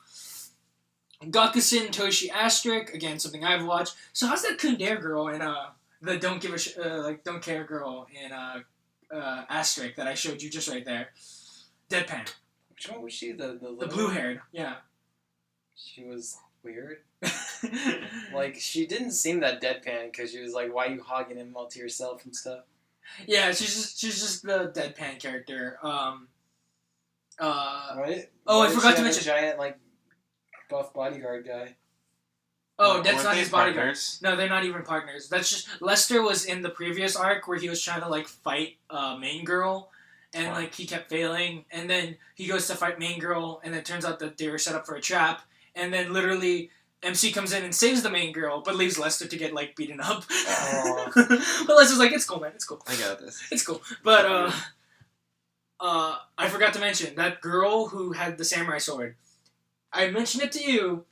Gakusen Toshi Asterisk, again, something I've watched. So how's that Kundere girl in the don't care girl in asterisk that I showed you just right there. Deadpan. Which one was she? The blue-haired. Yeah. She was weird. Like, she didn't seem that deadpan because she was like, "Why you hogging him all to yourself and stuff?" Yeah, she's just the deadpan character. Right? Oh, Why I did forgot she to have mention. a giant like buff bodyguard guy. Oh, Weren't that's not they his bodyguard. partners? No, they're not even partners. That's just Lester was in the previous arc where he was trying to like fight main girl, and like he kept failing, and then he goes to fight main girl, and it turns out that they were set up for a trap, and then literally MC comes in and saves the main girl, but leaves Lester to get like beaten up. But Lester's like, "It's cool, man. It's cool. I got this. It's cool." But I forgot to mention that girl who had the samurai sword. I mentioned it to you.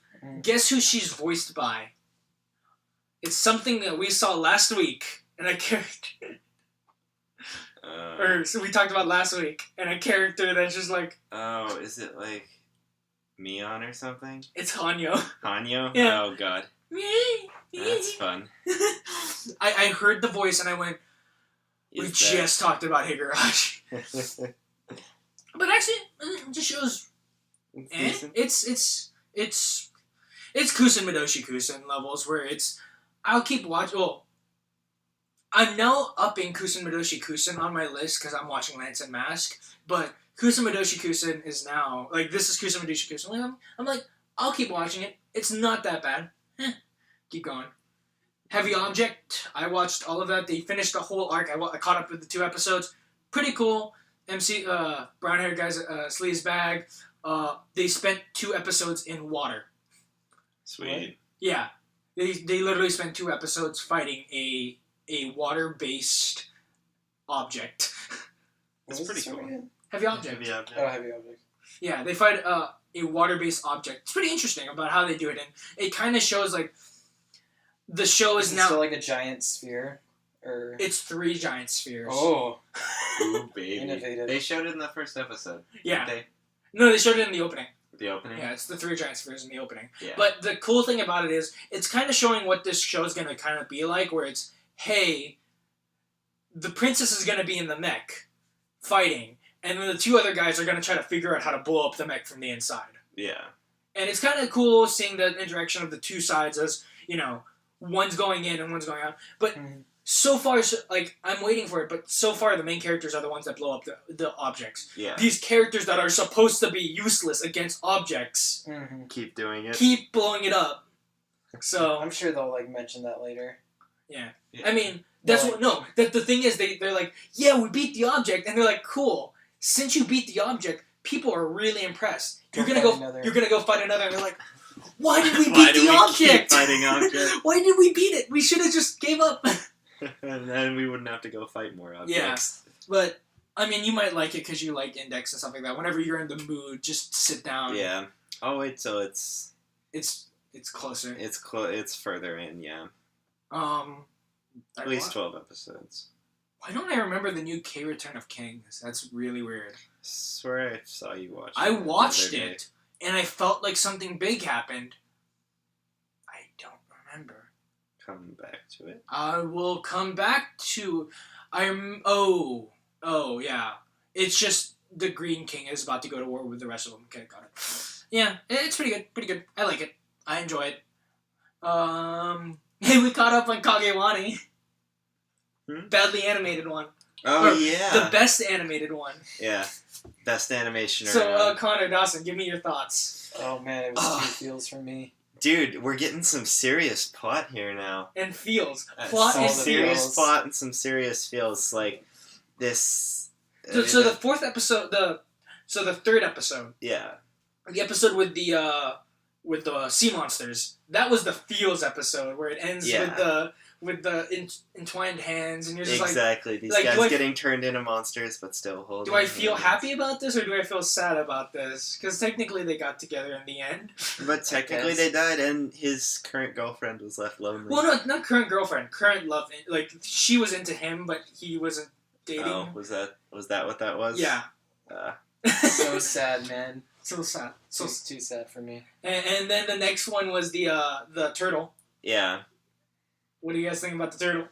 Guess who she's voiced by? It's something that we saw last week, and a character. So we talked about last week, and a character that's just like. Oh, is it like Mion or something? It's Hanyo. Hanyo? Yeah. Oh god. That's fun. I heard the voice and I went, we just talked about Higurashi. But actually, it just shows. It's Kusen Midoshi Kusen levels where I'll keep watching. Well, I'm now upping Kusen Midoshi Kusen on my list because I'm watching Lance and Mask. But Kusen Midoshi Kusen is now like this is Kusen Midoshi Kusen. I'm like I'll keep watching it. It's not that bad. Keep going. Heavy Object. I watched all of that. They finished the whole arc. I caught up with the 2 episodes. Pretty cool. MC brown haired guys sleaze bag. They spent 2 episodes in water. Sweet. Yeah, they literally spent 2 episodes fighting a water-based object. That's pretty cool. Heavy Object. Heavy Object. Oh, Heavy Object. Yeah, they fight a water-based object. It's pretty interesting about how they do it, and it kind of shows like the show is now still like a giant sphere, or it's 3 giant spheres. Oh, Ooh, baby. Innovative. They showed it in the first episode. Yeah. Didn't No, they showed it in the opening. they? The opening? Yeah, it's the 3 giant spheres in the opening. Yeah. But the cool thing about it is, it's kind of showing what this show is going to kind of be like, where it's, hey, the princess is going to be in the mech, fighting, and then the 2 other guys are going to try to figure out how to blow up the mech from the inside. Yeah. And it's kind of cool seeing the interaction of the 2 sides as, you know, one's going in and one's going out. But so far, like, I'm waiting for it, but so far the main characters are the ones that blow up the objects. Yeah. These characters that are supposed to be useless against objects Keep doing it. keep blowing it up. So I'm sure they'll like mention that later. yeah. Yeah. I mean, that's Like- what. No, the thing is, they're like, yeah, we beat the object, and they're like, cool. Since you beat the object, people are really impressed. You're gonna go fight another, and they're like, why did we beat the object? Keep fighting object? Why did we beat it? We should have just gave up. And then we wouldn't have to go fight more objects. But I mean, you might like it because you like Index and stuff like that. Whenever you're in the mood, just sit down. Yeah. Oh wait, so it's closer. it's further in, yeah. At At least 12 episodes. Why don't I remember the new K Return of Kings? That's really weird. Swear I saw you watch it. I the watched other day. it, and I felt like something big happened. I don't remember. Come back to it. I will come back to... Oh, yeah. It's just the Green King is about to go to war with the rest of them. Okay, got it. Yeah, it's pretty good. Pretty good. I like it. I enjoy it. Hey, we caught up on Kagewani. Badly animated one. Oh, Or yeah. The best animated one. Yeah. Best animation So, around. Connor Dawson, give me your thoughts. Oh man, it was 2 feels for me. Dude, we're getting some serious plot here now. And feels. Plot Some and the serious feels. plot and some serious feels. Like, this... So the 4th episode, the 3rd episode, Yeah. the episode with the sea monsters, that was the feels episode where it ends Yeah. with the entwined hands, and you're just Exactly. These like, guys getting turned into monsters, but still holding do I feel hands. happy about this or do I feel sad about this? Because technically they got together in the end. But technically guess. they died, and his current girlfriend was left lonely. Well, no, not current girlfriend, current love. Like she was into him, but he wasn't dating. Oh, was that what that was? Yeah. So sad, man. So sad. So It's too sad for me. and then the next one was the turtle. Yeah. What do you guys think about the turtle?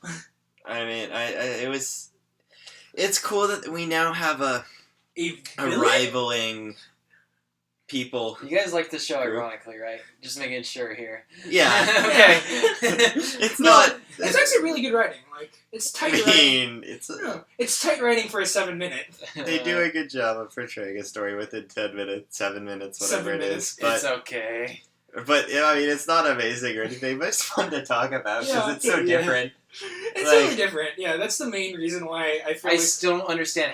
I mean, It's cool that we now have a rivaling people. You guys like the show Group. ironically, right? Just making sure here. Yeah. Okay. It's not. It's actually really good writing. Like, it's tight writing. It's tight writing for a 7-minute. They do a good job of portraying a story within 10 minutes, 7 minutes, whatever it is. But, it's okay. But, I mean, it's not amazing or anything, but it's fun to talk about because it's so different. It's really different. Yeah, that's the main reason why I feel I still don't understand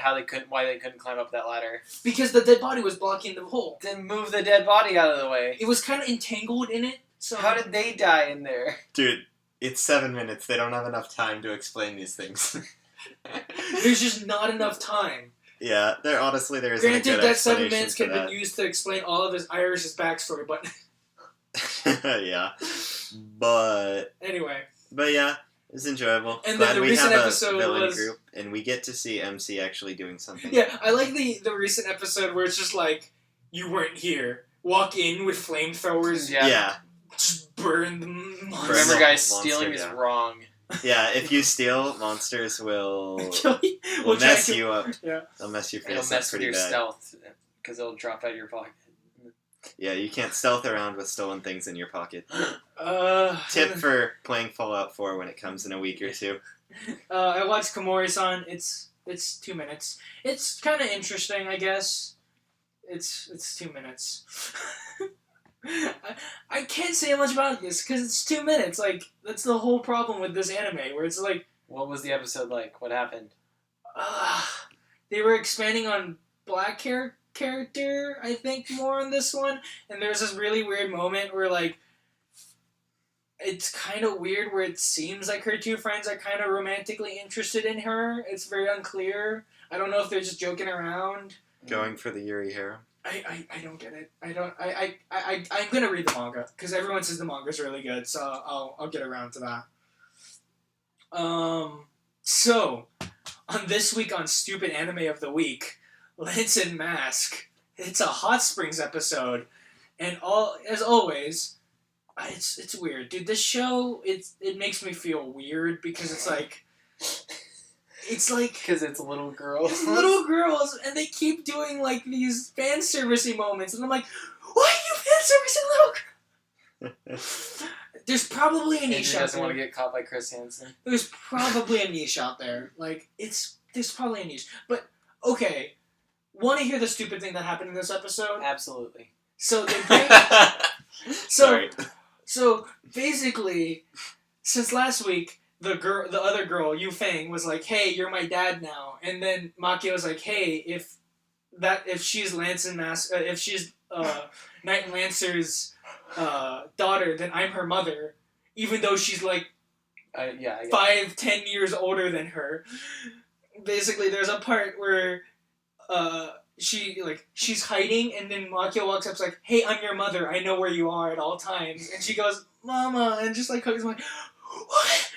why they couldn't climb up that ladder. Because the dead body was blocking the hole. Then move the dead body out of the way. It was kind of entangled in it. So how did they die in there? Dude, it's 7 minutes. They don't have enough time to explain these things. There's just not enough time. Yeah, there isn't a good Granted, that 7 explanation minutes for could have been used to explain all of his Irish's backstory, but yeah. But yeah, it's enjoyable. And Glad then the we recent have episode a villain was group, and we get to see MC actually doing something. yeah, I like the recent episode where it's just like, you weren't here. Walk in with flamethrowers. Yeah. Just burn them. Remember, guys, stealing is wrong. Yeah, if you steal, monsters will We'll mess you up. Yeah. They'll mess your It'll face up mess with pretty your bad. stealth because it'll drop out of your pocket. Yeah, you can't stealth around with stolen things in your pocket. Tip Tip for playing Fallout 4 when it comes in a week or two. I watched Komori-san. It's 2 minutes. It's kind of interesting, I guess. It's 2 minutes. I can't say much about this because it's 2 minutes. Like, that's the whole problem with this anime, where it's like... What was the episode like? What happened? They were expanding on black character, I think, more on this one. And there's this really weird moment where, like, it's kind of weird where it seems like her two friends are kind of romantically interested in her. It's very unclear. I don't know if they're just joking around. Going for the Yuri harem. I don't get it. I'm gonna read the manga because everyone says the manga's really good, so I'll get around to that. So on this week on Stupid Anime of the Week, Lance and Mask. It's a Hot Springs episode, and as always, it's weird, dude. This show it makes me feel weird because it's like. Because it's little girls. It's little girls, and they keep doing, like, these fan servicey moments, and I'm like, why are you fan servicing little girls? There's probably a niche out doesn't there. want to get caught by Chris Hansen. There's probably a niche out there. Like, there's probably a niche. But, okay, want to hear the stupid thing that happened in this episode? Absolutely. So, they bring... Sorry. So, basically, since last week... The other girl, Yu Fang, was like, "Hey, you're my dad now." And then Maki was like, "Hey, if she's Lance and if she's Knight and Lancer's daughter, then I'm her mother, even though she's like 5-10 years older than her." Basically, there's a part where she's hiding, and then Maki walks up, and is like, "Hey, I'm your mother. I know where you are at all times." And she goes, "Mama," and just like hugs me, like, "What?"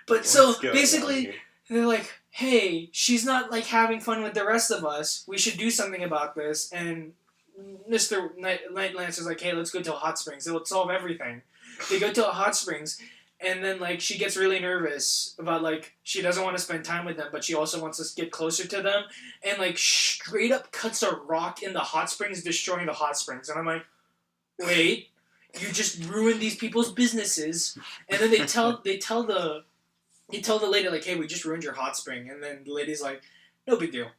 But so basically, they're like, "Hey, she's not like having fun with the rest of us. We should do something about this." And Mr. Knight Lancer's like, "Hey, let's go to a hot springs. It'll solve everything." They go to a hot springs, and then like she gets really nervous about like she doesn't want to spend time with them, but she also wants to get closer to them, and like straight up cuts a rock in the hot springs, destroying the hot springs. And I'm like, wait. You just ruined these people's businesses, and then they tell the lady like, "Hey, we just ruined your hot spring," and then the lady's like, "No big deal,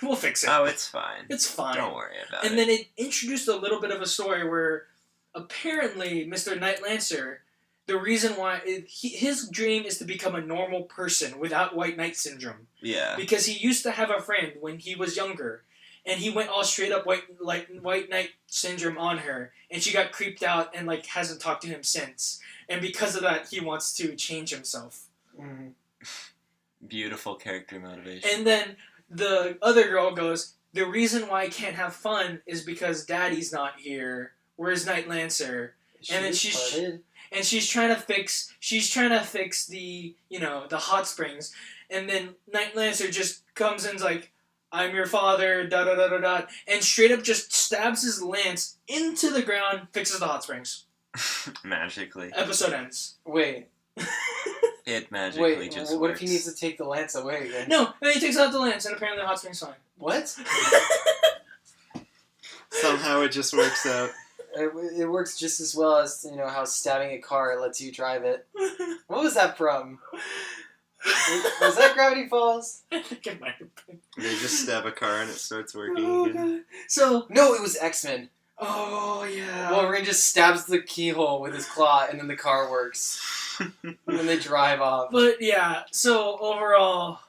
we'll fix it. Oh, it's fine. It's fine. Don't worry about it." And then it introduced a little bit of a story where apparently Mr. Knight Lancer, the reason why his dream is to become a normal person without white knight syndrome. Yeah. Because he used to have a friend when he was younger. And he went all straight up white knight syndrome on her, and she got creeped out and like hasn't talked to him since. And because of that, he wants to change himself. Mm-hmm. Beautiful character motivation. And then the other girl goes, "The reason why I can't have fun is because Daddy's not here. Where's Knight Lancer?" And then she's trying to fix the the hot springs, and then Knight Lancer just comes in and is like, "I'm your father, da da da da da," and straight up just stabs his lance into the ground, fixes the hot springs. Magically. Episode ends. Wait. It magically Wait, just what works. if he needs to take the lance away again? No, he takes out the lance, and apparently the hot spring's fine. What? Somehow it just works out. It works just as well as, you know, how stabbing a car lets you drive it. What was that from? Was that Gravity Falls? I think it might have been. They just stab a car and it starts working Oh, again. God. So, No, it was X-Men. oh, yeah. Wolverine just stabs the keyhole with his claw, and then the car works. And then they drive off. But, yeah, so overall,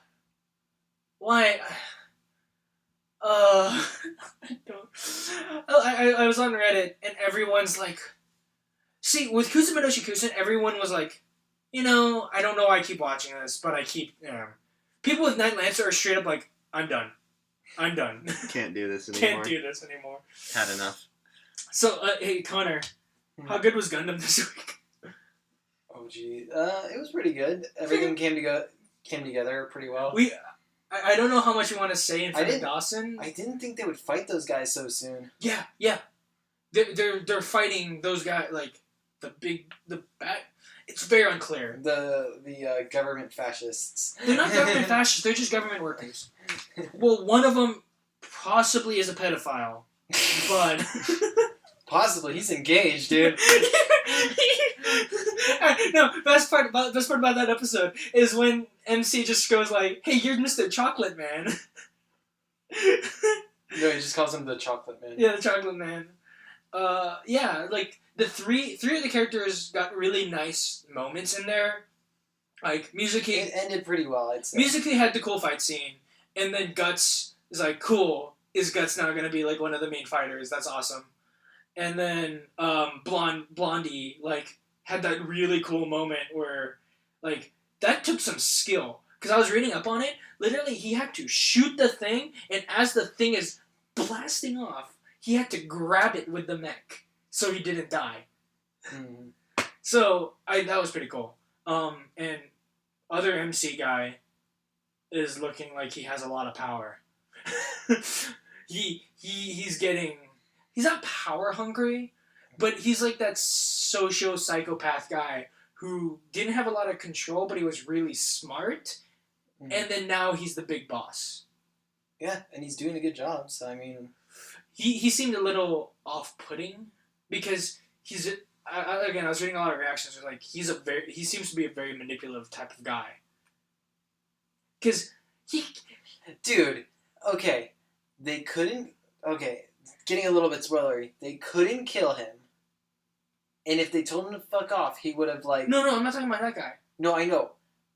why... I don't... I was on Reddit, and everyone's like... See, with Kusumidoshi Kusen, everyone was like, you know, I don't know why I keep watching this, but I keep... People with Night Lancer are straight up like, I'm done. I'm done. Can't do this anymore. Can't do this anymore. Had enough. So, hey, Connor, how good was Gundam this week? Oh, gee. It was pretty good. Everything came together pretty well. I don't know how much you want to say in front of didn't- Dawson. I didn't think they would fight those guys so soon. Yeah. They're fighting those guys, like, the bad... It's very unclear. The government fascists. They're not government fascists, they're just government workers. Well, one of them possibly is a pedophile, but... Possibly. He's engaged, dude. No, best part about that episode is when MC just goes like, "Hey, you're Mr. Chocolate Man." No, he just calls him the Chocolate Man. Yeah, the Chocolate Man. Yeah, like the three of the characters got really nice moments in there. Like musically, It ended pretty well, I'd say. musically had the cool fight scene, and then Guts is like, "Cool, is Guts now gonna be like one of the main fighters? That's awesome." And then Blondie like had that really cool moment where like that took some skill, because I was reading up on it. Literally, he had to shoot the thing, and as the thing is blasting off, he had to grab it with the mech so he didn't die. Mhm. So that was pretty cool. And other MC guy is looking like he has a lot of power. He's not power hungry, but he's like that socio-psychopath guy who didn't have a lot of control, but he was really smart, and then now he's the big boss. Yeah, and he's doing a good job, so I mean... He seemed a little off-putting, because he's... I was reading a lot of reactions, where like, he seems to be a very manipulative type of guy. Because he... Dude, okay, they couldn't... Okay, getting a little bit spoilery. They couldn't kill him. And if they told him to fuck off, he would have, like... No, I'm not talking about that guy. No, I know.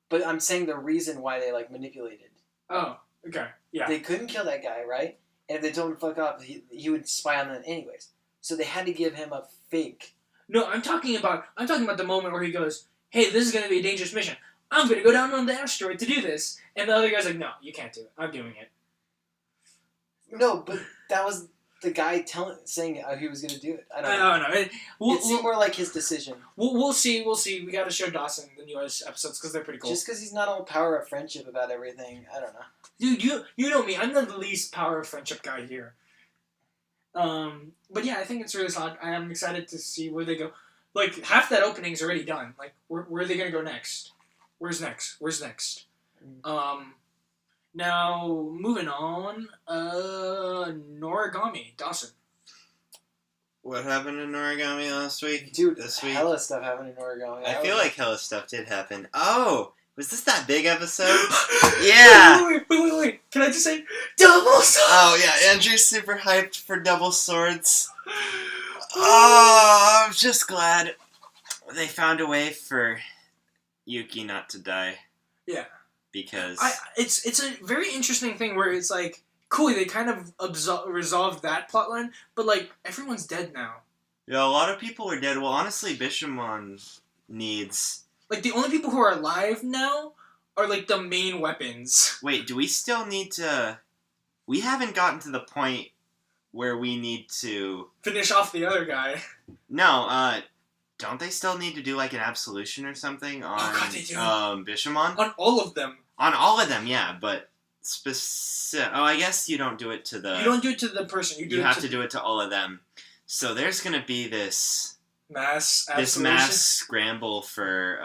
But I'm saying the reason why they, like, manipulated. Oh, okay, yeah. They couldn't kill that guy, right? And if they told him to fuck off, he would spy on them anyways. So they had to give him a fake. No, I'm talking about the moment where he goes, "Hey, this is going to be a dangerous mission. I'm going to go down on the asteroid to do this." And the other guy's like, "No, you can't do it. I'm doing it." No, but that was the guy saying he was going to do it. I don't know. It seemed more like his decision. We'll see. We got to show Dawson the newest episodes because they're pretty cool. Just because he's not all power of friendship about everything, I don't know. Dude, you know me. I'm the least power of friendship guy here. But yeah, I think it's really solid. I am excited to see where they go. Like, half that opening's already done. Like, where are they gonna go next? Where's next? Now, moving on, Noragami, Dawson. What happened in Origami last week? Dude, This week? hella stuff happened in Origami. I feel like hella stuff did happen. Oh! Was this that big episode? Yeah! Wait. Can I just say, double swords? Oh, yeah, Andrew's super hyped for double swords. Oh, I'm just glad they found a way for Yuki not to die. Yeah. Because... It's a very interesting thing where it's like, cool, they kind of resolved that plotline, but like, everyone's dead now. Yeah, a lot of people are dead. Well, honestly, Bishamon needs... Like, the only people who are alive now are, like, the main weapons. Wait, do we still need to... We haven't gotten to the point where we need to... Finish off the other guy. No, don't they still need to do, like, an absolution or something on... Oh, God, they do. Bishamon? On all of them. On all of them, yeah, but... Oh, I guess you don't do it to the... You don't do it to the person. You have to do it to all of them. So there's gonna be this... Mass This mass scramble for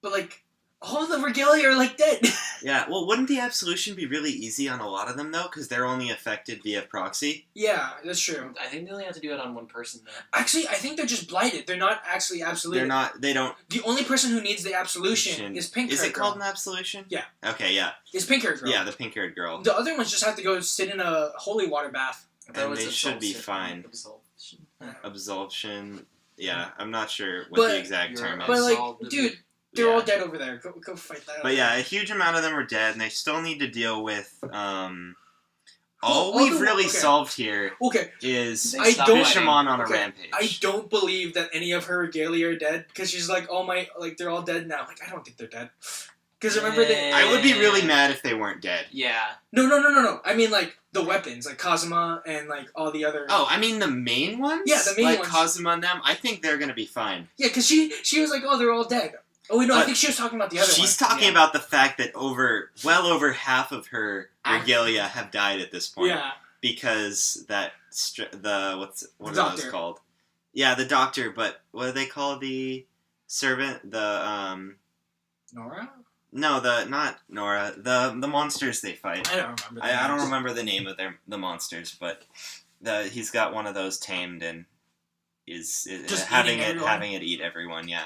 but like all the regalia are like dead. Yeah, well, wouldn't the absolution be really easy on a lot of them, though? Because they're only affected via proxy? Yeah, that's true. I think they only have to do it on one person, though. Actually, I think they're just blighted. They're not actually absoluted. They don't... The only person who needs the absolution is pink-haired Is it girl. called an absolution? Yeah. Okay, yeah. It's pink-haired girl. Yeah, the pink-haired girl. The other ones just have to go sit in a holy water bath. And they should be fine. Absolution. Absolution. Yeah, I'm not sure what But- the exact term is. But like, Absolved. dude, they're all Yeah. dead over there. Go fight that. But yeah, a huge amount of them are dead, and they still need to deal with, all all we've the- really okay. solved here Okay, is They stopped Bishamon on a okay, rampage. I don't believe that any of her regalia are dead because she's like, they're all dead now. Like, I don't think they're dead. Because remember they. I would be really mad if they weren't dead. Yeah. No. I mean, like, the weapons, like Kazuma and, like, all the other. Oh, I mean the main ones? Yeah, the main like ones. Kazuma and them, I think they're gonna be fine. Yeah, because she was like, oh, they're all dead. Oh, wait, no, I But think she was talking about the other She's one. talking Yeah. about the fact that well over half of her regalia have died at this point. Yeah. Because what are Doctor. those called? Yeah, the doctor, but what do they call the servant? Nora? No, not Nora. The monsters they fight. I don't remember. I don't remember the name of the monsters, but he's got one of those tamed and is Just having eating everyone? having it eat everyone. Yeah.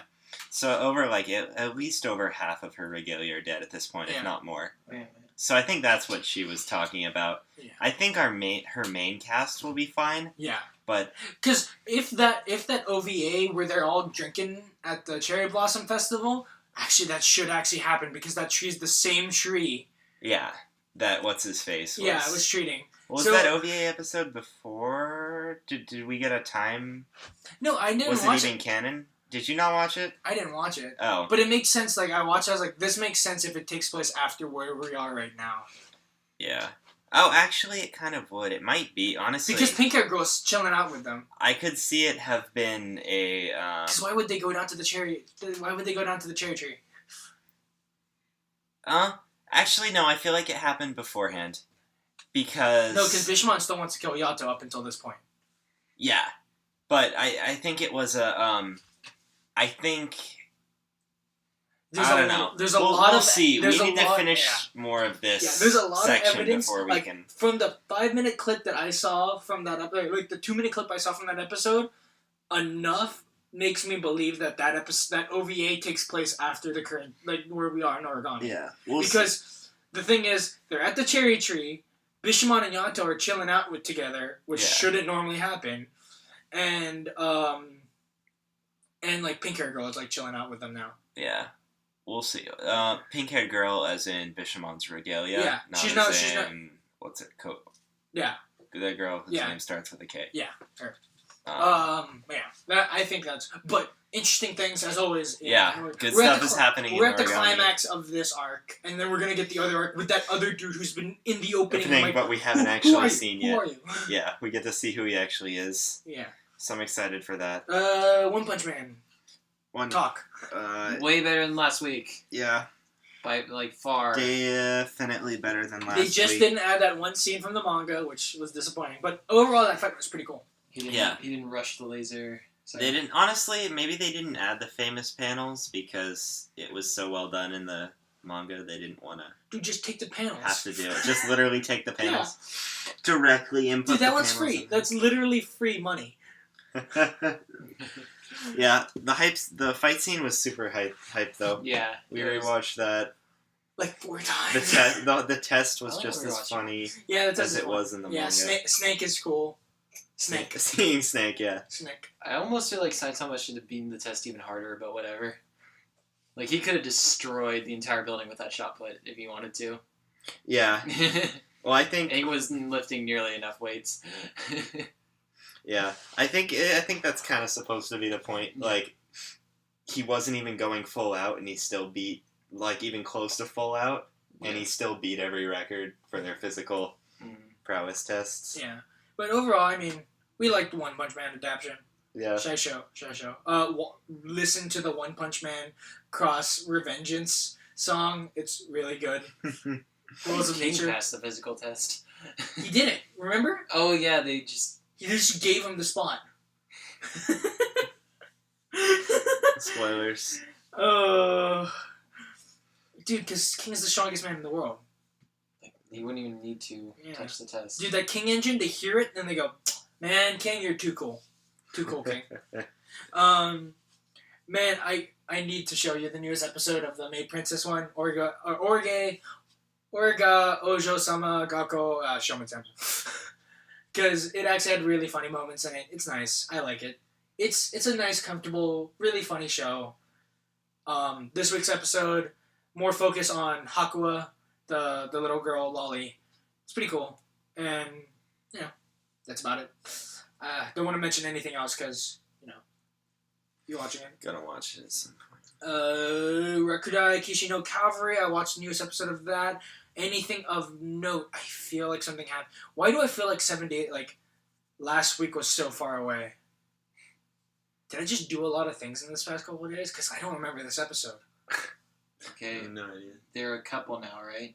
So over at least over half of her regalia are dead at this point, Yeah. if not more. Yeah. So I think that's what she was talking about. Yeah. I think her main cast will be fine, Yeah. but Because if that OVA where they're all drinking at the Cherry Blossom Festival, actually that should actually happen because that tree's the same tree. yeah, that what's his face was. Yeah, it was treating. Was so- that OVA episode before? Did we get a time? No, I didn't Was it watch even canon? Did you not watch it? I didn't watch it. Oh, But it makes sense. Like, I watched it, I was like, this makes sense if it takes place after where we are right now. yeah. Oh, actually, it kind of would. It might be, honestly. Because Pink Hair Girl's chilling out with them. I could see it have been a. Because why would they go down to the cherry? Why would they go down to the cherry tree? Actually, no. I feel like it happened beforehand, because. No, because Bishamon still wants to kill Yato up until this point. Yeah, but I think it was a. I think. I don't know. There's a we'll, lot we'll of. see. There's We a need to lot- finish yeah. more of this. Yeah, there's a lot of section evidence. before we Like, can. from the 5-minute clip that I saw from that episode, like the 2-minute clip I saw from that episode, enough makes me believe that that OVA takes place after the current, like where we are in Origami. Yeah, we'll Because the thing is, they're at the cherry tree. Bishamon and Yato are chilling out together, which Yeah. shouldn't normally happen, and like Pink Hair Girl is like chilling out with them now. Yeah, we'll see. Pink-haired girl, as in Bishamon's regalia. Yeah, not she's as not- she's not- in, what's it? Yeah. The girl whose Yeah. name starts with a K. Yeah, her. Um, I think that's. But interesting things as always. yeah, good we're at stuff the is cli- happening. We're in at the Origami. climax of this arc, and then we're gonna get the other arc with that other dude who's been in the opening. I'm like, but we haven't who are actually you? seen Who yet. are you? Yeah, we get to see who he actually is. Yeah. So I'm excited for that. One Punch Man. One. Talk. Way better than last week. Yeah, By, like, far. definitely better than last They just week. didn't add that one scene from the manga, which was disappointing. But overall, that fight was pretty cool. He didn't, Yeah. He didn't rush the laser. So. They didn't. Honestly, maybe they didn't add the famous panels because it was so well done in the manga. They didn't want to Dude, just take the panels. have to do it. Just literally take the panels directly input. Dude, that the one's panels free. in. That's literally free money. Yeah, the fight scene was super hype though. Yeah. We it was- rewatched that. Like 4 The times. the test was I like just as rewatching funny Yeah, that's as it was in the Yeah, manga. Snake is cool. Snake. Seeing Snake, yeah. Snake. I almost feel like Saitama should have beaten the test even harder, but whatever. Like, he could have destroyed the entire building with that shot put if he wanted to. Yeah. Well, I think He wasn't lifting nearly enough weights. yeah. I think that's kind of supposed to be the point. Like, he wasn't even going full out, and he still beat, like, even close to full out, and he still beat every record for their physical Mm. prowess tests. Yeah. But overall, I mean, we liked the One Punch Man adaptation. Yeah. Shy show. Listen to the One Punch Man Cross Revengeance song. It's really good. Rules of King Nature. passed the physical test. He did it. Remember? Oh, yeah, they just... He just gave him the spot. Spoilers. Dude, because King is the strongest man in the world. Like, he wouldn't even need to touch the test. Dude, that King engine, they hear it, and they go, man, King, you're too cool. Too cool, King. Man, I need to show you the newest episode of the Maid Princess one. Orga Ojo Sama Gakko Shomen Temple. Because it actually had really funny moments in it. It's nice. I like it. It's a nice, comfortable, really funny show. This week's episode, more focus on Hakua, the little girl, Lolly. It's pretty cool. And, that's about it. Don't want to mention anything else because, you're watching it. Gonna watch it at some point. Rakudai Kishi no Cavalry. I watched the newest episode of that. Anything of note? I feel like something happened. Why do I feel like 7 days, last week was so far away? Did I just do a lot of things in this past couple of days? Because I don't remember this episode. Okay. I have no idea. They're a couple now, right?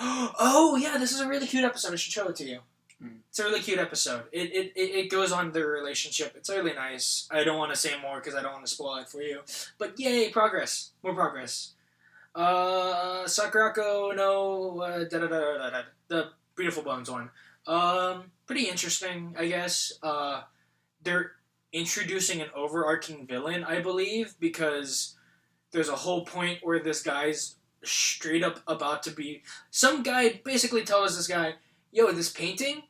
Oh, yeah, this is a really cute episode. I should show it to you. Mm. It's a really cute episode. It goes on their relationship. It's really nice. I don't want to say more because I don't want to spoil it for you. But yay, progress. More progress. Sakurako no the Beautiful Bones one. Pretty interesting, I guess. They're introducing an overarching villain, I believe, because there's a whole point where this guy's straight up about to be... Some guy basically tells this guy, yo, this painting,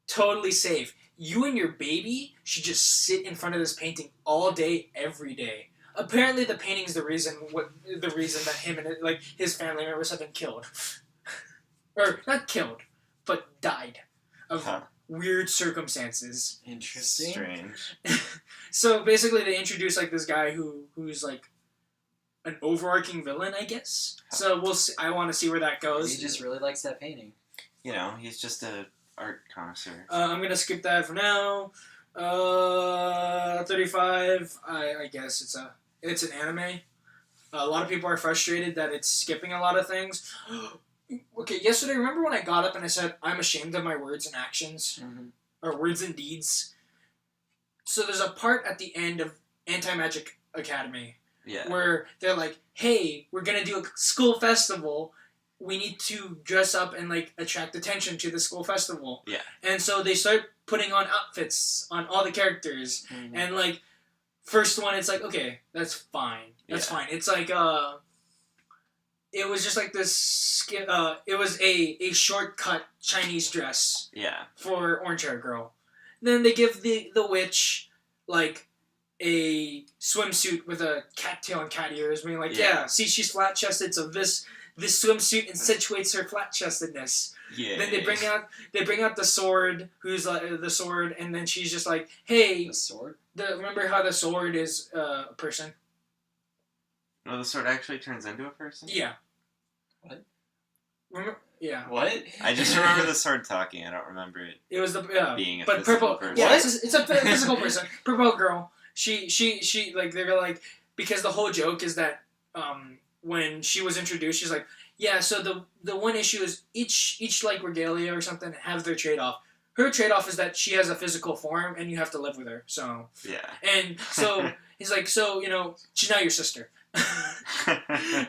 totally safe. You and your baby should just sit in front of this painting all day, every day. Apparently the painting's the reason that him and his family members have been killed. Or, not killed, but died of weird circumstances. Interesting. Strange. So basically they introduce this guy who's an overarching villain, I guess. So we'll see. I want to see where that goes. He just really likes that painting. He's just a art connoisseur. I'm gonna skip that for now. 35. I guess it's an anime. A lot of people are frustrated that it's skipping a lot of things. Okay, yesterday, remember when I got up and I said, I'm ashamed of my words and actions? Mm-hmm. Or words and deeds? So there's a part at the end of Anti-Magic Academy where they're like, hey, we're going to do a school festival. We need to dress up and, attract attention to the school festival. Yeah. And so they start putting on outfits on all the characters. Mm-hmm. And, first one, it's okay, that's fine. That's fine. It's it was just this, it was a shortcut Chinese dress. Yeah. For Orange Hair Girl. Then they give the witch, a swimsuit with a cattail and cat ears, being see, she's flat-chested, so this swimsuit accentuates her flat-chestedness. Yeah. Then they bring out the sword, who's the sword, and then she's just hey. The sword? Remember how the sword is a person? No, the sword actually turns into a person? Yeah. What? Remember? Yeah. What? I just remember the sword talking. I don't remember it. It was being a but physical purple person. Yeah, it's a physical person. Purple girl. She they're because the whole joke is that when she was introduced, she's so the one issue is each regalia or something have their trade off. Her trade off is that she has a physical form and you have to live with her. So yeah. And so he's she's not your sister.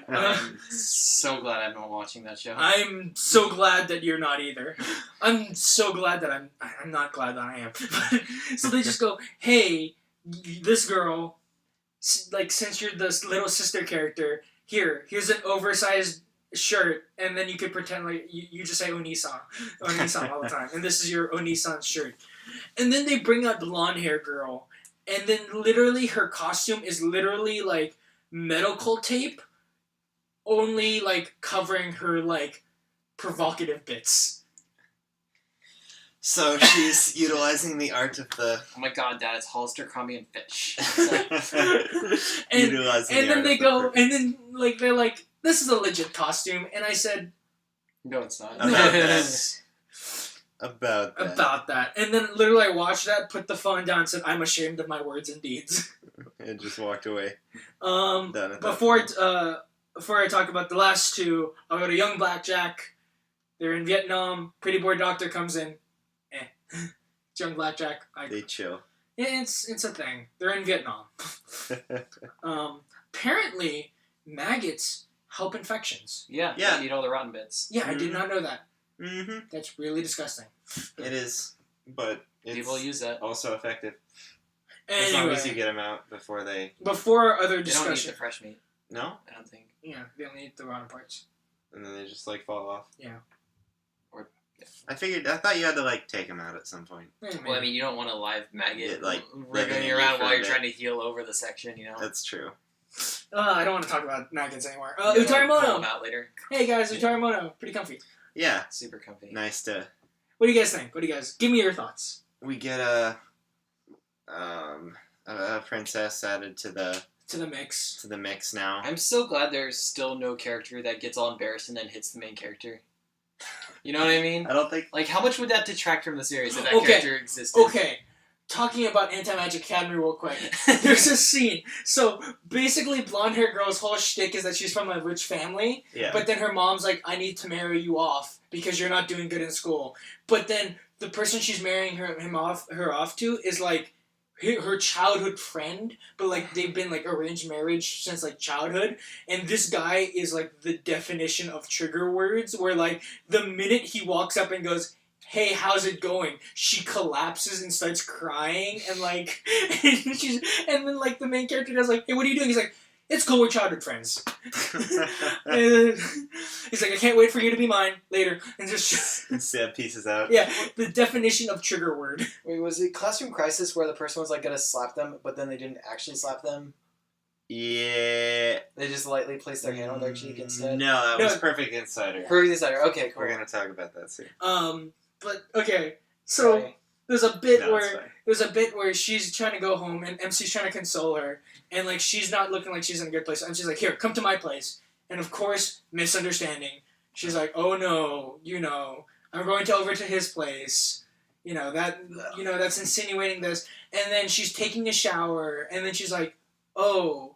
I'm so glad I'm not watching that show. I'm so glad that you're not either. I'm so glad that I'm not glad that I am. So they just go, hey, this girl, since you're this little sister character, here's an oversized shirt, and then you could pretend you just say Onisan all the time, and this is your Onisan shirt. And then they bring out blonde hair girl, and then literally her costume is literally medical tape, only covering her provocative bits. So she's utilizing the art of the... Oh my god, Dad, it's Hollister, Crombie, and Fitch. and then they go, and then they're this is a legit costume, and I said... No, it's not. About that. And then literally I watched that, put the phone down, and said, I'm ashamed of my words and deeds. And just walked away. Before I talk about the last two, I'll go to Young Blackjack. They're in Vietnam. Pretty Boy Doctor comes in. It's Young Blackjack. They chill. It's a thing. They're in Vietnam. Apparently, maggots help infections. Yeah. Yeah. They eat all the rotten bits. Yeah, I did not know that. Mm-hmm. That's really disgusting. It is, but it's People use that. also effective. Anyway, As long as you get them out before they... before other They don't eat discussion. the fresh meat. No? I don't think. Yeah, they only eat the rotten parts. And then they just, like, fall off. Yeah. I thought you had to, like, take them out at some point. Well, I mean, you don't want a live maggot Yeah, like, wriggling living in around you for while a you're bit. trying to heal over the section, you know? That's true. I don't want to talk about maggots anymore. Pull them Utarimono! out later. Hey guys, Utarimono. Pretty comfy. Yeah. Super comfy. Nice to... What do you guys think? Give me your thoughts. We get a princess added to the mix now. I'm so glad there's still no character that gets all embarrassed and then hits the main character. You know what I mean? I don't think... Like, how much would that detract from the series if that Okay. character existed? Okay, talking about Anti-Magic Academy real quick. There's a scene. So, basically, blonde-haired girl's whole shtick is that she's from a rich family, Yeah. but then her mom's like, I need to marry you off because you're not doing good in school. But then the person she's marrying her off to is like her childhood friend, but like they've been like arranged marriage since like childhood, and this guy is like the definition of trigger words, where like the minute he walks up and goes, hey, how's it going? She collapses and starts crying, and like, and then like the main character does like, hey, what are you doing? He's like, it's cool, we're childhood friends. And he's like, I can't wait for you to be mine later, and just Seb pieces out. yeah, the definition of trigger word. Wait, was it Classroom Crisis where the person was like gonna slap them, but then they didn't actually slap them? Yeah. They just lightly placed their hand on their cheek instead? No, that No. was Perfect Insider. Perfect Insider. Okay, cool. We're gonna talk about that soon. But okay, so Sorry. there's a bit No, it's where fine. she's trying to go home and MC's trying to console her, and like she's not looking like she's in a good place, and she's like, here, come to my place, and of course, misunderstanding. She's like, oh no, I'm going over to his place, that's insinuating this, and then she's taking a shower, and then she's like, oh,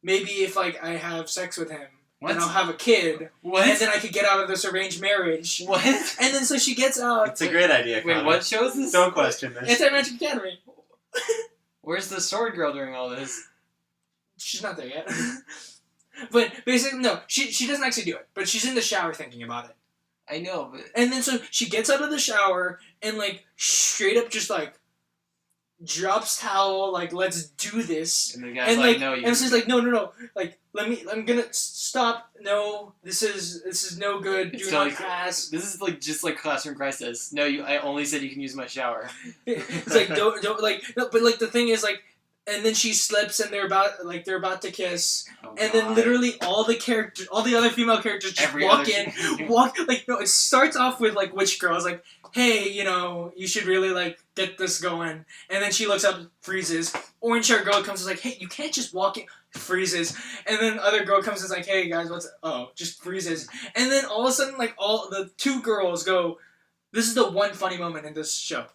maybe if like I have sex with him, What? then I'll have a kid, What? and then I could get out of this arranged marriage. What? And then so she gets out. It's a great idea, Wait, Connor. what show is this? Don't question this. Anti-Magic Academy. Where's the sword girl during all this? She's not there yet. But basically, no, she doesn't actually do it. But she's in the shower thinking about it. I know, but And then so she gets out of the shower and like straight up just like drops towel, like let's do this. and the guy's And like, like, no, you. and she's like, no, like I'm gonna stop. No, this is no good. It's Do not like- pass. This is like just like Classroom Crisis. No, I only said you can use my shower. It's like don't like no, but like the thing is like, and then she slips and they're about to kiss, Oh, and then God. literally all the other female characters just Every walk other- in, like no, it starts off with like Witch Girl's like, hey, you should really like get this going, and then she looks up, freezes. Orange hair girl comes and is like, hey, you can't just walk in, freezes, and then other girl comes and is like, hey guys, just freezes, and then all of a sudden like all the two girls go, this is the one funny moment in this show.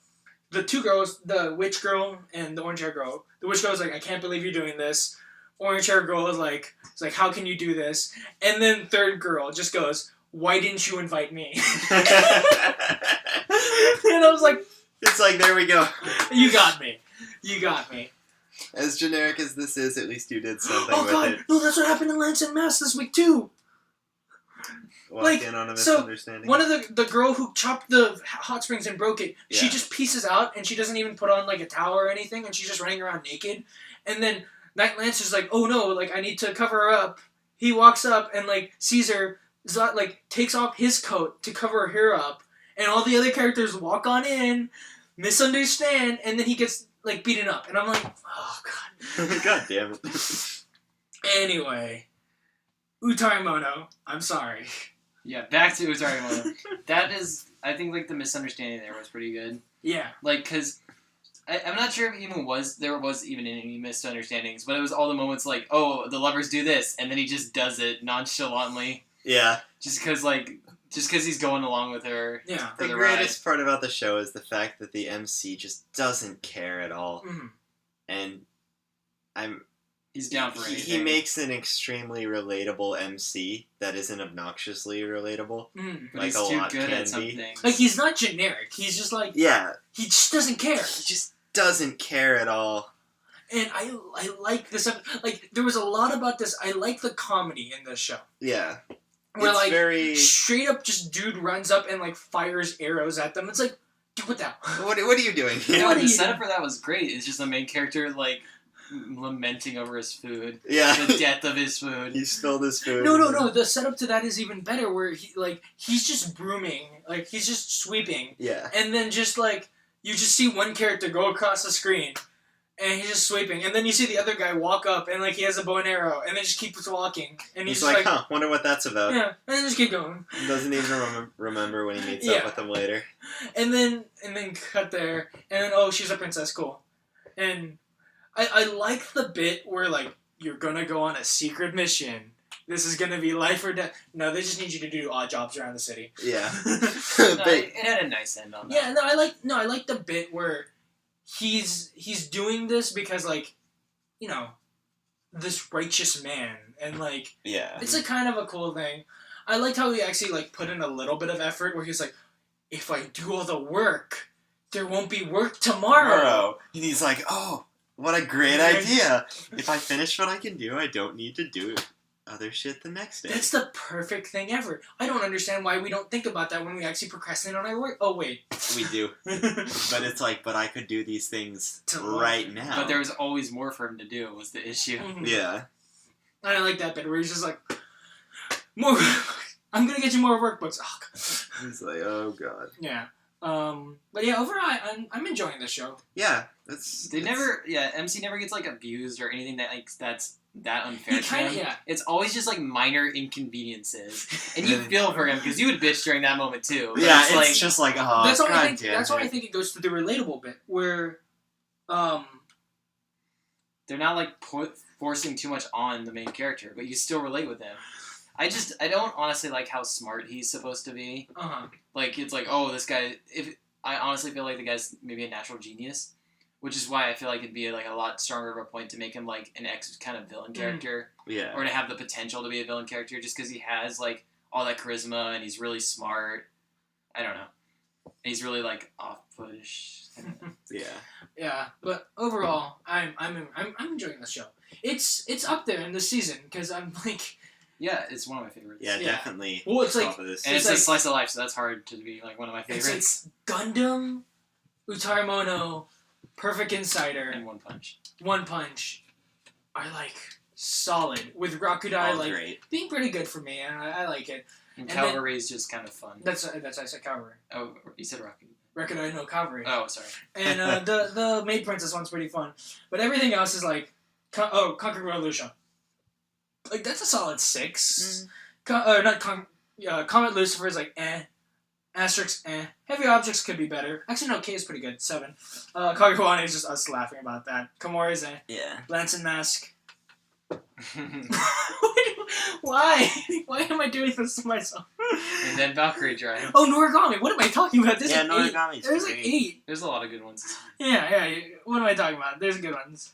The two girls, the witch girl and the orange hair girl. The witch girl is like, I can't believe you're doing this. Orange hair girl is like, how can you do this? And then third girl just goes, why didn't you invite me? And I was like, It's like, there we go. you got me. You got me. As generic as this is, at least you did something Oh with god, it. no, that's what happened in Lance and Mass this week too. Walk like, in on a so, misunderstanding. One of the girl who chopped the hot springs and broke it, she Yeah. just pieces out and she doesn't even put on like a towel or anything, and she's just running around naked. And then Night Lance is like, oh no, like I need to cover her up. He walks up and like sees her, like takes off his coat to cover her up, and all the other characters walk on in, misunderstand, and then he gets like beaten up, and I'm like, oh god. God damn it. Anyway, Utarimono, I'm sorry. Yeah, back to Utarimono. That is, I think, like, the misunderstanding there was pretty good. Yeah. Like, because I'm not sure if there was even any misunderstandings, but it was all the moments like, oh, the lovers do this, and then he just does it nonchalantly. Yeah. Just because he's going along with her. Yeah. For The the greatest part about the show is the fact that the MC just doesn't care at all. Mm-hmm. And He's down for anything. he makes an extremely relatable MC that isn't obnoxiously relatable. Mm. But like he's a too lot good can at some be. things. Like, he's not generic. He's just like, Yeah. he just doesn't care. He just doesn't care at all. And I like this. Like, there was a lot about this. I like the comedy in this show. Yeah. Where, It's like, very... straight up just dude runs up and, like, fires arrows at them. It's like, do it now. What are you doing here? No, the setup for that was great. It's just the main character, like, lamenting over his food. Yeah. The death of his food. He spilled his food. No. The setup to that is even better, where he's just brooming, like he's just sweeping, Yeah. and then just like you just see one character go across the screen, and he's just sweeping, and then you see the other guy walk up, and like he has a bow and arrow, and then just keeps walking, and He's just like, huh, wonder what that's about. yeah, and then just keep going, Doesn't even remember when he meets Yeah. up with them later. and then cut there, and then oh, she's a princess, cool, and I like the bit where like you're gonna go on a secret mission. This is gonna be life or death. No, they just need you to do odd jobs around the city. Yeah. No, But- it had a nice end on that. Yeah, I like the bit where he's doing this because like, you know, this righteous man, and like yeah. it's a kind of a cool thing. I liked how he actually like put in a little bit of effort where he's like, if I do all the work, there won't be work tomorrow. And he's like, oh, what a great idea. If I finish what I can do, I don't need to do other shit the next day. That's the perfect thing ever. I don't understand why we don't think about that when we actually procrastinate on our work. Oh wait, We do. But it's like, but I could do these things right now. But there was always more for him to do, was the issue. Mhm. Yeah. I like that bit where he's just like, more. I'm gonna get you more workbooks. Oh, God. He's like, oh god. Yeah. But yeah, overall, I'm enjoying this show. Yeah. MC never gets like abused or anything that's that unfair He to kinda, him. yeah. It's always just like minor inconveniences, and you feel for him because you would bitch during that moment too. But Yeah, it's it's like just like, oh, That's why I god think. damn That's why I it. think it goes to the relatable bit where, they're not like forcing too much on the main character, but you still relate with him. I don't honestly like how smart he's supposed to be. Like it's like, oh, this guy. I honestly feel like the guy's maybe a natural genius, which is why I feel like it'd be like a lot stronger of a point to make him like an kind of villain character, Yeah. or to have the potential to be a villain character, just because he has like all that charisma and he's really smart. I don't know. And he's really like off-putish. Yeah. yeah. But overall, I'm enjoying the show. It's up there in this season because I'm like, Yeah, it's one of my favorites. Yeah, Yeah. definitely. well, it's like top of this. And it's It's a like- slice of life, so that's hard to be like one of my it's favorites. like Gundam, Utaremono, Perfect Insider, And One Punch. One Punch are like solid with Rakudai All like great. being pretty good for me, and I like it. And And Cavalry is just kind of fun. That's I said Cavalry. Oh, you said Rocky. Rakudai no Cavalry. Oh, sorry. And the Maid Princess one's pretty fun, but everything else is like, Conquer Revolution. Like that's a solid 6. Comet Lucifer is like Asterisk Heavy Objects could be better. Actually no, K is pretty good, 7. Kagewane is just us laughing about that. Komori is Yeah. Lance and Mask. Why? Why am I doing this to myself? And then Valkyrie Drive. Oh, Noragami. What am I talking about? There's Yeah, like 8. Noragami's There's like great. 8. There's a lot of good ones. Yeah. What am I talking about? There's good ones.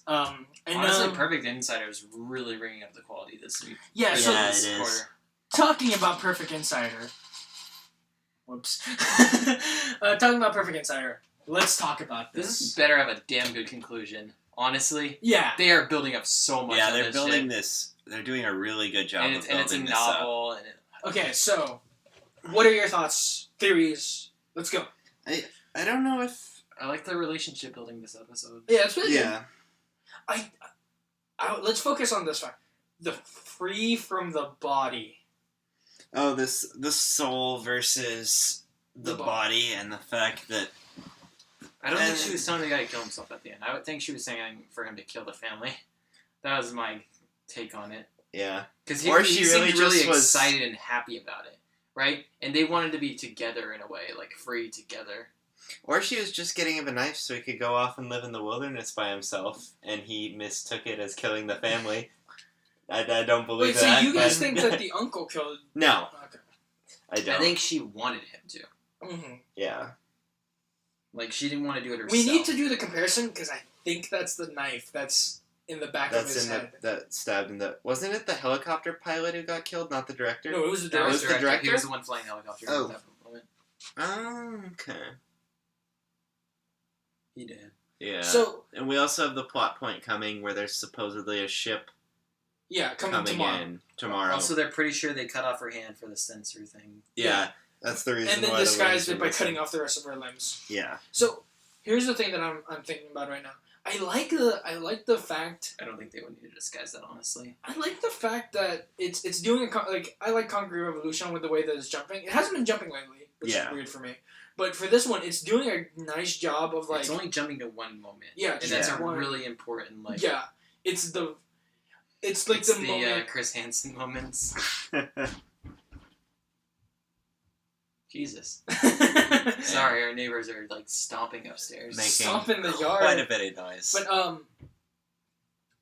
And, Honestly, Perfect Insider is really bringing up the quality this week. Yeah, so Yeah, this it is. quarter. talking about Perfect Insider. Whoops. Talking about Perfect Insider. Let's talk about This this. better have a damn good conclusion. Honestly, Yeah. they are building up so much. Yeah, of they're this building shit. this. They're doing a really good job and of it's a building this up. novel. And Okay, so what are your thoughts, theories? Let's go. I don't know if. I like the relationship building this episode. Yeah, it's really good. Yeah. Let's focus on this one. The free from the body. Oh, the soul versus the The body, and the fact that I don't think And- she was telling the guy to kill himself at the end. I would think she was saying for him to kill the family. That was my take on it. yeah. Because Or he she seemed really really just was- excited and happy about it, right? And they wanted to be together in a way, like free together. Or she was just getting him a knife so he could go off and live in the wilderness by himself, and he mistook it as killing the family. I don't believe Wait, so that. you guys but- think that the uncle killed... No, Okay. I don't. I think she wanted him to. Mm-hmm. Yeah. Like, she didn't want to do it herself. We need to do the comparison because I think that's the knife that's in the back of That's his in head. that stabbed in the. Wasn't it the helicopter pilot who got killed, not the director? No, it was the That was director. the director? He was the one flying helicopter Oh. at that moment. Oh, okay. He did. Yeah. So and we also have the plot point coming where there's supposedly a ship coming tomorrow. in tomorrow. Also, they're pretty sure they cut off her hand for the sensor thing. Yeah. That's the reason And then why disguised the it by wings are cutting missing. off the rest of her limbs. Yeah. So here's the thing that I'm thinking about right now. I like the fact. I don't think they would need to disguise that, honestly. I like the fact that it's doing I like Concrete Revolution with the way that it's jumping. It hasn't been jumping lately, which is weird for me. But for this one, it's doing a nice job of like. It's only jumping to one moment. Yeah, and that's a one. really important like. Yeah, it's the moment. Chris Hansen moments. Jesus. Sorry, our neighbors are like stomping upstairs. Making Stomp in the yard. quite a bit of noise. But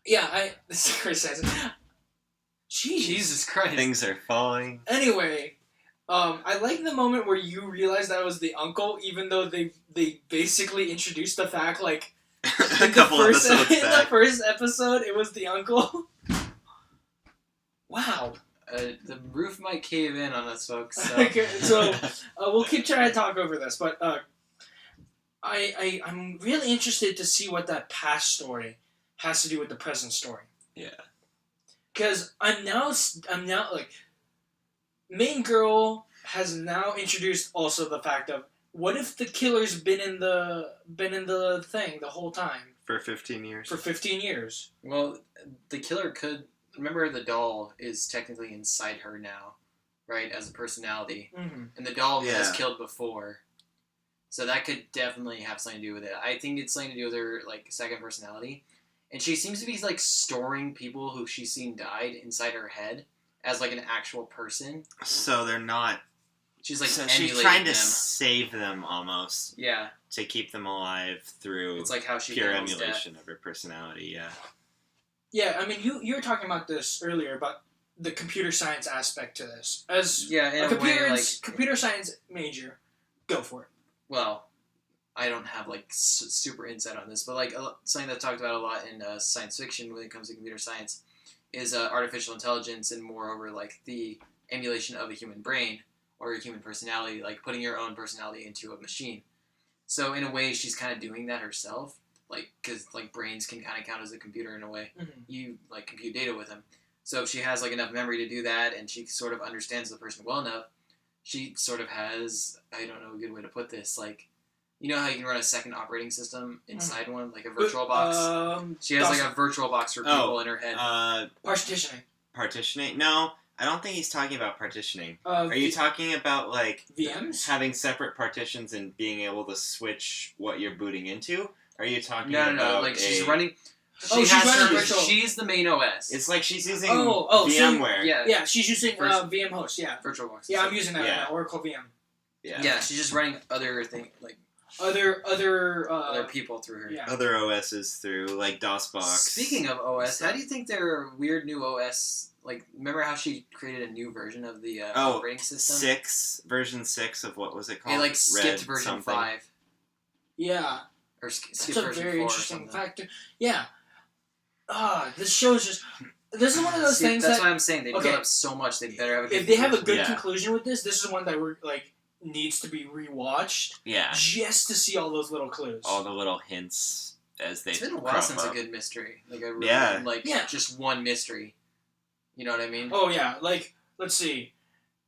yeah, this is Chris Hansen. Jeez. Jesus Christ. Things are falling. Anyway, I like the moment where you realize that was the uncle, even though they basically introduced the fact like A couple episodes in the back. first episode it was the uncle. Wow. The roof might cave in on us, folks. So. Okay, so we'll keep trying to talk over this, but I'm really interested to see what that past story has to do with the present story. Yeah. Because I'm now like, main girl has now introduced also the fact of what if the killer's been in the thing the whole time For 15 years. for 15 years. Well, the killer could... Remember, the doll is technically inside her now, right, as a personality. Mm-hmm. And the doll was Yeah. killed before. So that could definitely have something to do with it. I think it's something to do with her, like, second personality. And she seems to be, like, storing people who she's seen died inside her head as, like, an actual person. So they're not... She's, like, so emulating she's trying to them. save them almost Yeah. to keep them alive through It's like how she pure handles death. emulation of her personality, yeah. Yeah, I mean, you were talking about this earlier about the computer science aspect to this. As Yeah, in a a way, like... computer science major, go for it. Well, I don't have, like, super insight on this, but, like, something that's talked about a lot in science fiction when it comes to computer science is artificial intelligence and, moreover, like, the emulation of a human brain or a human personality, like, putting your own personality into a machine. So, in a way, she's kind of doing that herself, like, because, like, brains can kind of count as a computer in a way. Mm-hmm. You, like, compute data with them. So if she has, like, enough memory to do that and she sort of understands the person well enough, she sort of has, I don't know a good way to put this, like, you know how you can run a second operating system inside one, like a virtual box? She has, Dawson. like, a virtual box for people in her head. Partitioning. Partitioning? No, I don't think he's talking about partitioning. Uh, Are you talking about, like, VMs? having separate partitions and being able to switch what you're booting into? Are you talking No, about like, she's running... she's running virtual. She's the main OS. It's like she's using Oh, so- VMware. Yeah, Yeah, she's using First- VM host. Yeah, virtual box. yeah, I'm using that. Yeah. Oracle VM. Yeah, she's just running other things, like, Other people through her. Yeah. Other OSs through, like, DOSBox. Speaking of OS, how do you think their weird new OS... Like, remember how she created a new version of the operating system? version 6 of what was it called? It, like, skipped Red version something. 5. Yeah, Or skipped that's a version very 4 or interesting something. factor. Yeah. This show's just. This is one of those See, things that's that what I'm saying. They okay. build up so much, they better have a good if they have a conclusion. good Yeah. conclusion with this is one that we're like needs to be rewatched Yeah. just to see all those little clues. All the little hints as they It's been a while crop since up. a good mystery. Like, a really, Yeah. like, Yeah. just one mystery. You know what I mean? Oh yeah, like let's see.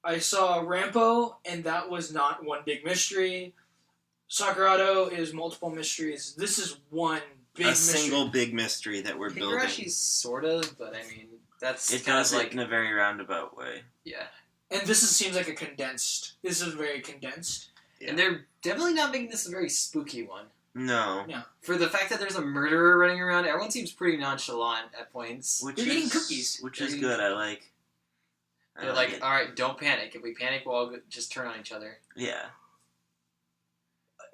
I saw Rampo, and that was not one big mystery. Sakurado is multiple mysteries. This is one big a mystery. single big mystery that we're building. Higarashi's sort of, but I mean, that's It kind does of it like, in a very roundabout way. yeah. And seems like a condensed. This is very condensed. Yeah. And they're definitely not making this a very spooky one. No. For the fact that there's a murderer running around, everyone seems pretty nonchalant at points. Which They're is, eating cookies. Which They're is eating good, I like. I They're like like, it. alright, don't panic. If we panic, we'll all just turn on each other. Yeah.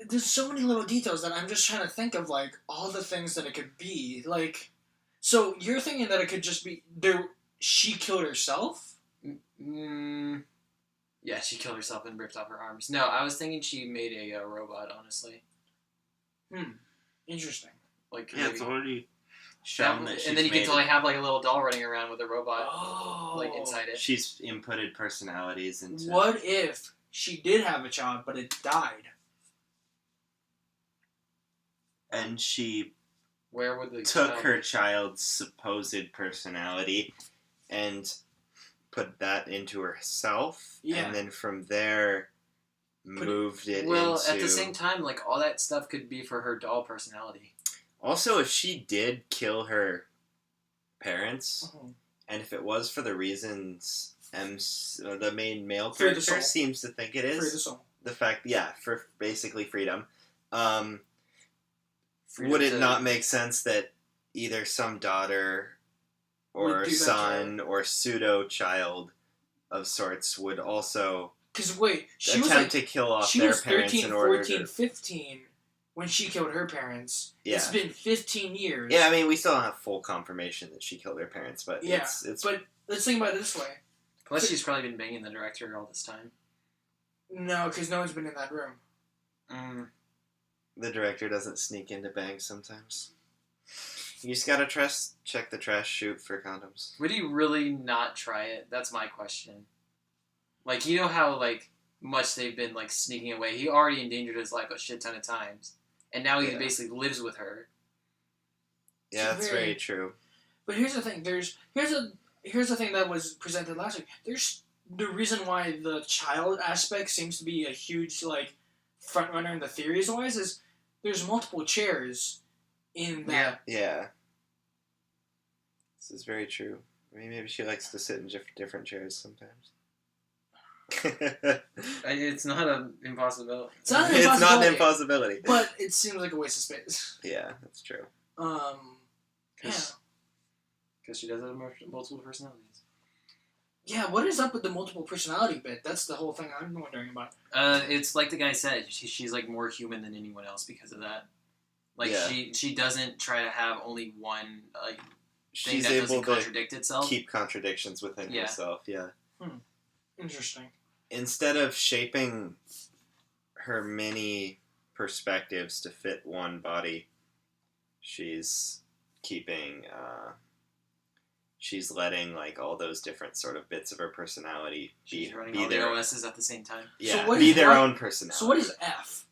There's so many little details that I'm just trying to think of, like, all the things that it could be. Like, so you're thinking that it could just be she killed herself? Yeah, she killed herself and ripped off her arms. No, I was thinking she made a robot, honestly. Interesting. Like, Yeah, it's maybe- already shown that she's and then you can made totally it. have like a little doll running around with a robot Oh. like inside it. She's inputted personalities into... What if she did have a child, but it died? and she Where would the took child her be? child's supposed personality and put that into herself, Yeah. and then from there moved it Well, into... at the same time, like, all that stuff could be for her doll personality. Also, if she did kill her parents, Mhm. and if it was for the reasons the main male Free the character soul. seems to think it Free the is, soul. the fact, for basically freedom, Freedom would it to- not make sense that either some daughter Would or do that son or pseudo-child of sorts would also Because wait, she was attempt like, to kill off she their was parents 13, in order 14, to... 15 when she killed her parents. Yeah. It's been 15 years. Yeah, I mean, we still don't have full confirmation that she killed her parents, but Yeah, it's but let's think about it this way. Plus, she's probably been banging the director all this time. No, because no one's been in that room. the director doesn't sneak into bangs sometimes. You just gotta check the trash chute for condoms. Would he really not try it? That's my question. Like, you know how, like, much they've been, like, sneaking away. He already endangered his life a shit ton of times. And now he Yeah. basically lives with her. Yeah, that's very true. But here's the thing. Here's the thing that was presented last week. There's the reason why the child aspect seems to be a huge like front runner in the theories wise is there's multiple chairs in that. Yeah. This is very true. I mean, maybe she likes to sit in different chairs sometimes. It's not an impossibility. It's not an It's not an impossibility. impossibility. But it seems like a waste of space. Yeah, that's true. Yeah. Because she does have multiple personalities. Yeah, what is up with the multiple personality bit? That's the whole thing I'm wondering about. It's like the guy said. She's like more human than anyone else because of that. Like Yeah. she doesn't try to have only one thing She's that doesn't able to contradict itself. keep contradictions within Yeah. herself, yeah. Interesting. Instead of shaping her many perspectives to fit one body, she's keeping, she's letting, like, all those different sort of bits of her personality She's running be all the their, OSs at the same time. yeah, what be is- their what- own personality. So what is F?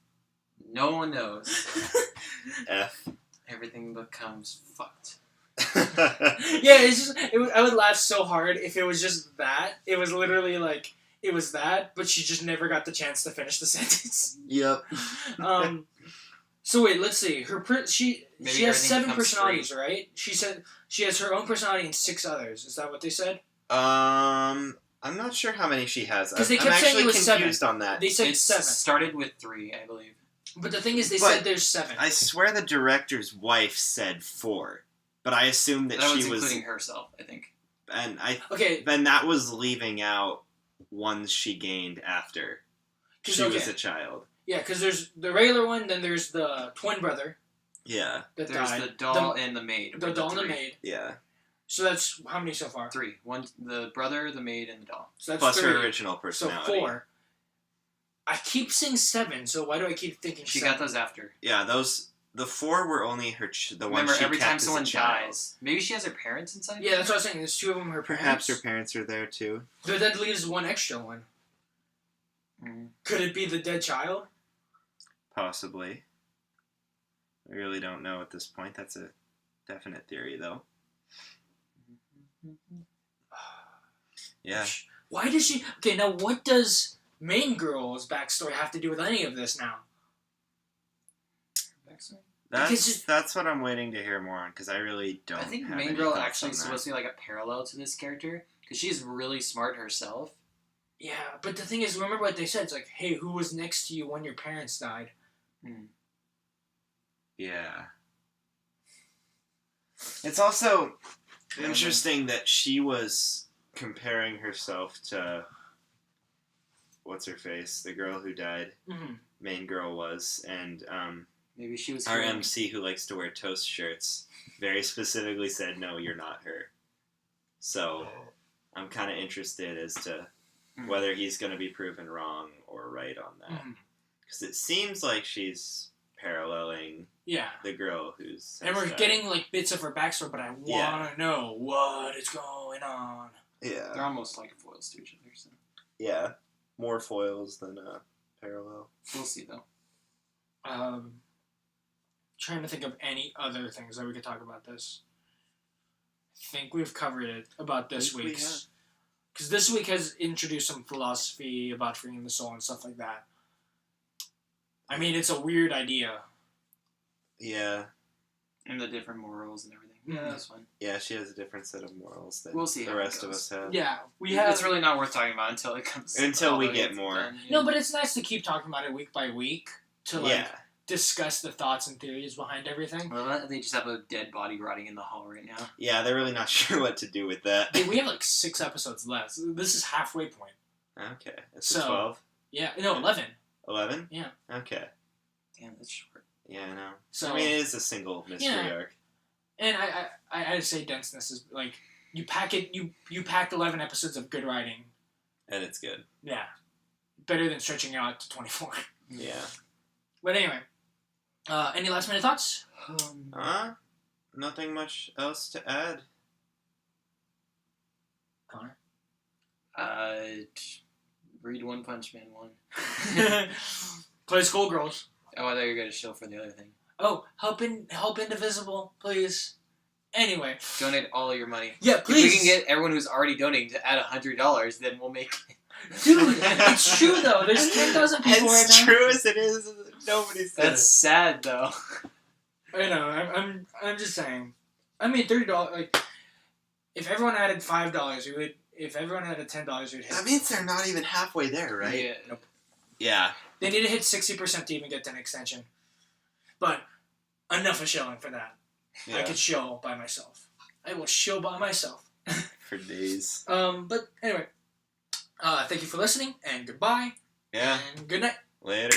No one knows. F? Everything becomes fucked. Yeah, it's just I would laugh so hard if it was just that. It was literally like it was that, but she just never got the chance to finish the sentence. Yep. So wait, let's see. She Maybe has everything 7 becomes personalities, right? She said she has her own personality and 6 others. Is that what they said? I'm not sure how many she has. 'Cause they I'm kept saying actually it was 7. confused on that. They said It 7. started with 3, I believe. But the thing is, they But said there's 7. I swear the director's wife said 4, but I assumed that That she was was, including herself, I think. and I Okay, then that was leaving out ones she gained after she was a child. yeah, because there's the regular one, then there's the twin brother Yeah, that There's died. the doll and the maid. The doll and the 3. maid. yeah. So that's how many so far? 3. One, the brother, the maid, and the doll. So that's Plus 3. her original So personality. 4. I keep saying 7, so why do I keep thinking She 7? got those after. Yeah, the 4 were only the ones Remember, she every kept time as a someone child. dies, maybe she has her parents inside. Yeah, that's what I was saying. There's 2 of them her Perhaps her parents. parents are there too. But that leaves one extra one. Mm. Could it be the dead child? Possibly. I really don't know at this point. That's a definite theory, though. Yeah. Why does she... Okay, now what does main girl's backstory have to do with any of this now? Backstory? That's what I'm waiting to hear more on, because I really don't I think have main any girl thoughts actually on is that. supposed to be like a parallel to this character because she's really smart herself. Yeah, but the thing is, remember what they said? It's like, hey, who was next to you when your parents died? Yeah. It's also interesting that she was comparing herself to what's her face, the girl who died. Mm-hmm. Main girl was, and Maybe she was our hearing- MC who likes to wear toast shirts very specifically said, "No, you're not her." So I'm kind of interested as to whether he's going to be proven wrong or right on that, because it seems like she's paralleling Yeah. the girl who's. And we're died. getting, like, bits of her backstory, but I want to Yeah. know what is going on. They're Yeah, almost like foils to each other, so yeah, more foils than parallel. we'll see though. trying to think of any other things that we could talk about this. I think we've covered it about this week's. Because this week has introduced some philosophy about freeing the soul and stuff like that. I mean, it's a weird idea. Yeah. And the different morals and everything. Yeah. This one. Yeah, she has a different set of morals than We'll see the how it rest of goes. us have. Yeah, we have... It's really not worth talking about until it comes. Until we all get the way more. done, yeah. No, but it's nice to keep talking about it week by week to like Yeah. discuss the thoughts and theories behind everything. Well, they just have a dead body rotting in the hall right now. Yeah, they're really not sure what to do with that. Dude, we have like 6 episodes left. This is halfway point. Okay. It's So- 12? Yeah, no, 11. 11? Yeah. Okay. Damn, that's short. Yeah, I know. So, I mean, it is a single mystery Yeah. arc. and I'd say denseness is like you pack it. You pack 11 episodes of good writing. And it's good. Yeah, better than stretching it out to 24. Yeah. But anyway, any last minute thoughts? Nothing much else to add. Connor. Read One Punch Man 1. Play Schoolgirls. Oh, I thought you were going to show for the other thing. Oh, help Indivisible, please. Anyway. Donate all your money. Yeah, please. If we can get everyone who's already donating to add $100, then we'll make it. Dude, it's true though. There's 10,000 people right As now. true as it is, nobody's said That's sad, though. I know. I'm just saying. I mean, $30. Like, if everyone added $5, we would. If everyone added $10, we'd hit. That means they're not even halfway there, right? Yeah. Nope. Yeah. They need to hit 60% to even get an extension. But enough of shilling for that. I Yeah. could shill by myself. I will shill by myself. For days. But anyway, thank you for listening, and goodbye, Yeah. and good night. Later.